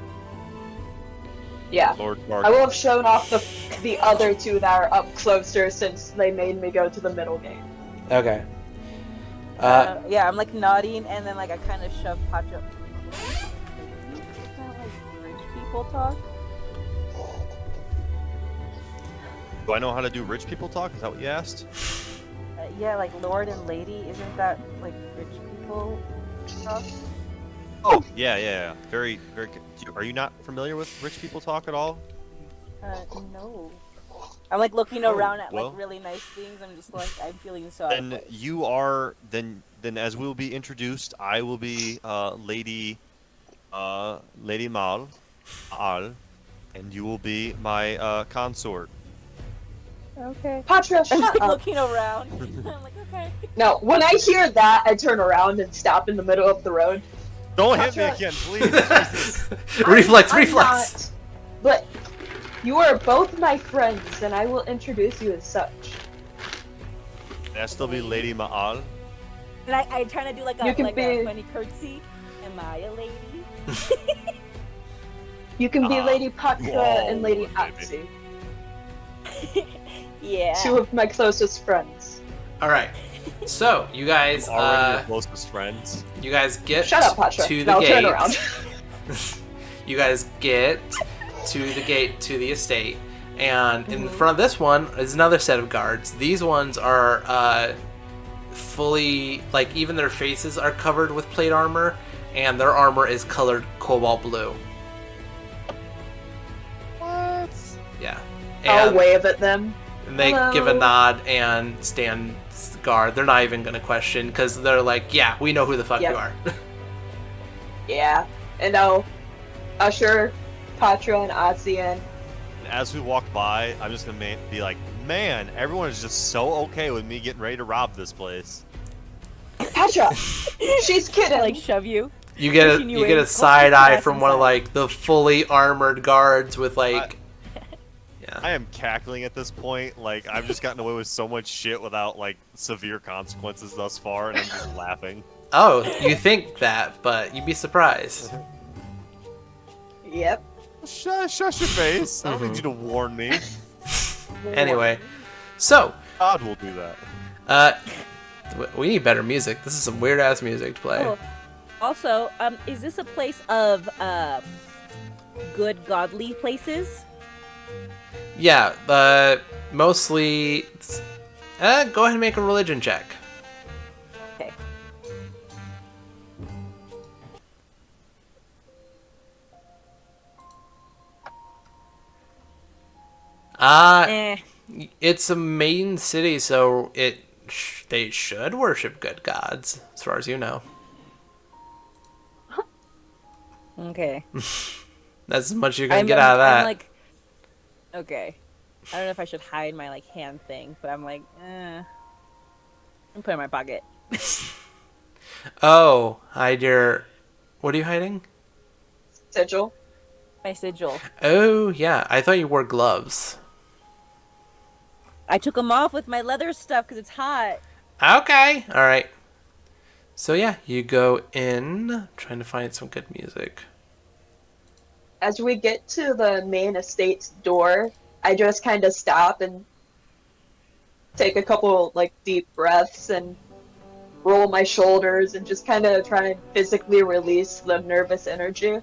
Yeah. Lord I will Mark. have shown off the other two that are up closer since they made me go to the middle gate. Okay. Yeah, I'm like nodding, and then like I kind of shove Pacha. Is that like rich people talk? Do I know how to do rich people talk? Is that what you asked? Yeah, like lord and lady. Isn't that like rich people talk? Oh, yeah. Very, very. Are you not familiar with rich people talk at all? No. I'm like looking around at well. like really nice things. I'm just like I'm feeling so out of Then place. you are then as we'll be introduced, I will be Lady Mal, and you will be my consort. Okay. Patra, I'm shut just like up. looking around. I'm like, okay. No, when I hear that, I turn around and stop in the middle of the road. Don't hit me Patra, again, please. Jesus. Reflex, I'm reflex. not, but you are both my friends, and I will introduce you as such. That still be Lady Maal. And I trying to do like You a can like a be- funny curtsy. Am I a lady? You can be Lady Patra whoa, and Lady baby. Atsu, Yeah. two of my closest friends. All right. So you guys, Already your closest friends. you guys get Shut up, Patra. to the Now gate. turn around. You guys get to the gate to the estate, and in Mhm. front of this one is another set of guards. These ones are fully, like, even their faces are covered with plate armor, and their armor is colored cobalt blue. What? Yeah. I'll And, wave at them. and they Hello. give a nod and stand guard. They're not even gonna question because they're like, yeah, we know who the fuck Yep. you are. Yeah. And I'll usher Patra and Atsu in. And as we walk by, I'm just gonna be like, man, everyone is just so okay with me getting ready to rob this place. Patra! She's kidding! like shove you. You get a Pushing you you get in. a side eye Yes, from one of inside. like the fully armored guards with like, yeah. I am cackling at this point. Like I've just gotten away with so much shit without like severe consequences thus far, and I'm just laughing. Oh, you think that, but you'd be surprised. Yep. Shush your face. I don't need you to warn me. Anyway, so God will do that. we need better music. This is some weird ass music to play. Oh. Also, is this a place of good godly places? Yeah, mostly. Go ahead and make a religion check. Okay. Eh. It's a main city, so they should worship good gods, as far as you know. Okay. That's as much as you're gonna get out of that. I'm like, okay. I don't know if I should hide my like hand thing, but I'm like, I'm put it in my pocket. Oh, hide your. What are you hiding? Sigil. My sigil. Oh, yeah. I thought you wore gloves. I took them off with my leather stuff because it's hot. Okay. All right. So yeah, you go in. Trying to find some good music. As we get to the main estate's door, I just kind of stop and take a couple like deep breaths and roll my shoulders and just kind of try and physically release the nervous energy.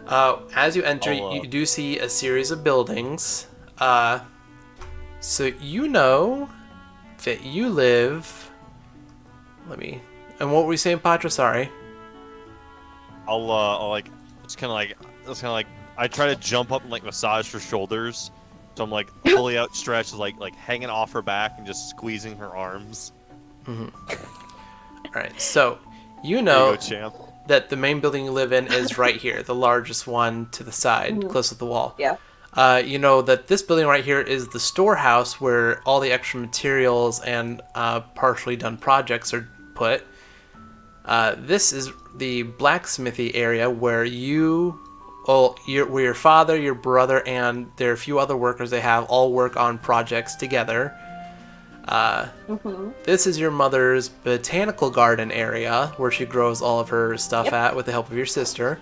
As you enter, I'll, you do see a series of buildings. So you know that you live. And what were we saying, Patra? Sorry. I'll like it's kind of like I try to jump up and like massage her shoulders, so I'm like fully outstretched, like hanging off her back and just squeezing her arms. All right. So you There know you go, champ. that the main building you live in is right here, the largest one to the side, close to the wall. Yeah. You know that this building right here is the storehouse where all the extra materials and partially done projects are put. This is the blacksmithy area where where your father, your brother, and there are a few other workers they have all work on projects together. This is your mother's botanical garden area where she grows all of her stuff at with the help of your sister.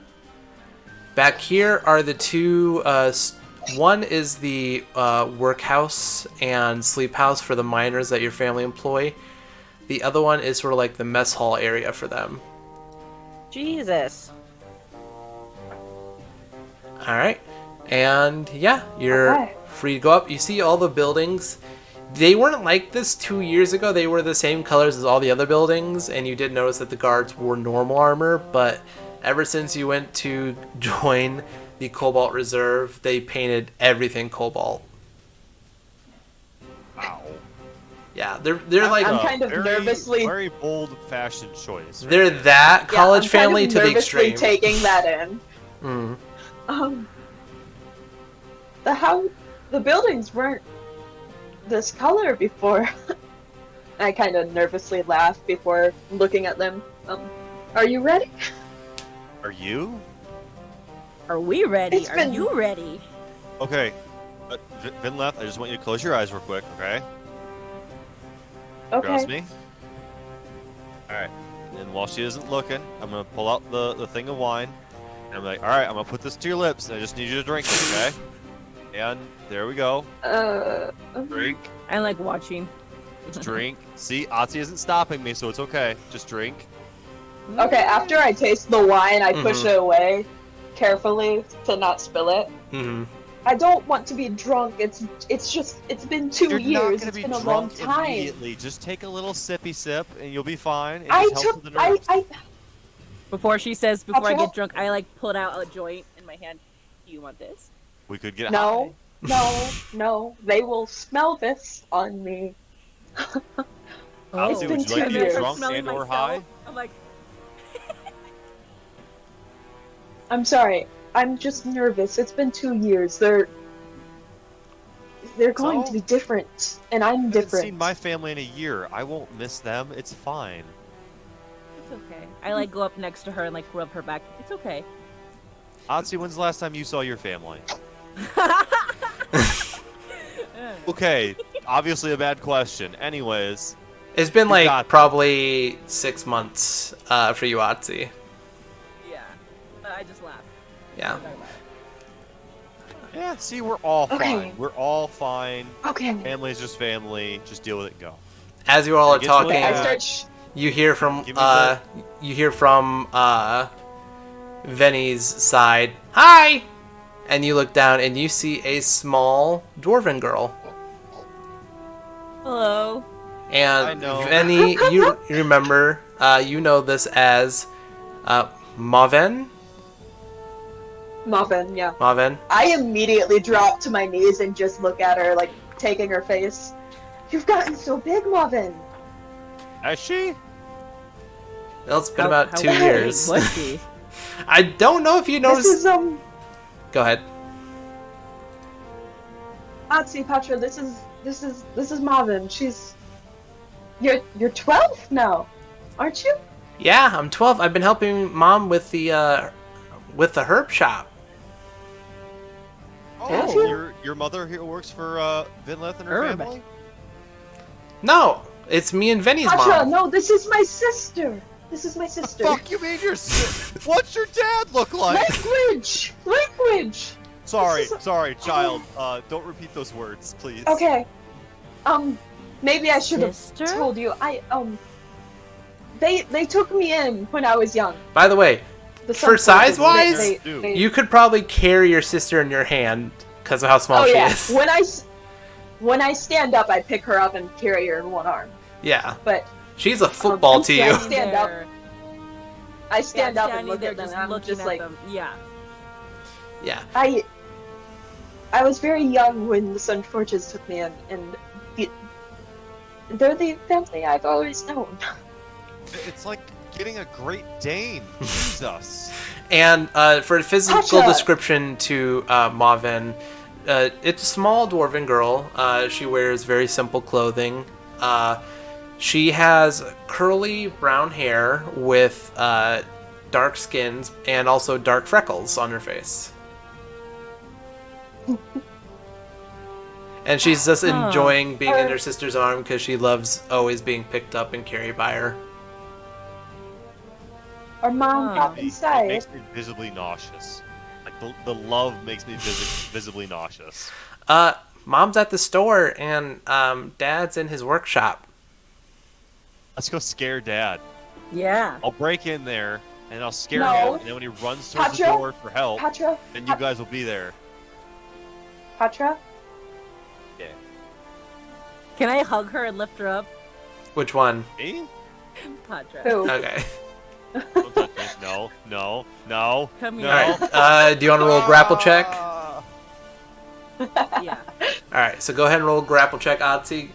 Back here are the two. One is the workhouse and sleep house for the miners that your family employ. The other one is sort of like the mess hall area for them. Jesus. All right, and yeah, you're Okay. free to go up. You see all the buildings. They weren't like this 2 years ago. They were the same colors as all the other buildings, and you did notice that the guards wore normal armor. But ever since you went to join the Cobalt Reserve, they painted everything cobalt. Yeah, they're like I'm kind of nervously- very bold fashion choice. right they're there. that college I'm family kind of to the nervously extreme. taking that in. Mm. The buildings weren't this color before. I kind of nervously laugh before looking at them. Are you ready? Are you? Are we ready? It's Are been- you ready? Okay. Vinleth, I just want you to close your eyes real quick, okay? Okay. Trust me. Alright. And while she isn't looking, I'm gonna pull out the thing of wine. And I'm like, alright, I'm gonna put this to your lips, and I just need you to drink it, okay? And there we go. Drink. I like watching. Just drink. See, Otzi isn't stopping me, so it's okay. Just drink. Okay, after I taste the wine, I push Mhm. it away carefully to not spill it. Hmm. I don't want to be drunk. It's been 2 You're not years. gonna It's be been a long drunk time. immediately. Just take a little sippy sip, and you'll be fine. It I just helps took with the nerves. Before she says, before I Okay. get drunk, I like pulled out a joint in my hand. Do you want this? We could get No, high. no. They will smell this on me. Otzi, It's would been you 2 like to years. get I'm drunk smelling and or myself. high? I'm like, I'm sorry. I'm just nervous. It's been 2 years. They're going to So? be different, and I'm I haven't different. seen my family in a year. I won't miss them. It's fine. it's okay. I like go up next to her and like rub her back. It's okay. Otzi, when's the last time you saw your family? Okay, obviously a bad question. Anyways, It's been You like got this. probably 6 months for you, Otzi. Yeah. I just laugh. Yeah. yeah, see, we're all Okay. fine. We're all fine. Okay. Family's just family. Just deal with it and go. As you all are I guess we'll- talking, I Yeah. start. you hear from Give me the- Venny's side. Hi. And you look down and you see a small dwarven girl. Hello. I And know. Venny, you remember, you know this as Maven. Muffin, yeah. Maven. I immediately drop to my knees and just look at her, like, taking her face. You've gotten so big, Muffin. Has she? Well, it's been How- about how 2 big years. was she? I don't know if you This noticed. is, Go ahead. Otzi, Patra, this is Marvin. You're 12 now, aren't you? Yeah, I'm 12. I've been helping Mom with the herb shop. Have you? Your mother here works for Vinleth and her Herb. family? No, it's me and Venny's Patra, mom. no, this is my sister. This is my sister. Fuck you mean your What's your dad look like? Language. Sorry, This is- sorry, child. Don't repeat those words, please. Okay. Maybe I should have Sister? told you. They took me in when I was young. By the way, The For Sun Forces, size-wise? they- you could probably carry your sister in your hand because of how small Oh she yeah. is. When I stand up, I pick her up and carry her in one arm. Yeah, But she's a football to you. Stand up. There. I stand Yeah, up and standing look there at them. just And I'm looking just at like, them. Yeah. Yeah. I was very young when the Sun Forges took me in, and they're the family I've always known. It's like getting a Great Dane. Jesus. And for a physical Gotcha. description to Maven, it's a small dwarven girl. She wears very simple clothing. She has curly brown hair with dark skins and also dark freckles on her face. And she's just Huh. enjoying being in her sister's arm because she loves always being picked up and carried by her. Our mom Huh. got It inside. makes me visibly nauseous. Like the love makes me visibly nauseous. Mom's at the store and Dad's in his workshop. Let's go scare Dad. Yeah. I'll break in there and I'll scare No. him, and then when he runs towards the Patra? door for help, Patra, then you guys will be there. Patra, Yeah. Can I hug her and lift her up? Which one? Me? Patra. who? Okay. Don't touch me. No, no, no. Come No. here. Alright, do you want to roll a grapple check? Ah. Yeah. Alright, so go ahead and roll a grapple check, Otzi.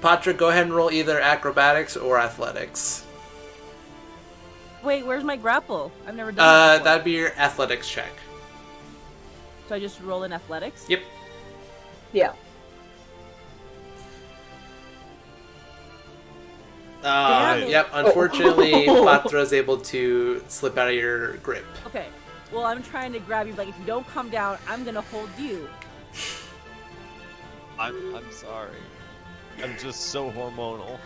Patra, go ahead and roll either acrobatics or athletics. Wait, where's my grapple? I've never done that before. That'd be your athletics check. So I just roll in athletics? Yep. Yeah. Damn it. Yep. Unfortunately, Patra's able to slip out of your grip. Okay. Well, I'm trying to grab you, like, if you don't come down, I'm gonna hold you. I'm sorry. I'm just so hormonal.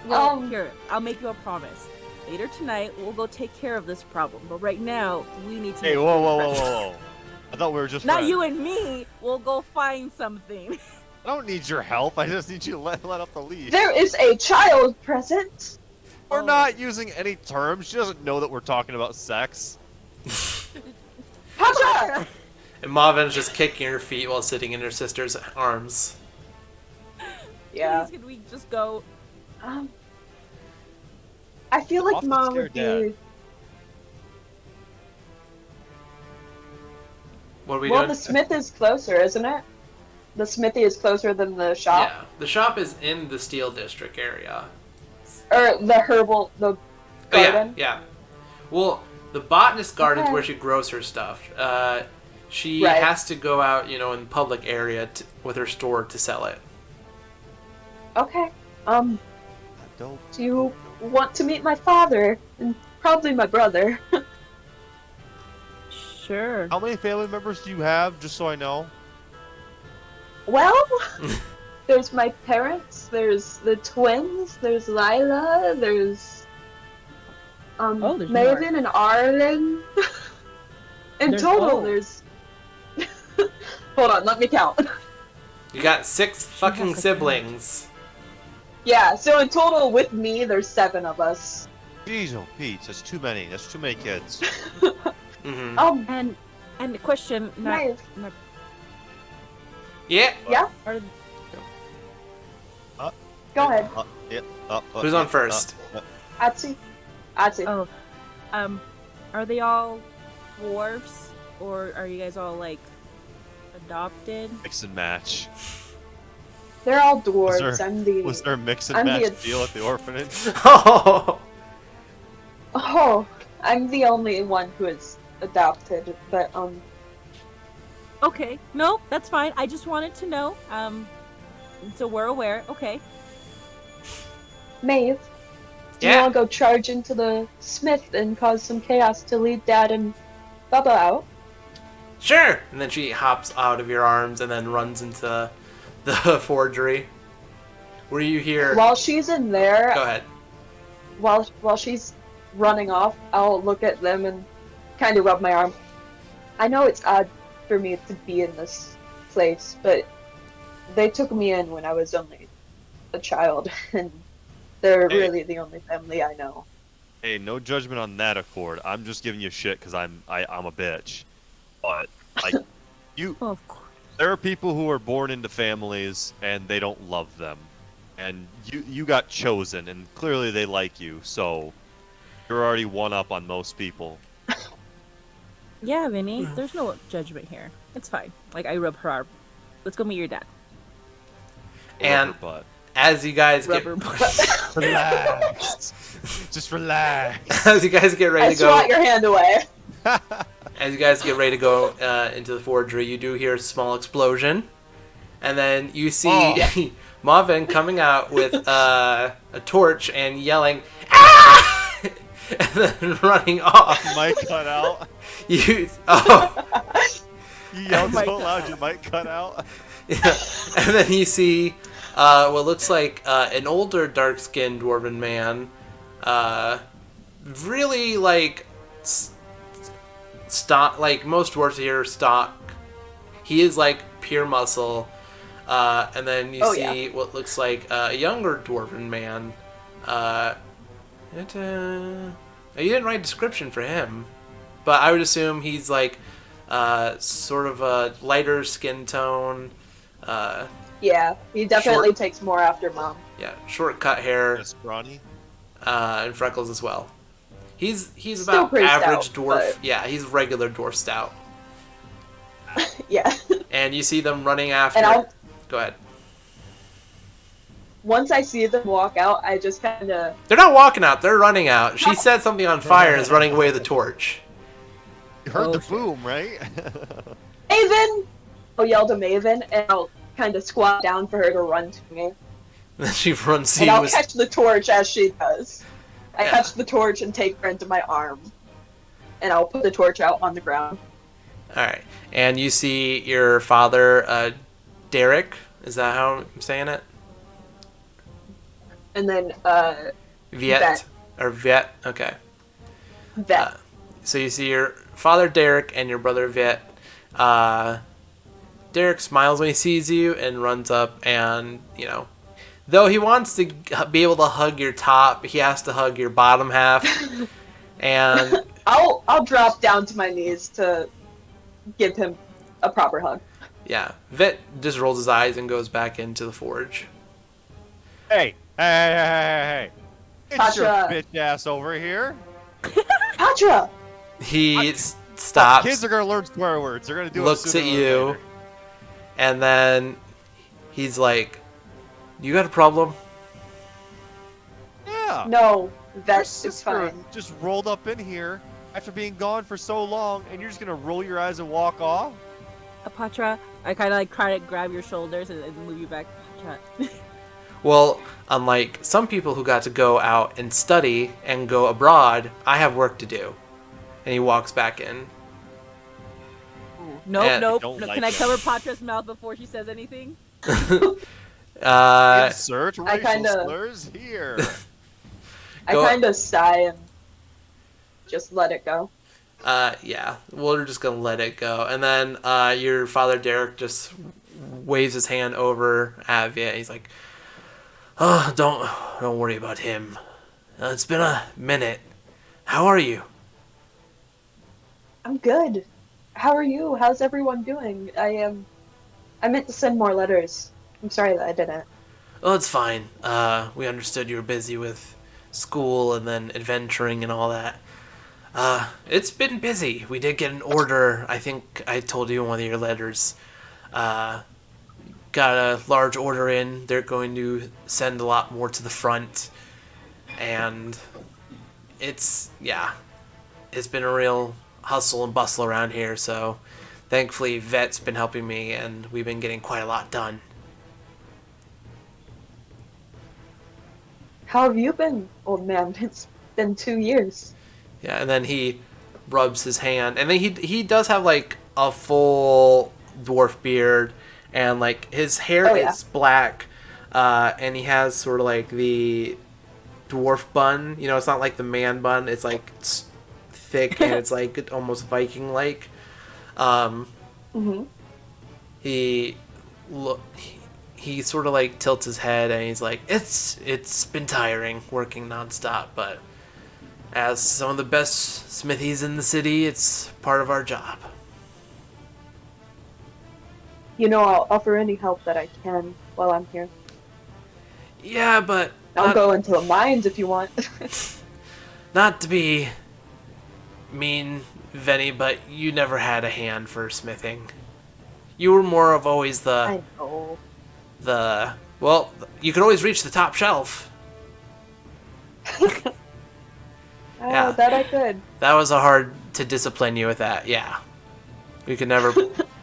Well, here, I'll make you a promise. Later tonight, we'll go take care of this problem. But right now, we need to. Hey, make whoa. I thought we were just Not friends. you and me. We'll go find something. I don't need your help. I just need you to let up the leash. There is a child present. We're not using any terms. She doesn't know that we're talking about sex. Patra! And Marvin's just kicking her feet while sitting in her sister's arms. Yeah. Please, can we just go? I feel like Off the Mom scare would dad. be. What are we Well, doing? the smith is closer, isn't it? The smithy is closer than the shop, Yeah, the shop is in the Steel District area. or the herbal, the Oh, yeah, garden. yeah. Well, the botanist garden is Okay. where she grows her stuff. She Right. has to go out, in the public area with her store to sell it. Okay. I don't. Do you want to meet my father and probably my brother? Sure. How many family members do you have, just so I know? Well, there's my parents. There's the twins. There's Lila. There's There's Maven and Arlen. In There's- total, oh. there's. Hold on, let me count. You got 6 fucking has a siblings. Yeah, so in total with me, there's 7 of us. Jeez, oh Pete, that's too many. That's too many kids. Mm-hmm. And the question, Maeve. Yeah. Yeah, are go ahead. Who's on first? Atsu. oh, are they all dwarves, or are you guys all like adopted? Mix and match. They're all dwarves. Was there a mix and I'm match the- deal at the orphanage? Oh. Oh, I'm the only one who is adopted, but Okay, no, that's fine. I just wanted to know. So we're aware. Okay. Maeve, do you Yeah. want to go charge into the smith and cause some chaos to lead Dad and Bubba out? Sure. And then she hops out of your arms and then runs into the forgery. Where you hear? While she's in there, Go ahead. while she's running off, I'll look at them and kind of rub my arm. I know it's odd for me to be in this place, but they took me in when I was only a child, and they're Hey. really the only family I know. Hey, no judgment on that, Accord. I'm just giving you shit because I'm a bitch. But like, Well, of course. there are people who are born into families and they don't love them, and you got chosen, and clearly they like you, so you're already one up on most people. Yeah, Vinny. There's no judgment here. It's fine. Like I rub her arm. Let's go meet your dad. And Rubber butt. as you guys get Rubber butt. Relax. Just relax. as you guys get I ready to go, swat your hand away. as you guys get ready to go into the forgery, you do hear a small explosion, and then you see Marvin coming out with a torch and yelling, "Ah!" and then running off. Mic cut out. You You yelled my so loud your mic cut out. yeah. And then you see what looks like an older, dark-skinned dwarven man, really like stock, like most dwarves here stock. He is like pure muscle, and then you Oh, see what looks like a younger dwarven man. You didn't write a description for him, but I would assume he's like sort of a lighter skin tone. Yeah, he definitely Short. takes more after Mom. Yeah, short cut hair, That's scrawny. and freckles as well. He's Still about pretty average stout, dwarf. but- Yeah, he's regular dwarf stout. Yeah. And you see them running after. And I'll Go ahead. once I see them walk out, I just kind of... They're not walking out, they're running out. She set something on fire and is running away with the torch. You heard Oh, the shit. boom, right? Maven! I'll yell to Maven, and I'll kind of squat down for her to run to me. Then she runs to And you I'll with... catch the torch as she does. I Yeah. catch the torch and take her into my arm. And I'll put the torch out on the ground. Alright. And you see your father, Derek. Is that how I'm saying it? And then, Viet. Vet. Or Viet. Okay. Vet. So you see your father, Derek, and your brother, Viet. Derek smiles when he sees you and runs up and, though he wants to be able to hug your top, he has to hug your bottom half. And I'll drop down to my knees to give him a proper hug. yeah, Viet just rolls his eyes and goes back into the forge. Hey! It's your Tasha. bitch ass over here. Patra! He stops, Kids are gonna learn swear words. They're gonna do looks it sooner at or you, later. and then he's like, "You got a problem?" Yeah. No, Your that's sister fine. just rolled up in here after being gone for so long, and you're just gonna roll your eyes and walk off? Apatra, I kind of like try to grab your shoulders and move you back. Apatra. Well, unlike some people who got to go out and study and go abroad, I have work to do. And he walks back in. Nope, Yeah, nope. don't No, like can I it. cover Patra's mouth before she says anything? Insert racial kinda- slurs here. I Go- kind of sigh and just let it go. Yeah, we're just gonna let it go. And then your father Derek just waves his hand over at Viet. He's like, "Oh, don't worry about him. It's been a minute. How are you?" I'm good. How are you? How's everyone doing? I meant to send more letters. I'm sorry that I didn't. Oh, it's fine. We understood you were busy with school and then adventuring and all that. It's been busy. We did get an order. I think I told you in one of your letters. Got a large order in. They're going to send a lot more to the front. And it's been a real hustle and bustle around here. So thankfully, Vet's been helping me and we've been getting quite a lot done. How have you been, old man? It's been 2 years. Yeah, and then he rubs his hand, and then he does have like a full dwarf beard, and like his hair Oh, yeah. is black, and he has sort of like the dwarf bun. It's not like the man bun. It's like thick and it's like almost Viking like. Mm-hmm. He sort of like tilts his head and he's like, it's been tiring working nonstop, but as some of the best smithies in the city, it's part of our job. I'll offer any help that I can while I'm here. Yeah, but I'll go into the mines if you want. not to be mean, Venny, but you never had a hand for smithing. You were more of always I know. well, you could always reach the top shelf. Oh, Yeah. that I could. That was hard to discipline you with that, yeah. We could never...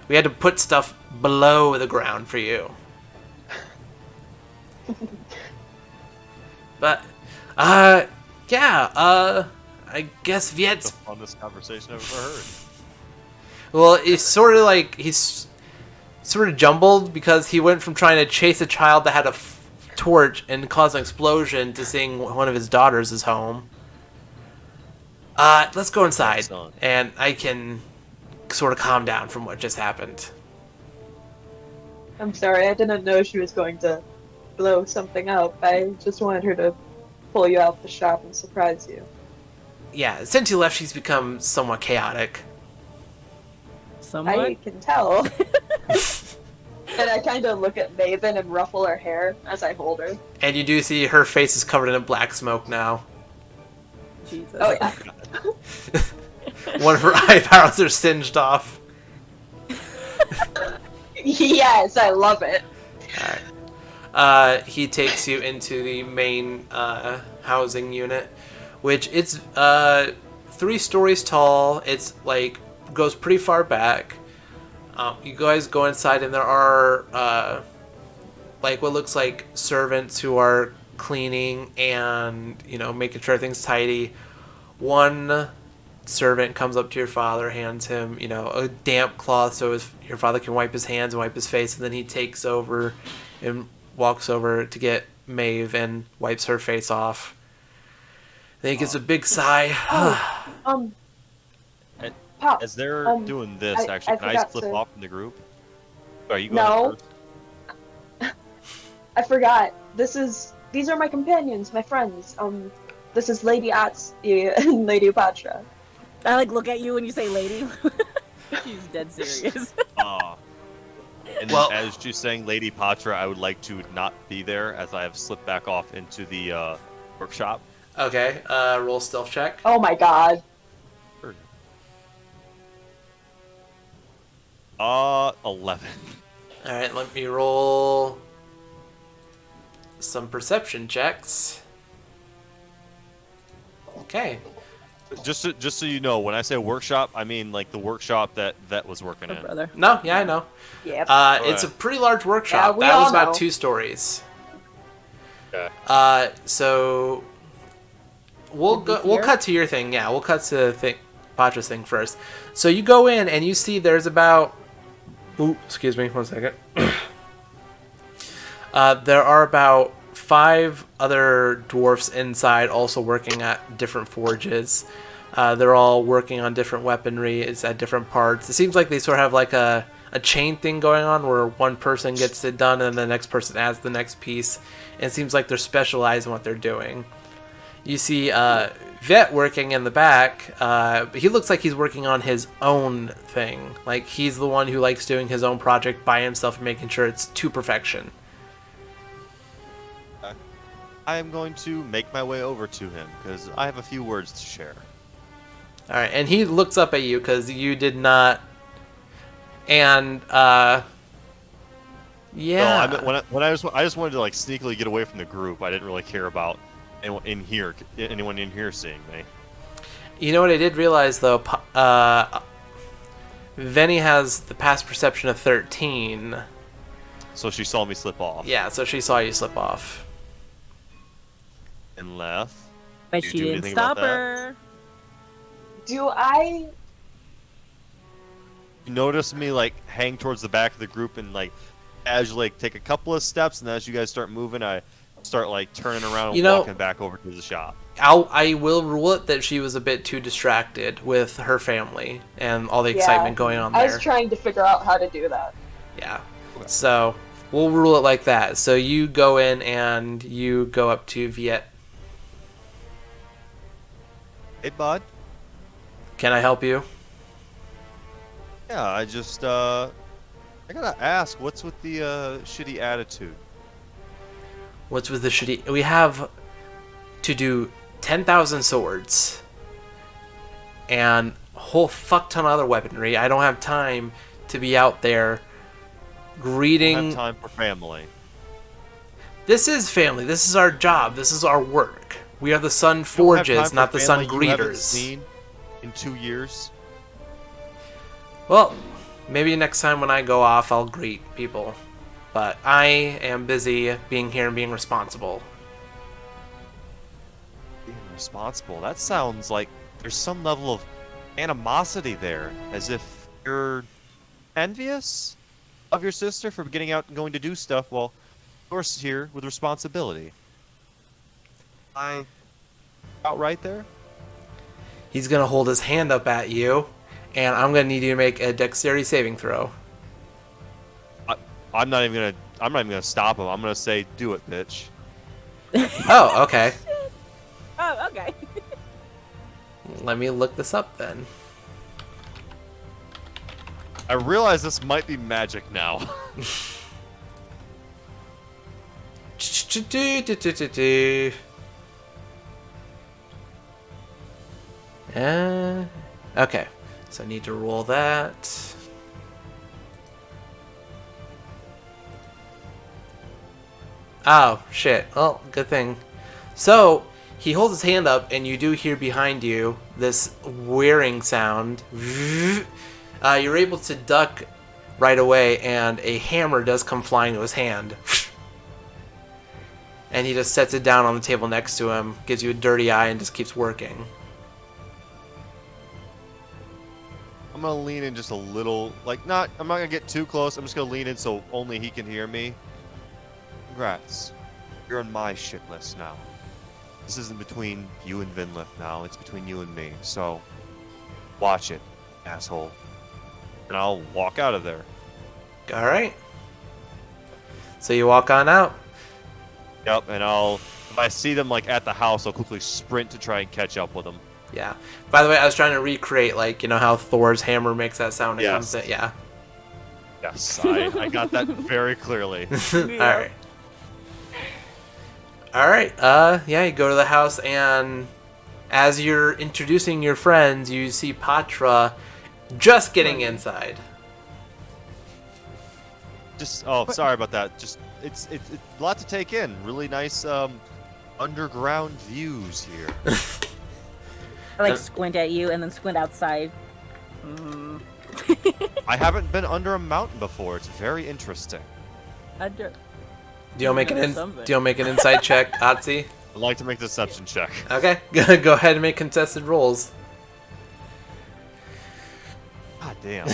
we had to put stuff below the ground for you. But, I guess The Viet's... funnest conversation I've ever heard. Well, it's sort of like... he's sort of jumbled because he went from trying to chase a child that had a torch and cause an explosion to seeing one of his daughters is home. Let's go inside, Excellent. and I can sort of calm down from what just happened. I'm sorry, I didn't know she was going to blow something up. I just wanted her to pull you out the shop and surprise you. Yeah, since you left, she's become somewhat chaotic. Someone? I can tell. And I kind of look at Maven and ruffle her hair as I hold her. And you do see her face is covered in black smoke now. Jesus. Oh yeah. One of her eyebrows are singed off. Yes, I love it. Alright. he takes you into the main housing unit, which it's 3 stories tall. It's like goes pretty far back. You guys go inside, and there are like what looks like servants who are cleaning and making sure everything's tidy. One servant comes up to your father, hands him a damp cloth so your father can wipe his hands and wipe his face, and then he takes over and walks over to get Maeve and wipes her face off. Then he gives a big sigh. Pop. As they're doing this, I actually, can I forgot slip to- off from the group? Are you going No. first? I forgot. These are my companions, my friends. This is Lady Atsuki and Lady Patra. I like look at you when you say lady. She's dead serious. And Well- as she's saying Lady Patra, I would like to not be there as I have slipped back off into the workshop. Okay, roll stealth check. Oh my god. 11. All right, let me roll some perception checks. Okay. Just so you know, when I say workshop, I mean like the workshop that was working Oh, in. brother. No, yeah, I know. Yep. It's a pretty large workshop. Yeah, we that was all about know. 2 stories. Okay. So we'll Did we see we'll her? cut to your thing. Yeah, we'll cut to Patra's thing first. So you go in and you see there's about. Ooh, excuse me, 1 second. There are about 5 other dwarfs inside, also working at different forges. They're all working on different weaponry. It's at different parts. It seems like they sort of have like a chain thing going on where one person gets it done and the next person adds the next piece. And it seems like they're specialized in what they're doing. You see Vet working in the back. He looks like he's working on his own thing. Like he's the one who likes doing his own project by himself and making sure it's to perfection. I am going to make my way over to him because I have a few words to share. All right, and he looks up at you because you did not. And yeah. No, I just wanted to like sneakily get away from the group. I didn't really care about anyone in here seeing me. You know what I did realize though. Venny has the past perception of 13. So she saw me slip off Yeah, so she saw you slip off. and left. But You she do didn't anything about stop that? her. Do I? You notice me like hang towards the back of the group and like casually like, take a couple of steps, and as you guys start moving, I start like turning around and walking back over to the shop. I will rule it that she was a bit too distracted with her family and all the excitement going on I there. was trying to figure out how to do that. Yeah. Okay. So we'll rule it like that. So you go in and you go up to Viet. Hey, bud. Can I help you? Yeah, I just I gotta ask, what's with the shitty attitude? What's with the shitty? We have to do 10,000 swords and a whole fuck ton of other weaponry. I don't have time to be out there I greeting. don't have time for family. This is family. This is our job. This is our work. We are the Sun You don't have time Forges, for not the Sun family you haven't Greeters. seen in 2 years. Well, maybe next time when I go off, I'll greet people. But I am busy being here and being responsible. Being responsible. That sounds like there's some level of animosity there, as if you're envious of your sister for getting out and going to do stuff while you're here with responsibility. I out right there? He's gonna hold his hand up at you, and I'm gonna need you to make a dexterity saving throw. I'm not even gonna stop him. I'm gonna say, do it, bitch. Oh, okay. Oh, okay. Let me look this up then. I realize this might be magic now. Okay, so I need to roll that. Oh, shit. Well, good thing. So, he holds his hand up, and you do hear behind you this whirring sound. You're able to duck right away, and a hammer does come flying to his hand. And he just sets it down on the table next to him, gives you a dirty eye, and just keeps working. I'm gonna lean in just a little, I'm not gonna get too close. I'm just gonna lean in so only he can hear me. Congrats. You're on my shit list now. This isn't between you and Vinlith now, it's between you and me. So, watch it, asshole. And I'll walk out of there. Alright. So you walk on out. Yep, and if I see them at the house, I'll quickly sprint to try and catch up with them. Yeah. By the way, I was trying to recreate, how Thor's hammer makes that sound. It Yes. comes in. Yeah. Yes, I got that very clearly. Alright. Alright, yeah, you go to the house, and as you're introducing your friends, you see Patra just getting inside. Sorry about that. It's a lot to take in. Really nice underground views here. I squint at you and then squint outside. I haven't been under a mountain before. It's very interesting. Under. Do you make an insight check, Otzi? I'd like to make a deception check. Okay, go ahead and make contested rolls. God damn.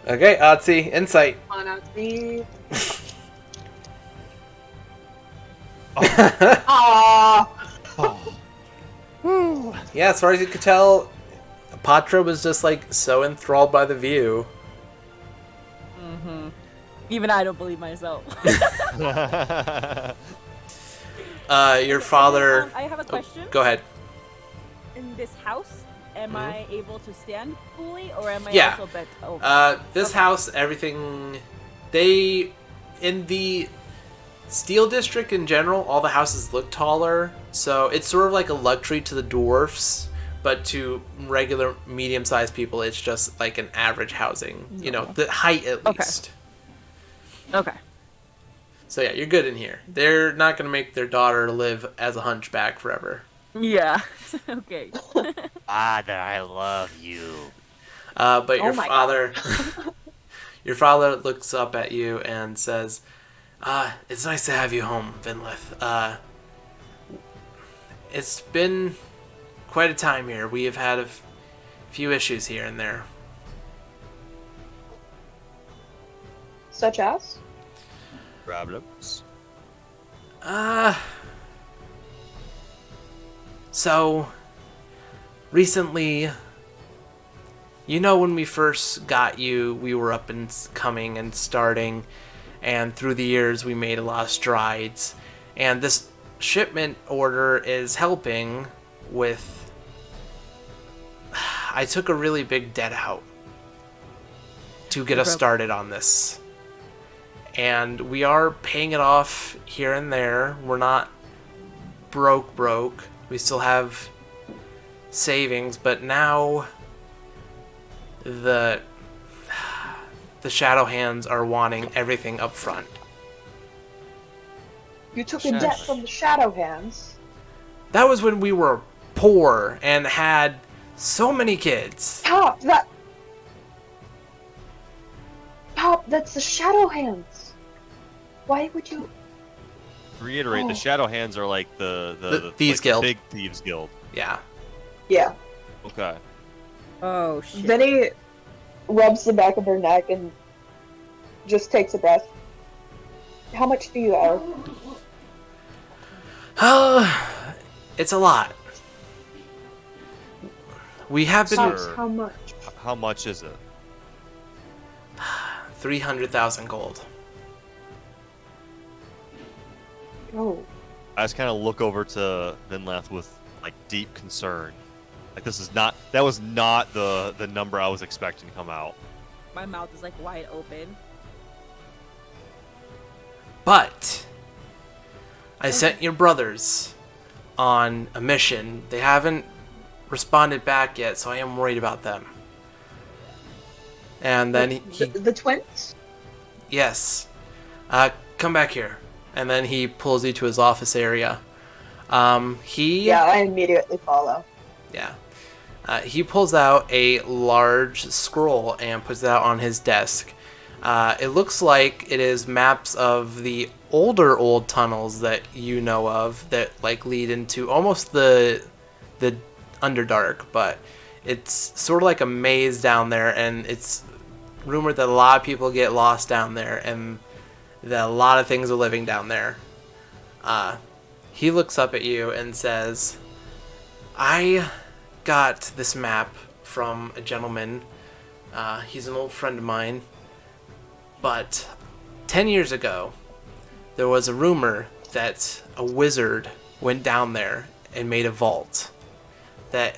Okay, Otzi, insight. Come on out, Steve. Yeah, as far as you could tell, Patra was just so enthralled by the view. Even I don't believe myself. Your father. I have a question. Go ahead. In this house, am I able to stand fully, or am I Yeah. also bent over? This house, everything, in the Steel District in general, all the houses look taller, so it's sort of like a luxury to the dwarfs, but to regular medium-sized people, it's just like an average housing, the height at Okay. least. Okay. So yeah, you're good in here. They're not going to make their daughter live as a hunchback forever. Yeah. Okay. Father, I love you. But your my father, your father looks up at you and says, "It's nice to have you home, Vinlith. It's been quite a time here. We have had a few issues here and there. Such as? Problems. So recently, when we first got you, we were up and coming and starting, and through the years we made a lot of strides, and this shipment order is helping with... I took a really big debt out to get us started on this. And we are paying it off here and there. We're not broke. We still have savings, but now the Shadow Hands are wanting everything up front. You took a debt from the Shadow Hands. That was when we were poor and had so many kids. Pop, that's the Shadow Hands. Why would you... Reiterate, the Shadow Hands are like the Thieves Guild. Big Thieves Guild. Yeah. Yeah. Okay. Oh shit. Vinny rubs the back of her neck and just takes a breath. How much do you owe? It's a lot. We have been... How much? How much is it? 300,000 gold. Oh. I just kind of look over to Vinlath with deep concern. That was not the number I was expecting to come out. My mouth is wide open. But I sent your brothers on a mission. They haven't responded back yet, so I am worried about them. And then The twins? yes. Come back here. And then he pulls you to his office area. Yeah, I immediately follow. Yeah. He pulls out a large scroll and puts it out on his desk. It looks like it is maps of the old tunnels that you know of that like lead into almost the Underdark, but it's sort of like a maze down there, and it's rumored that a lot of people get lost down there, and that a lot of things are living down there. He looks up at you and says, I got this map from a gentleman. He's an old friend of mine. But 10 years ago, there was a rumor that a wizard went down there and made a vault that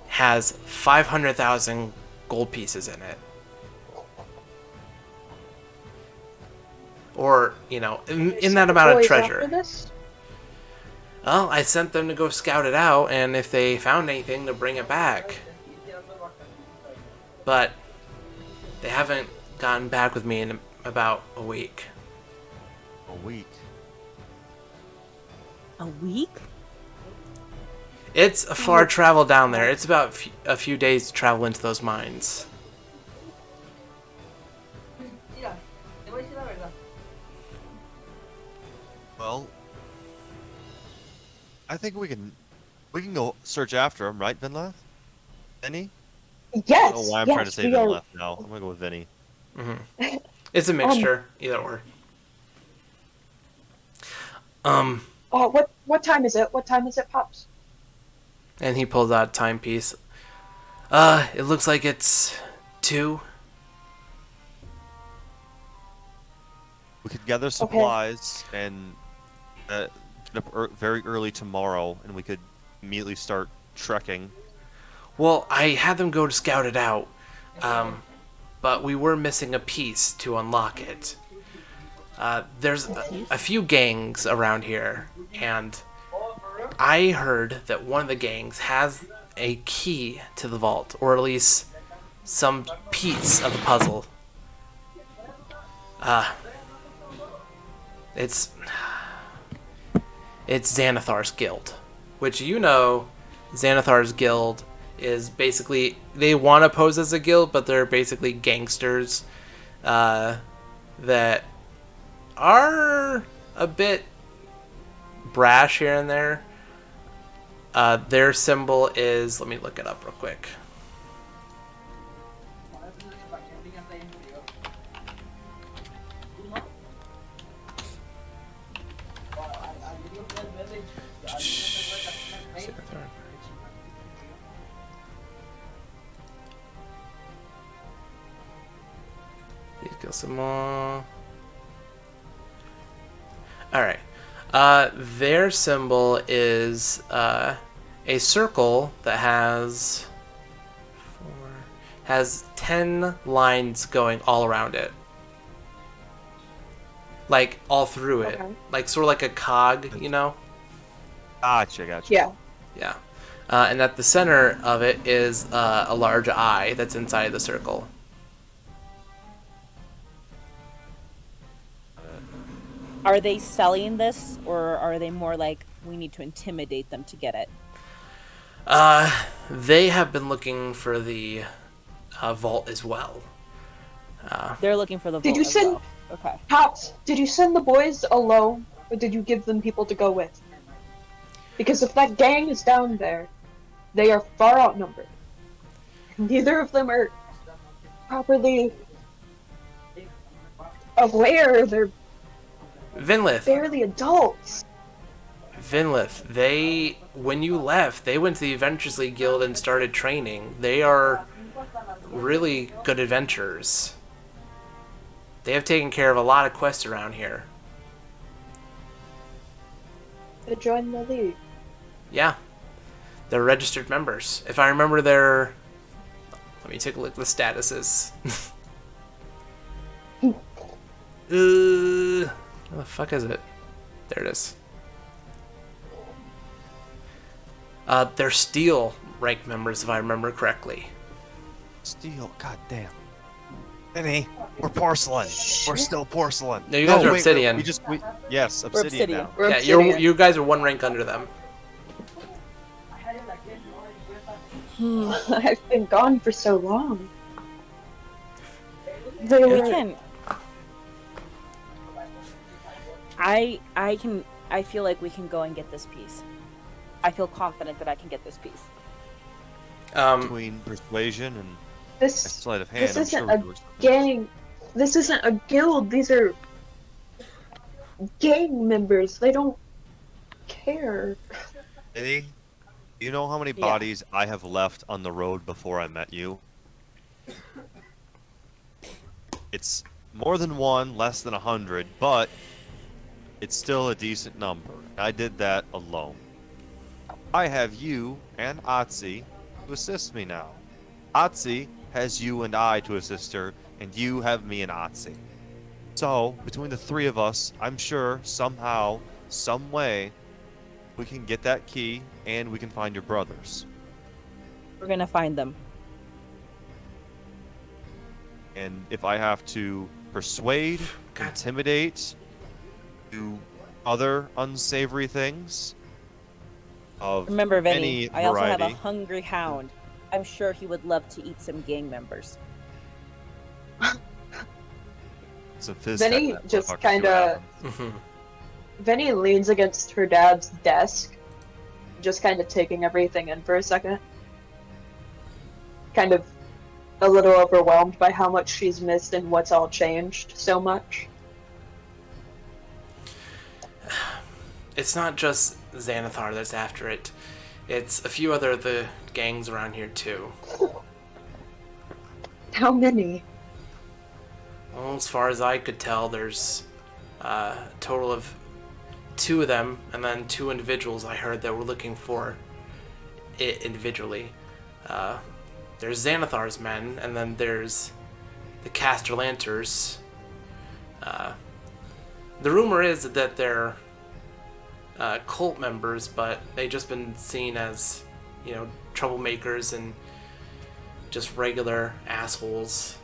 has 500,000 gold pieces in it. Or, you know, in that amount of Boys treasure. after this? Well, I sent them to go scout it out, and if they found anything, to bring it back. But they haven't gotten back with me in about a week. A week. A week? It's a far travel down there. It's about a few days to travel into those mines. Well, I think we can go search after him, right, Vinleth? Vinny? Yes. I don't know why I'm trying to yes, say we are- Vinleth now. I'm gonna go with Vinny. It's a mixture, either or. Oh, what time is it? What time is it, Pops? And he pulls out a timepiece. It looks like it's 2. We could gather supplies and get up very early tomorrow, and we could immediately start trekking. Well, I had them go to scout it out, but we were missing a piece to unlock it. There's a few gangs around here, and I heard that one of the gangs has a key to the vault, or at least some piece of the puzzle. It's Xanathar's guild, which you know, Xanathar's guild is basically, they want to pose as a guild, but they're basically gangsters that are a bit brash here and there. Their symbol is, let me look it up real quick. Please kill some more. Alright. Their symbol is a circle that has 10 lines going all around it. Like, all through it. Okay. Like, sort of like a cog, you know? Gotcha. Yeah. Yeah. And at the center of it is a large eye that's inside the circle. Are they selling this, or are they more like, we need to intimidate them to get it? They have been looking for the vault as well. They're looking for the Did vault you as send- well. Okay. Pops, did you send the boys alone, or did you give them people to go with? Because if that gang is down there, they are far outnumbered. Neither of them are properly aware. They're Vinlith, barely adults. when you left, they went to the Adventurers League Guild and started training. They are really good adventurers. They have taken care of a lot of quests around here. They joined the league. Yeah. They're registered members. If I remember their... Let me take a look at the statuses. Where the fuck is it? There it is. They're steel rank members, if I remember correctly. Steel, goddamn. Vinny, we're porcelain. We're still porcelain. No, you guys are wait, obsidian. Yes, We're obsidian, obsidian. now. We're Yeah, obsidian. you guys are one rank under them. I've been gone for so long. They We were. can. I feel like we can go and get this piece. I feel confident that I can get this piece. Between persuasion and This sleight of hand, this I'm isn't sure we a can work something out. gang. This isn't a guild. These are gang members. They don't care. Eddie, do you know how many Yeah. bodies I have left on the road before I met you? It's more than one, less than 100, but it's still a decent number. I did that alone. I have you and Otzi to assist me now. Otzi has you and I to assist her, and you have me and Otzi. So, between the three of us, I'm sure somehow, some way, we can get that key and we can find your brothers. We're gonna find them. And if I have to persuade, God. intimidate, do other unsavory things of Remember, any Vinny, I also have a variety, hungry hound. I'm sure he would love to eat some gang members. some fizz Vinny that just motherfucker, see what kinda- happens. Mhm. Vinny leans against her dad's desk, just kind of taking everything in for a second. Kind of a little overwhelmed by how much she's missed and what's all changed so much. It's not just Xanathar that's after it. It's a few other of the gangs around here too. How many? Well, as far as I could tell, there's a total of 2 of them, and then 2 individuals I heard that were looking for it individually. There's Xanathar's men, and then there's the Castellanters. The rumor is that they're cult members, but they've just been seen as, troublemakers and just regular assholes.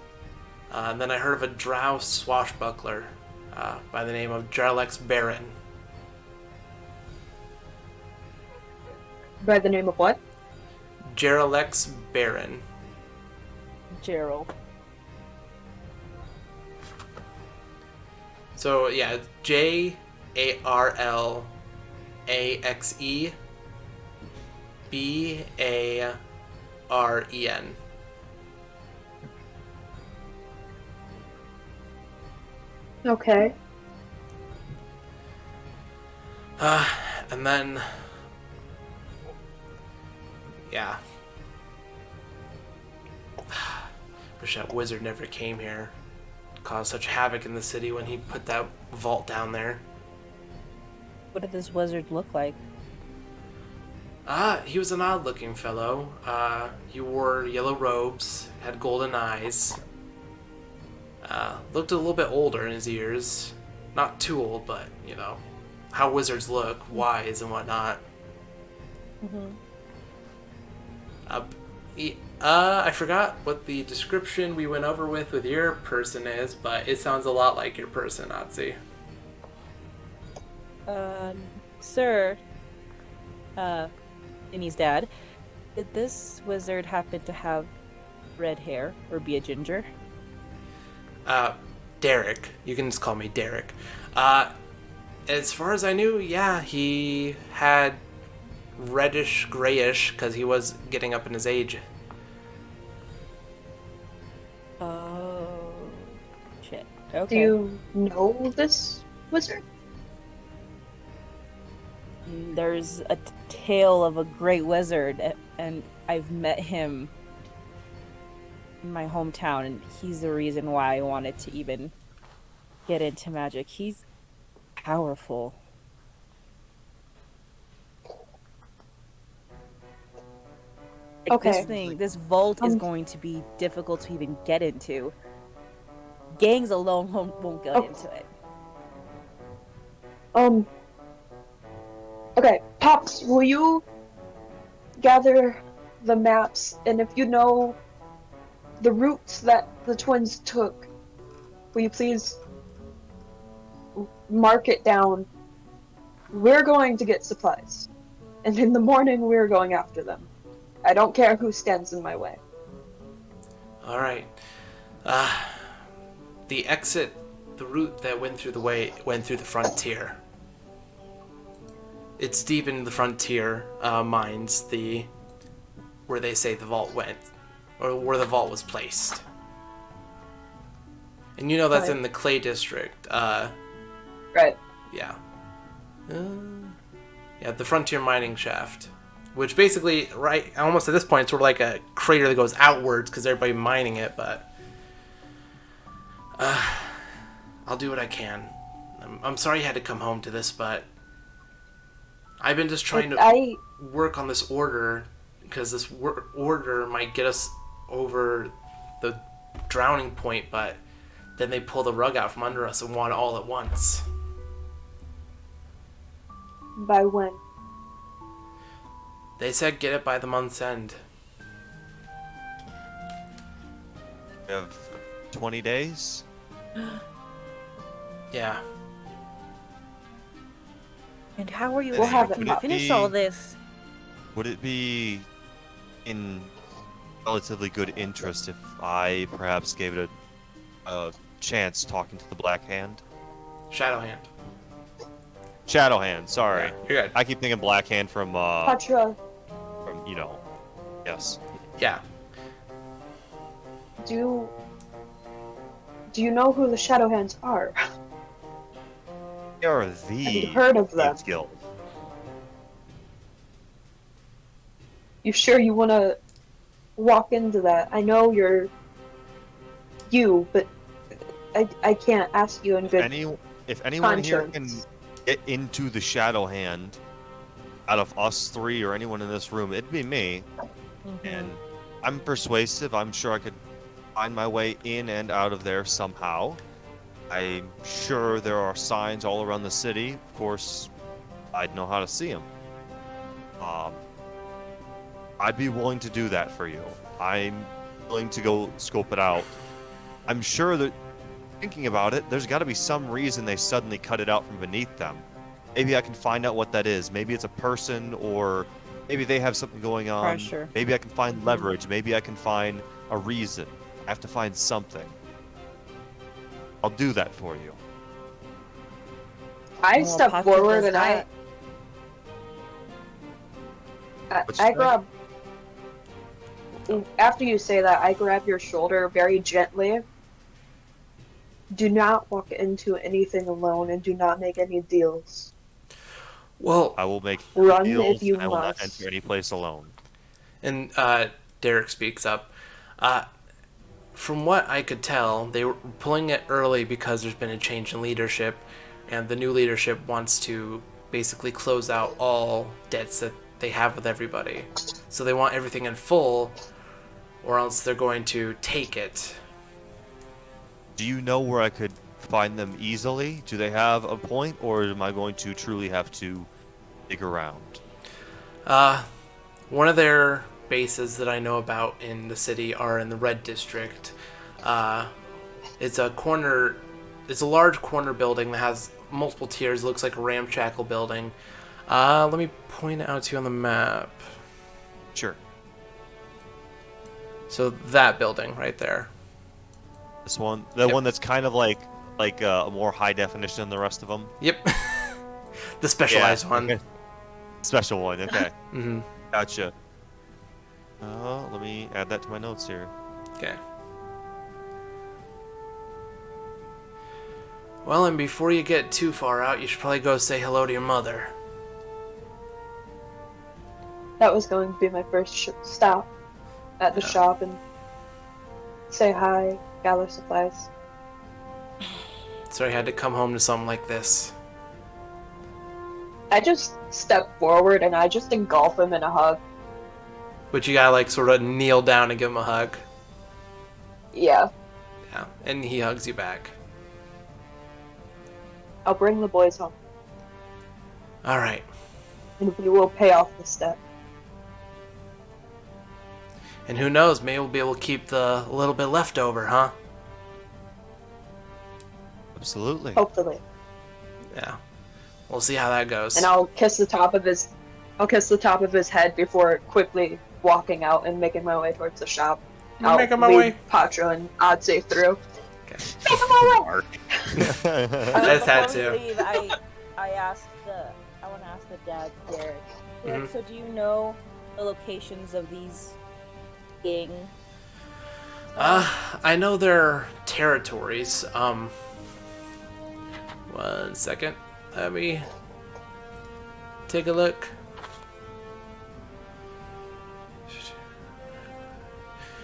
And then I heard of a drow swashbuckler by the name of Jarlex Baron. By the name of what? Jarlex Baron. Gerald. So yeah, Jarlaxe Baren. Okay. And then, yeah. Wish that wizard never came here. Caused such havoc in the city when he put that vault down there. What did this wizard look like? He was an odd-looking fellow. He wore yellow robes, had golden eyes. Looked a little bit older in his years. Not too old, but, how wizards look, wise and whatnot. Mm-hmm. I forgot what the description we went over with your person is, but it sounds a lot like your person, Otzi. Sir, Vinny's dad, did this wizard happen to have red hair or be a ginger? Derek. You can just call me Derek. As far as I knew, yeah, he had reddish, grayish, because he was getting up in his age. Oh, shit. Okay. Do you know this wizard? There's a tale of a great wizard, and I've met him in my hometown, and he's the reason why I wanted to even get into magic. He's powerful. Like, Okay. this vault is Um, going to be difficult to even get into. Gangs alone won't get Oh. into it. Okay, Pops, will you gather the maps, and if you know the routes that the twins took, will you please mark it down. We're going to get supplies. And in the morning, we're going after them. I don't care who stands in my way. All right. The exit, the route that went through the frontier. It's deep into the frontier mines, where they say the vault went, or where the vault was placed. And you know that's Right. in the Clay District. Right. Yeah. Yeah, the frontier mining shaft. Which basically, right, almost at this point, it's sort of like a crater that goes outwards because everybody mining it, but... I'll do what I can. I'm sorry you had to come home to this, but... I've been just trying to work on this order, because this order might get us over the drowning point, but then they pull the rug out from under us and want it all at once. By when? They said get it by the month's end. We have 20 days. Yeah. And how are you We'll have expecting it. to finish all this? Would it be in relatively good interest if I perhaps gave it a chance talking to the Black Hand? Shadow Hand. Shadow Hand, sorry. Yeah, you're good. I keep thinking Black Hand from Patra, yes. Yeah. do you know who the Shadow Hands are? They are Have the you heard of them? Thieves Guild. You sure you want to walk into that? I know you're you, but I can't ask you in good If anyone here can conscience. get into the Shadow Hand, out of us three or anyone in this room, it'd be me. And I'm persuasive. I'm sure I could find my way in and out of there somehow. I'm sure there are signs all around the city. Of course, I'd know how to see them. I'd be willing to do that for you. I'm willing to go scope it out. I'm sure that, thinking about it, there's got to be some reason they suddenly cut it out from beneath them. Maybe I can find out what that is. Maybe it's a person, or maybe they have something going on. Pressure. Maybe I can find leverage. Maybe I can find a reason. I have to find something. I'll do that for you. I Well, step Patra forward does and that. What'd I you say? grab. After you say that, I grab your shoulder very gently. Do not walk into anything alone, and do not make any deals. Well, I will make Run deals, if you and I will not must. enter any place alone. and Derek speaks up. From what I could tell, they were pulling it early because there's been a change in leadership, and the new leadership wants to basically close out all debts that they have with everybody. So they want everything in full, or else they're going to take it. Do you know where I could find them easily? Do they have a point, or am I going to truly have to dig around? One of their bases that I know about in the city are in the Red District. It's a large corner building that has multiple tiers. It looks like a ramshackle building. Let me point it out to you on the map. Sure. So that building right there. This one, the Yep. one that's kind of like a more high definition than the rest of them. Yep. The specialized one. Okay. Special one. Okay. Mm-hmm. Gotcha. Let me add that to my notes here. Okay. Well, and before you get too far out, you should probably go say hello to your mother. That was going to be my first stop at the shop and say hi, gather supplies. Sorry I had to come home to something like this. I just step forward and I just engulf him in a hug. But you gotta like sort of kneel down and give him a hug. Yeah, Yeah. And he hugs you back. I'll bring the boys home Alright. and we will pay off this debt. And who knows, maybe we'll be able to keep the little bit left over, huh? Absolutely. Hopefully. Yeah. We'll see how that goes. And I'll kiss the top of his head before quickly walking out and making my way towards the shop. I'll Making my lead way. Pacho and Odsy through. Okay. Mark. I just had before to. we leave, I want to ask the dad there. Mhm. So do you know the locations of these gang? I know their territories. 1 second. Let me take a look.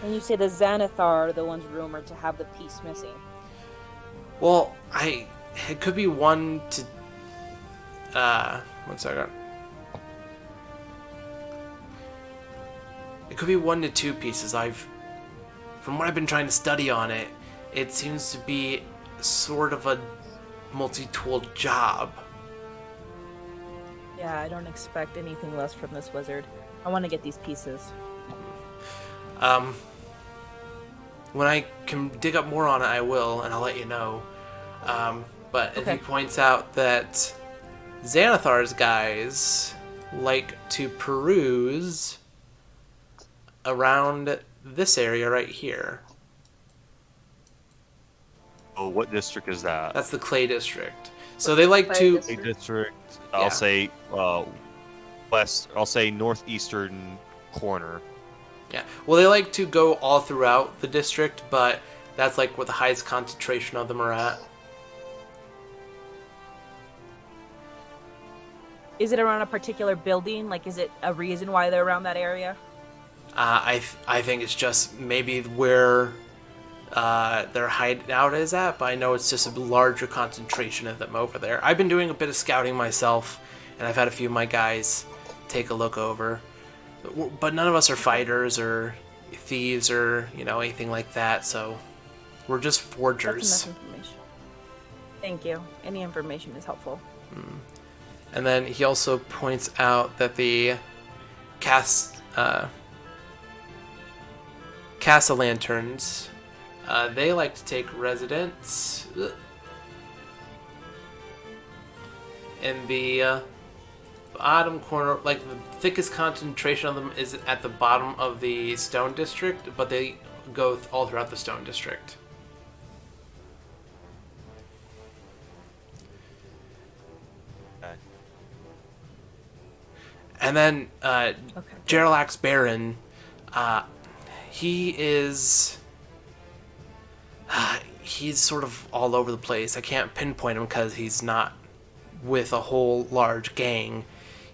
And you say the Xanathar are the ones rumored to have the piece missing. Well, it could be 1 to 1 second. It could be 1 to 2 pieces. From what I've been trying to study on it, it seems to be sort of a multi-tooled job. Yeah, I don't expect anything less from this wizard. I want to get these pieces. When I can dig up more on it, I will, and I'll let you know. But Okay. he points out that Xanathar's guys like to peruse around this area right here. Oh, what district is that? That's the Clay District. So they like Clay to... District. District. Yeah. I'll say west. I'll say northeastern corner. Yeah. Well, they like to go all throughout the district, but that's like where the highest concentration of them are at. Is it around a particular building? Like, is it a reason why they're around that area? I think it's just maybe where their hideout is at, but I know it's just a larger concentration of them over there. I've been doing a bit of scouting myself, and I've had a few of my guys take a look over. But none of us are fighters or thieves or, anything like that, so we're just forgers. That's enough information. Thank you. Any information is helpful. And then he also points out that the Casa Lanterns, they like to take residence in the bottom corner. Like, the thickest concentration of them is at the bottom of the Stone District, but they go all throughout the Stone District. Okay. And then Okay. Geralax Baron, he is... he's sort of all over the place. I can't pinpoint him because he's not with a whole large gang.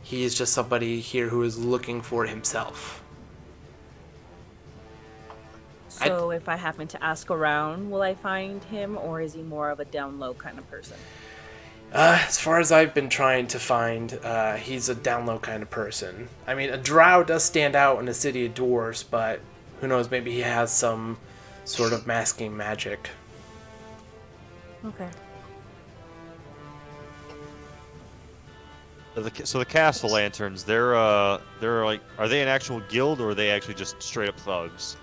He is just somebody here who is looking for himself. So if I happen to ask around, will I find him, or is he more of a down low kind of person? As far as I've been trying to find, he's a down low kind of person. I mean, a drow does stand out in the city of dwarves, but who knows, maybe he has some sort of masking magic. Okay. So the Castle Lanterns, they're like, are they an actual guild or are they actually just straight up thugs?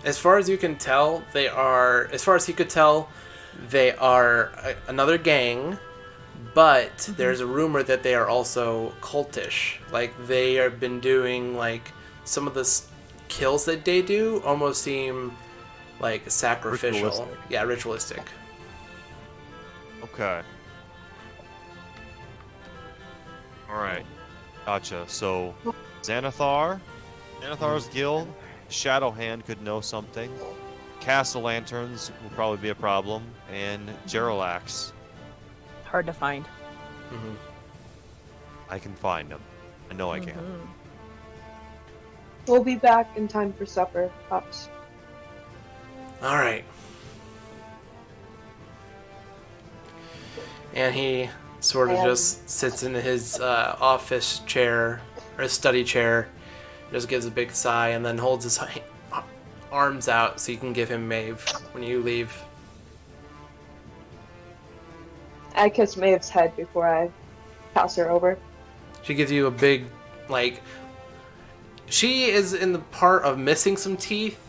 As far as you can tell, they are... As far as he could tell, they are another gang, but there's a rumor that they are also cultish. Like, they have been doing, like, some of the kills that they do almost seem, like, sacrificial. Ritualistic. Yeah, ritualistic. Okay. Alright. Gotcha. So, Xanathar's guild, Shadowhand could know something. Castle Lanterns will probably be a problem, and Geralax, Hard to find. Mm-hmm. I can find him. I know I can. Mhm. We'll be back in time for supper, Pops. All right. And he sort of just sits in his office chair, or his study chair, just gives a big sigh, and then holds his arms out so you can give him Maeve when you leave. I kiss Maeve's head before I pass her over. She gives you a big, like... She is in the part of missing some teeth,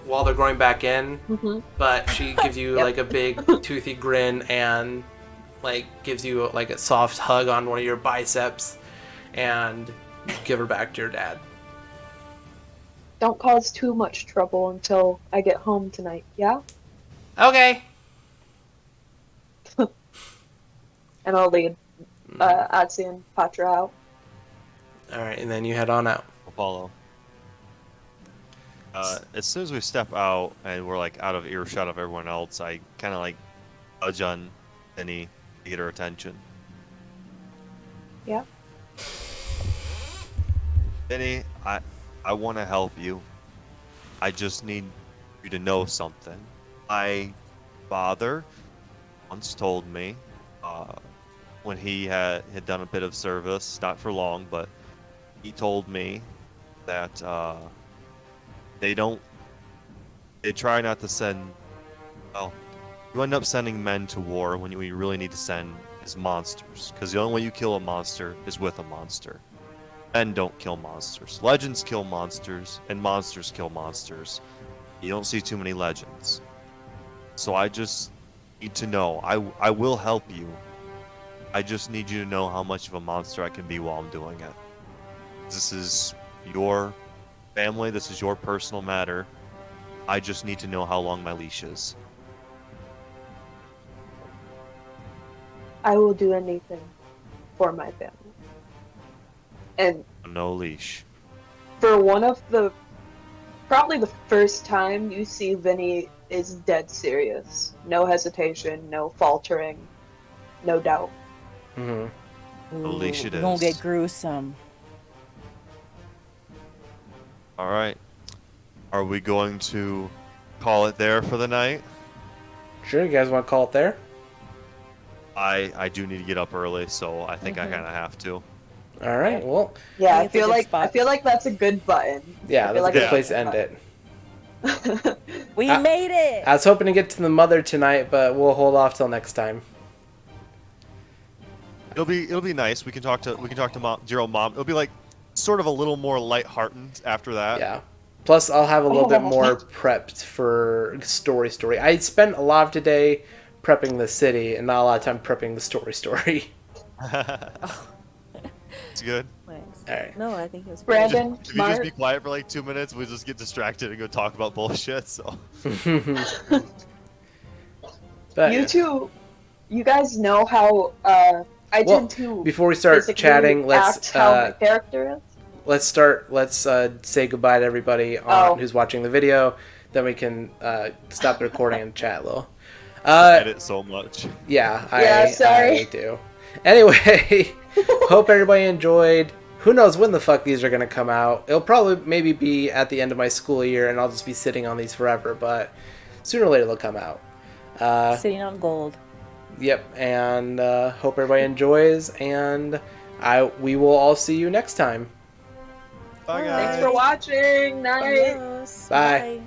while they're going back in, Mhm. but she gives you Yep. like a big toothy grin and like gives you like a soft hug on one of your biceps, and you give her back to your dad. Don't cause too much trouble until I get home tonight, yeah? Okay. And I'll lead Atsi and Patra out. All right, and then you head on out. Apollo. As soon as we step out and we're like out of earshot of everyone else, I kind of like nudge on Penny to get her attention. Yeah? Penny, I want to help you. I just need you to know something. My father once told me, when he had done a bit of service, not for long, but he told me that they try not to send, well, you end up sending men to war when you really need to send is monsters, because the only way you kill a monster is with a monster. Men don't kill monsters. Legends kill monsters, and monsters kill monsters. You don't see too many legends. So I just need to know. I will help you. I just need you to know how much of a monster I can be while I'm doing it. This is your family. This is your personal matter. I just need to know how long my leash is. I will do anything for my family. And No leash. for probably the first time you see Vinny is dead serious. No hesitation, no faltering, no doubt. Mm-hmm. No leash it We're gonna is. get gruesome. All right. Are we going to call it there for the night? Sure, you guys want to call it there? I do need to get up early, so I think I Mhm. kind of have to. All right. Well, Yeah, I I think it's a feel good like spot. that's a good button. yeah, I feel that's a good Yeah. place to end it. it. We I- made it. I was hoping to get to the mother tonight, but we'll hold off till next time. It'll be nice. We can talk to mom, dear old mom. It'll be like sort of a little more lighthearted after that. Yeah. Plus, I'll have a little bit Oh. more prepped for story. I spent a lot of today prepping the city, and not a lot of time prepping the story. It's good. Nice. All right. No, I think it was Brandon, If you just be Mark, quiet for like 2 minutes, we just get distracted and go talk about bullshit. So But you two, you guys know how I well, tend to before we start physically chatting, let's act how my character is. let's say goodbye to everybody Oh. who's watching the video. Then we can stop the recording and chat a little. edit so much. Yeah, Yeah, sorry. I do. Anyway, hope everybody enjoyed. Who knows when the fuck these are gonna come out? It'll probably maybe be at the end of my school year, and I'll just be sitting on these forever. But sooner or later they'll come out. sitting on gold. Yep, and hope everybody enjoys, and we will all see you next time. Bye, Bye. guys. Thanks for watching. Night. Adios. Bye. Bye.